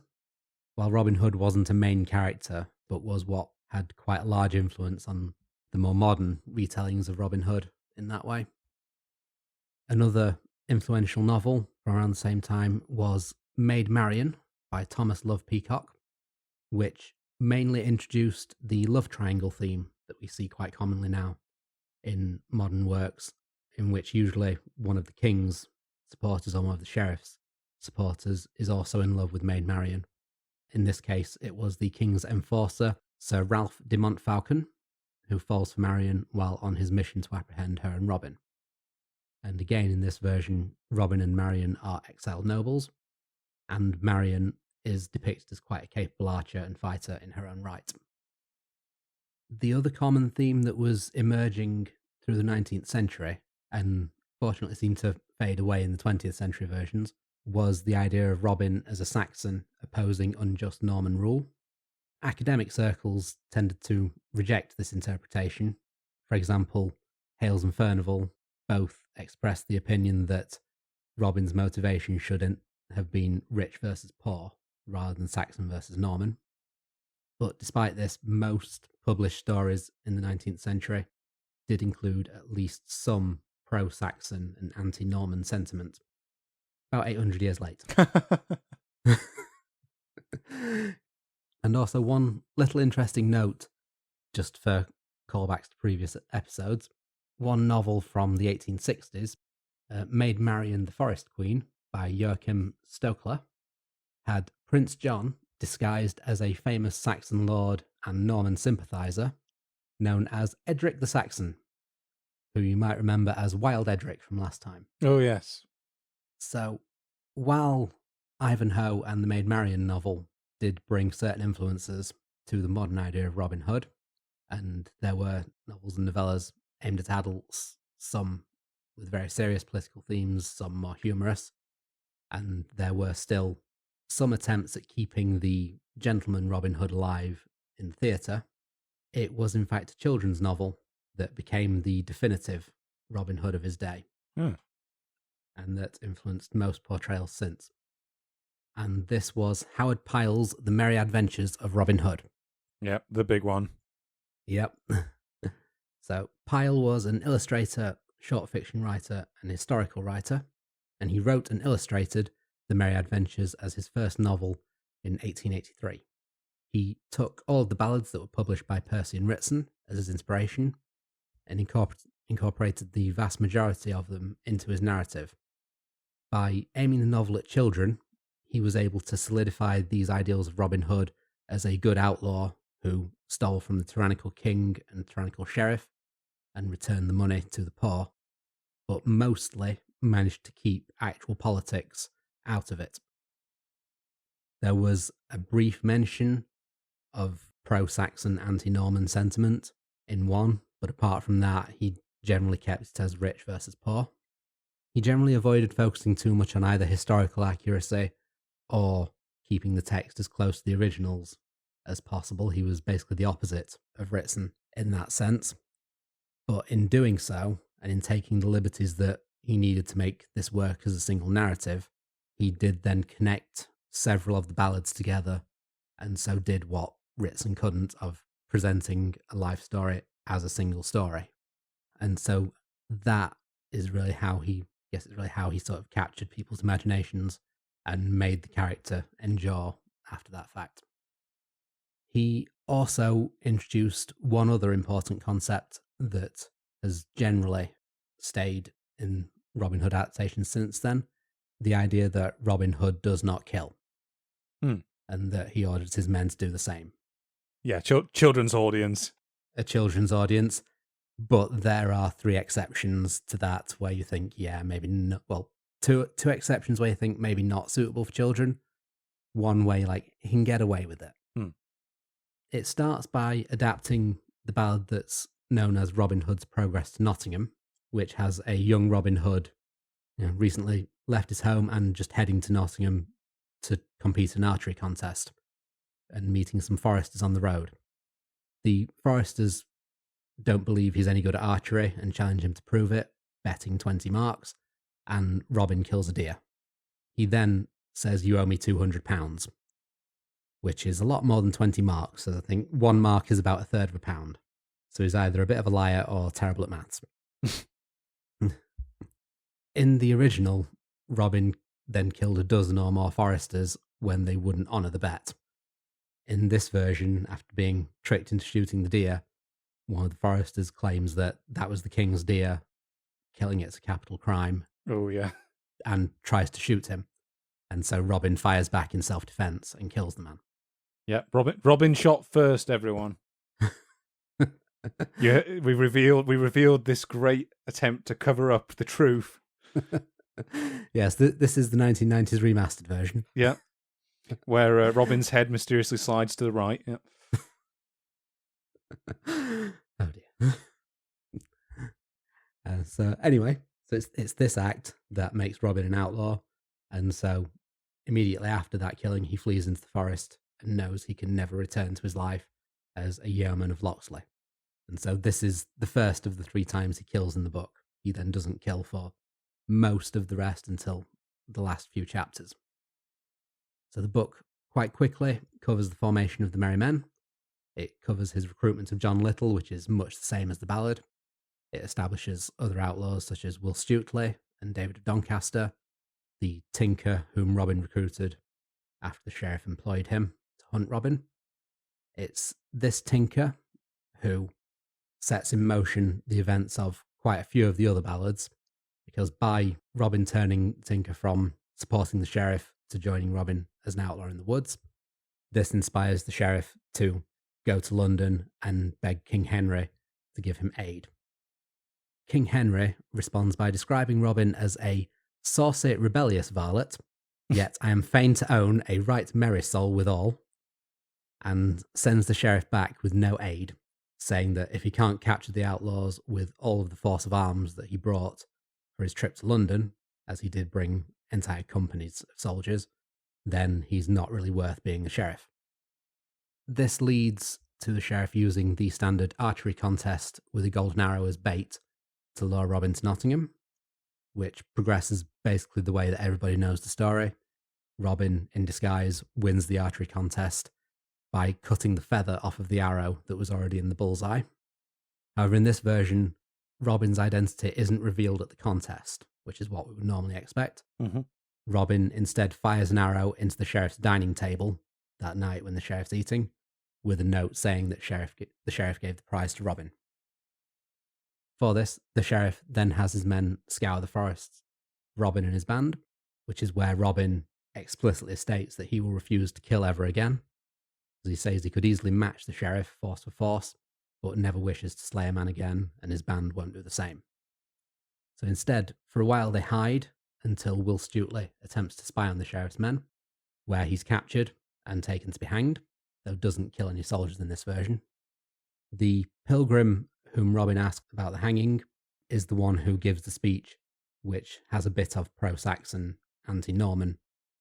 while Robin Hood wasn't a main character, but was what had quite a large influence on the more modern retellings of Robin Hood in that way. Another influential novel from around the same time was Maid Marian by Thomas Love Peacock, which mainly introduced the love triangle theme that we see quite commonly now in modern works, in which usually one of the king's supporters or one of the sheriff's supporters is also in love with Maid Marian. In this case, it was the king's enforcer, Sir Ralph de Montfaucon, who falls for Marian while on his mission to apprehend her and Robin. And again, in this version, Robin and Marian are exiled nobles, and Marian is depicted as quite a capable archer and fighter in her own right. The other common theme that was emerging through the 19th century, and fortunately seemed to fade away in the 20th century versions, was the idea of Robin as a Saxon opposing unjust Norman rule. Academic circles tended to reject this interpretation. For example, Hales and Furnivall both expressed the opinion that Robin's motivation shouldn't have been rich versus poor, rather than Saxon versus Norman. But despite this, most published stories in the 19th century did include at least some pro-Saxon and anti-Norman sentiment. About 800 years later. And also one little interesting note, just for callbacks to previous episodes, one novel from the 1860s, Maid Marian the Forest Queen by Joachim Stokler, had Prince John disguised as a famous Saxon lord and Norman sympathiser known as Edric the Saxon, who you might remember as Wild Edric from last time. Oh, yes. So, while Ivanhoe and the Maid Marian novel did bring certain influences to the modern idea of Robin Hood, and there were novels and novellas aimed at adults, some with very serious political themes, some more humorous, and there were still some attempts at keeping the gentleman Robin Hood alive in the theatre. It was in fact a children's novel that became the definitive Robin Hood of his day, and that influenced most portrayals since. And this was Howard Pyle's The Merry Adventures of Robin Hood. Yep, the big one. Yep. So Pyle was an illustrator, short fiction writer, and historical writer, and he wrote and illustrated The Merry Adventures as his first novel in 1883. He took all of the ballads that were published by Percy and Ritzen as his inspiration, and incorporated the vast majority of them into his narrative. By aiming the novel at children, he was able to solidify these ideals of Robin Hood as a good outlaw who stole from the tyrannical king and tyrannical sheriff and returned the money to the poor, but mostly managed to keep actual politics out of it. There was a brief mention of pro-Saxon, anti-Norman sentiment in one, but apart from that, he generally kept it as rich versus poor. He generally avoided focusing too much on either historical accuracy or keeping the text as close to the originals as possible. He was basically the opposite of Ritzen in that sense. But in doing so, and in taking the liberties that he needed to make this work as a single narrative, he did then connect several of the ballads together, and so did what Ritzen couldn't, of presenting a life story as a single story. And so that is really how he sort of captured people's imaginations and made the character endure after that fact. He also introduced one other important concept that has generally stayed in Robin Hood adaptations since then, the idea that Robin Hood does not kill, and that he orders his men to do the same. Yeah, children's audience. A children's audience, but there are 3 exceptions to that where you think, yeah, maybe not. Well, two exceptions where you think maybe not suitable for children. One way, like, he can get away with it. It starts by adapting the ballad that's known as Robin Hood's Progress to Nottingham, which has a young Robin Hood, recently left his home and just heading to Nottingham to compete in an archery contest and meeting some foresters on the road. The foresters don't believe he's any good at archery and challenge him to prove it, betting 20 marks, and Robin kills a deer. He then says, "You owe me £200, which is a lot more than 20 marks. So I think 1 mark is about a third of a pound. So he's either a bit of a liar or terrible at maths. In the original, Robin then killed a dozen or more foresters when they wouldn't honour the bet. In this version, after being tricked into shooting the deer, one of the foresters claims that that was the king's deer, killing it's a capital crime. Oh, yeah. And tries to shoot him. And so Robin fires back in self-defense and kills the man. Yeah, Robin shot first, everyone. Yeah, we revealed this great attempt to cover up the truth. Yes, this is the 1990s remastered version. Yeah, where Robin's head mysteriously slides to the right. Yeah. Oh dear. So anyway, it's this act that makes Robin an outlaw, and so immediately after that killing, he flees into the forest and knows he can never return to his life as a yeoman of Locksley. And so this is the first of the 3 times he kills in the book. He then doesn't kill for most of the rest until the last few chapters. So the book quite quickly covers the formation of the Merry Men. It covers his recruitment of John Little, which is much the same as the ballad. It establishes other outlaws such as Will Stutely and David of Doncaster, the tinker whom Robin recruited after the sheriff employed him to hunt Robin. It's this tinker who sets in motion the events of quite a few of the other ballads, because by Robin turning Tinker from supporting the sheriff to joining Robin as an outlaw in the woods, this inspires the sheriff to go to London and beg King Henry to give him aid. King Henry responds by describing Robin as a saucy, rebellious varlet, yet I am fain to own a right merry soul withal, and sends the sheriff back with no aid, saying that if he can't capture the outlaws with all of the force of arms that he brought for his trip to London, as he did bring entire companies of soldiers, then he's not really worth being a sheriff. This leads to the sheriff using the standard archery contest with a golden arrow as bait to lure Robin to Nottingham, which progresses basically the way that everybody knows the story. Robin, in disguise, wins the archery contest by cutting the feather off of the arrow that was already in the bullseye. However, in this version, Robin's identity isn't revealed at the contest, which is what we would normally expect. Mm-hmm. Robin instead fires an arrow into the sheriff's dining table that night when the sheriff's eating, with a note saying that the sheriff gave the prize to Robin. For this, the sheriff then has his men scour the forests, Robin and his band, which is where Robin explicitly states that he will refuse to kill ever again. As he says he could easily match the sheriff force for force, but never wishes to slay a man again, and his band won't do the same. So instead, for a while they hide until Will Stutely attempts to spy on the sheriff's men, where he's captured and taken to be hanged, though doesn't kill any soldiers in this version. The pilgrim whom Robin asked about the hanging is the one who gives the speech, which has a bit of pro-Saxon, anti-Norman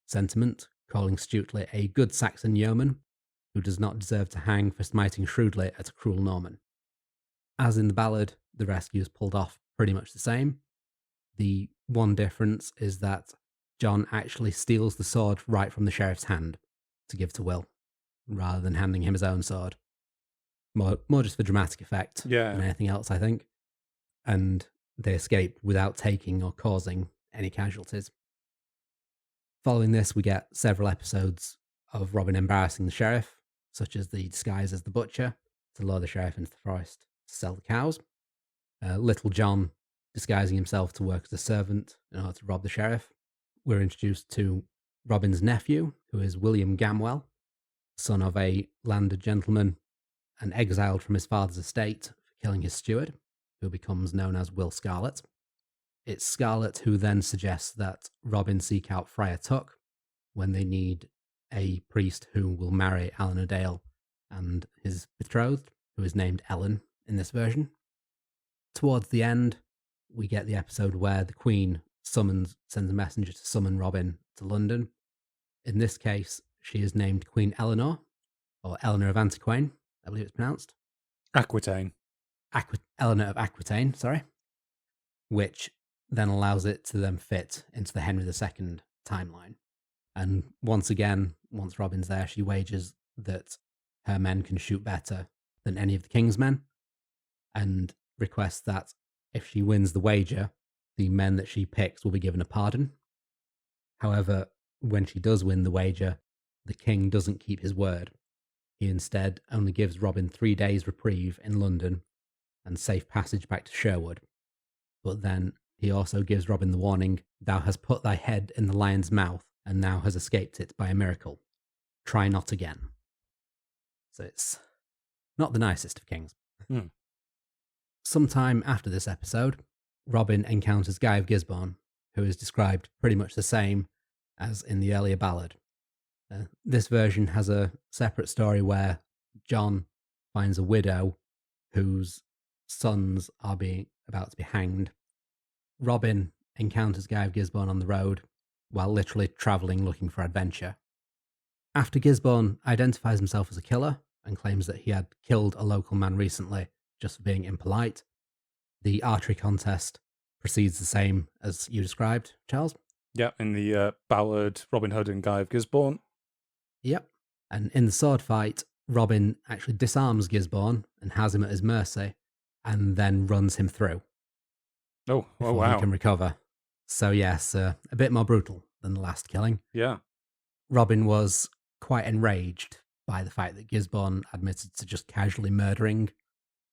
sentiment, calling Stutely a good Saxon yeoman who does not deserve to hang for smiting shrewdly at a cruel Norman. As in the ballad, the rescue is pulled off pretty much the same. The one difference is that John actually steals the sword right from the sheriff's hand to give to Will, rather than handing him his own sword. More just for dramatic effect than anything else, I think. And they escape without taking or causing any casualties. Following this, we get several episodes of Robin embarrassing the sheriff, such as the disguise as the butcher to lure the sheriff into the forest to sell the cows. Little John disguising himself to work as a servant in order to rob the sheriff. We're introduced to Robin's nephew, who is William Gamwell, son of a landed gentleman and exiled from his father's estate for killing his steward, who becomes known as Will Scarlet. It's Scarlet who then suggests that Robin seek out Friar Tuck when they need a priest who will marry Eleanor Dale and his betrothed, who is named Ellen in this version. Towards the end, we get the episode where the Queen sends a messenger to summon Robin to London. In this case, she is named Queen Eleanor, or Eleanor of Antiquain, I believe it's pronounced. Aquitaine. Eleanor of Aquitaine, sorry. Which then allows it to then fit into the Henry II timeline. And once again, once Robin's there, she wagers that her men can shoot better than any of the king's men, and requests that if she wins the wager, the men that she picks will be given a pardon. However, when she does win the wager, the king doesn't keep his word. He instead only gives Robin 3 days reprieve in London and safe passage back to Sherwood. But then he also gives Robin the warning, "Thou hast put thy head in the lion's mouth, and thou hast escaped it by a miracle. Try not again." So it's not the nicest of kings. Sometime after this episode, Robin encounters Guy of Gisborne, who is described pretty much the same as in the earlier ballad. This version has a separate story where John finds a widow whose sons are about to be hanged. Robin encounters Guy of Gisborne on the road while literally travelling looking for adventure. After Gisborne identifies himself as a killer and claims that he had killed a local man recently just for being impolite, the archery contest proceeds the same as you described, Charles. Yeah, in the ballad Robin Hood and Guy of Gisborne. Yep. And in the sword fight, Robin actually disarms Gisborne and has him at his mercy, and then runs him through Oh before wow. he can recover. So yes, a bit more brutal than the last killing. Yeah. Robin was quite enraged by the fact that Gisborne admitted to just casually murdering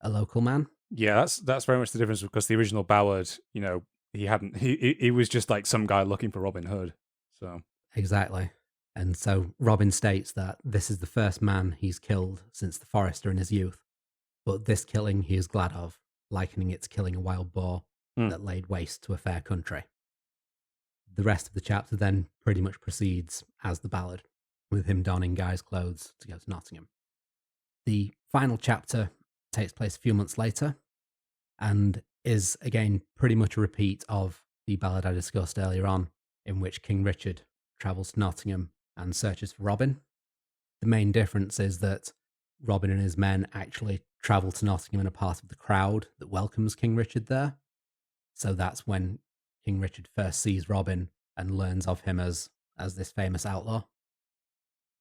a local man. Yeah, that's very much the difference, because the original ballad, he was just like some guy looking for Robin Hood. So Exactly. And so Robin states that this is the first man he's killed since the forester in his youth, but this killing he is glad of, likening it to killing a wild boar that laid waste to a fair country. The rest of the chapter then pretty much proceeds as the ballad, with him donning Guy's clothes to go to Nottingham. The final chapter takes place a few months later, and is again pretty much a repeat of the ballad I discussed earlier on, in which King Richard travels to Nottingham and searches for Robin. The main difference is that Robin and his men actually travel to Nottingham in a part of the crowd that welcomes King Richard there. So that's when King Richard first sees Robin and learns of him as this famous outlaw.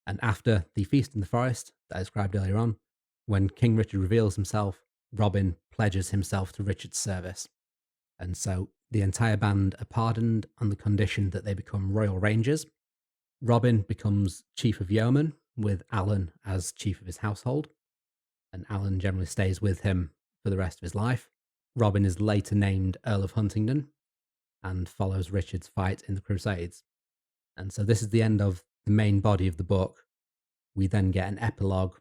And after the feast in the forest that I described earlier on, when King Richard reveals himself, Robin pledges himself to Richard's service. And so the entire band are pardoned on the condition that they become royal rangers. Robin becomes chief of yeomen, with Alan as chief of his household, and Alan generally stays with him for the rest of his life. Robin is later named Earl of Huntingdon and follows Richard's fight in the Crusades. And so this is the end of the main body of the book. We then get an epilogue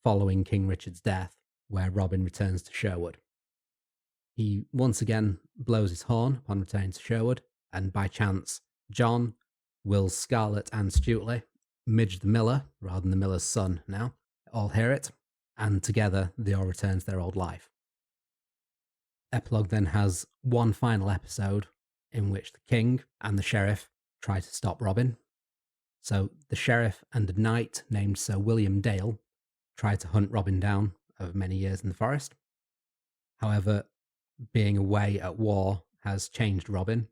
following King Richard's death, where Robin returns to Sherwood. He once again blows his horn upon returning to Sherwood, and by chance, John, Will Scarlett and Stuteley, Midge the miller, rather than the miller's son now, all hear it, and together they all return to their old life. Epilogue then has one final episode in which the king and the sheriff try to stop Robin. So the sheriff and a knight named Sir William Dale try to hunt Robin down over many years in the forest. However, being away at war has changed Robin,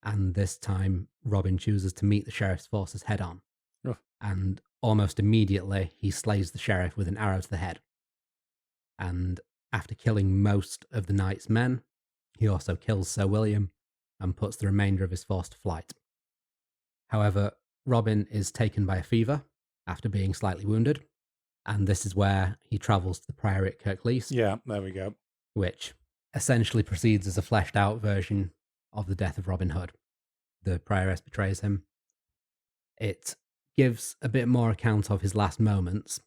and this time Robin chooses to meet the sheriff's forces head on. Oh. And almost immediately he slays the sheriff with an arrow to the head. And after killing most of the knight's men, he also kills Sir William and puts the remainder of his force to flight. However, Robin is taken by a fever after being slightly wounded, and this is where he travels to the priory at Kirklees. Yeah, there we go. Which essentially proceeds as a fleshed out version of the death of Robin Hood. The prioress betrays him. It gives a bit more account of his last moments,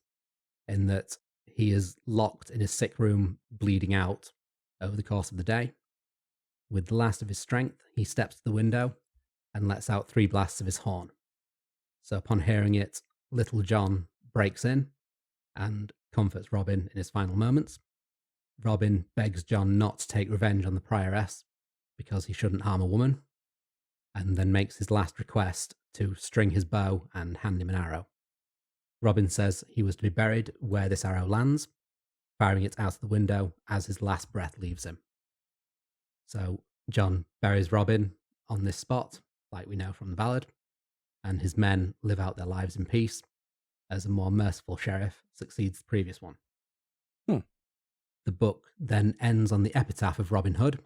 in that he is locked in his sick room, bleeding out over the course of the day. With the last of his strength, he steps to the window and lets out 3 blasts of his horn. So upon hearing it, Little John breaks in and comforts Robin in his final moments. Robin begs John not to take revenge on the prioress because he shouldn't harm a woman, and then makes his last request to string his bow and hand him an arrow. Robin says he was to be buried where this arrow lands, firing it out of the window as his last breath leaves him. So John buries Robin on this spot, like we know from the ballad, and his men live out their lives in peace, as a more merciful sheriff succeeds the previous one. The book then ends on the epitaph of Robin Hood,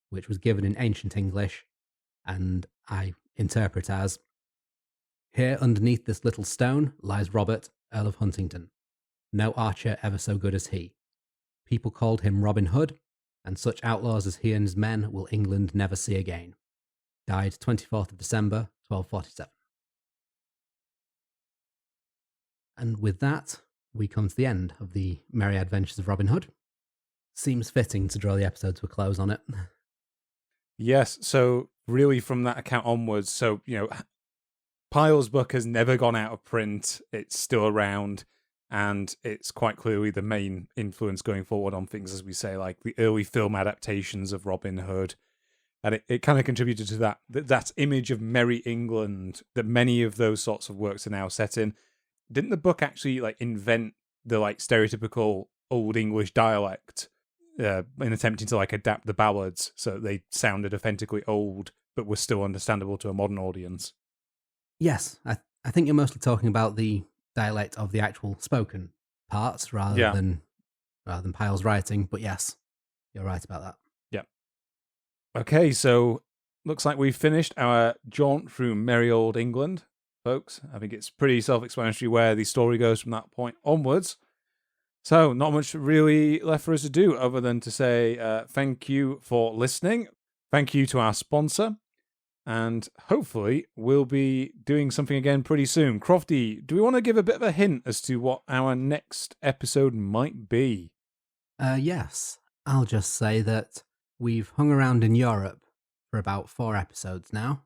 which was given in ancient English, and I interpret as, "Here underneath this little stone lies Robert, Earl of Huntingdon. No archer ever so good as he. People called him Robin Hood, and such outlaws as he and his men will England never see again. Died 24th of December, 1247. And with that, we come to the end of the merry adventures of Robin Hood. Seems fitting to draw the episode to a close on it. Yes, so really from that account onwards, so, Pyle's book has never gone out of print. It's still around, and it's quite clearly the main influence going forward on things, as we say, like the early film adaptations of Robin Hood. And it kind of contributed to that image of merry England that many of those sorts of works are now set in. Didn't the book actually invent the stereotypical old English dialect? in attempting to like adapt the ballads so that they sounded authentically old but were still understandable to a modern audience. Yes, I think you're mostly talking about the dialect of the actual spoken parts rather than Pyle's writing. But yes, you're right about that. Yeah. Okay, so looks like we've finished our jaunt through merry old England, folks. I think it's pretty self-explanatory where the story goes from that point onwards. So not much really left for us to do other than to say thank you for listening. Thank you to our sponsor. And hopefully we'll be doing something again pretty soon. Crofty, do we want to give a bit of a hint as to what our next episode might be? Yes. I'll just say that we've hung around in Europe for about 4 episodes now.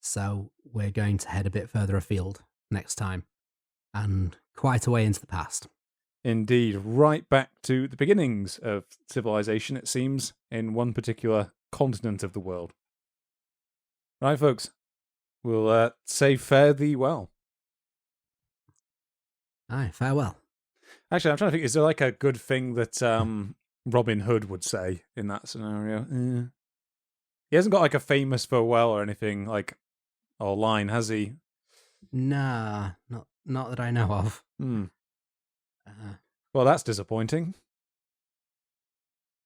So we're going to head a bit further afield next time. And quite a way into the past. Indeed. Right back to the beginnings of civilization, it seems, in one particular continent of the world. Right, folks, we'll say fare thee well. Aye, farewell. Actually, I'm trying to think, is there like a good thing that Robin Hood would say in that scenario? He hasn't got like a famous farewell or anything, like, or line, has he? Nah, not that I know of. Well, that's disappointing.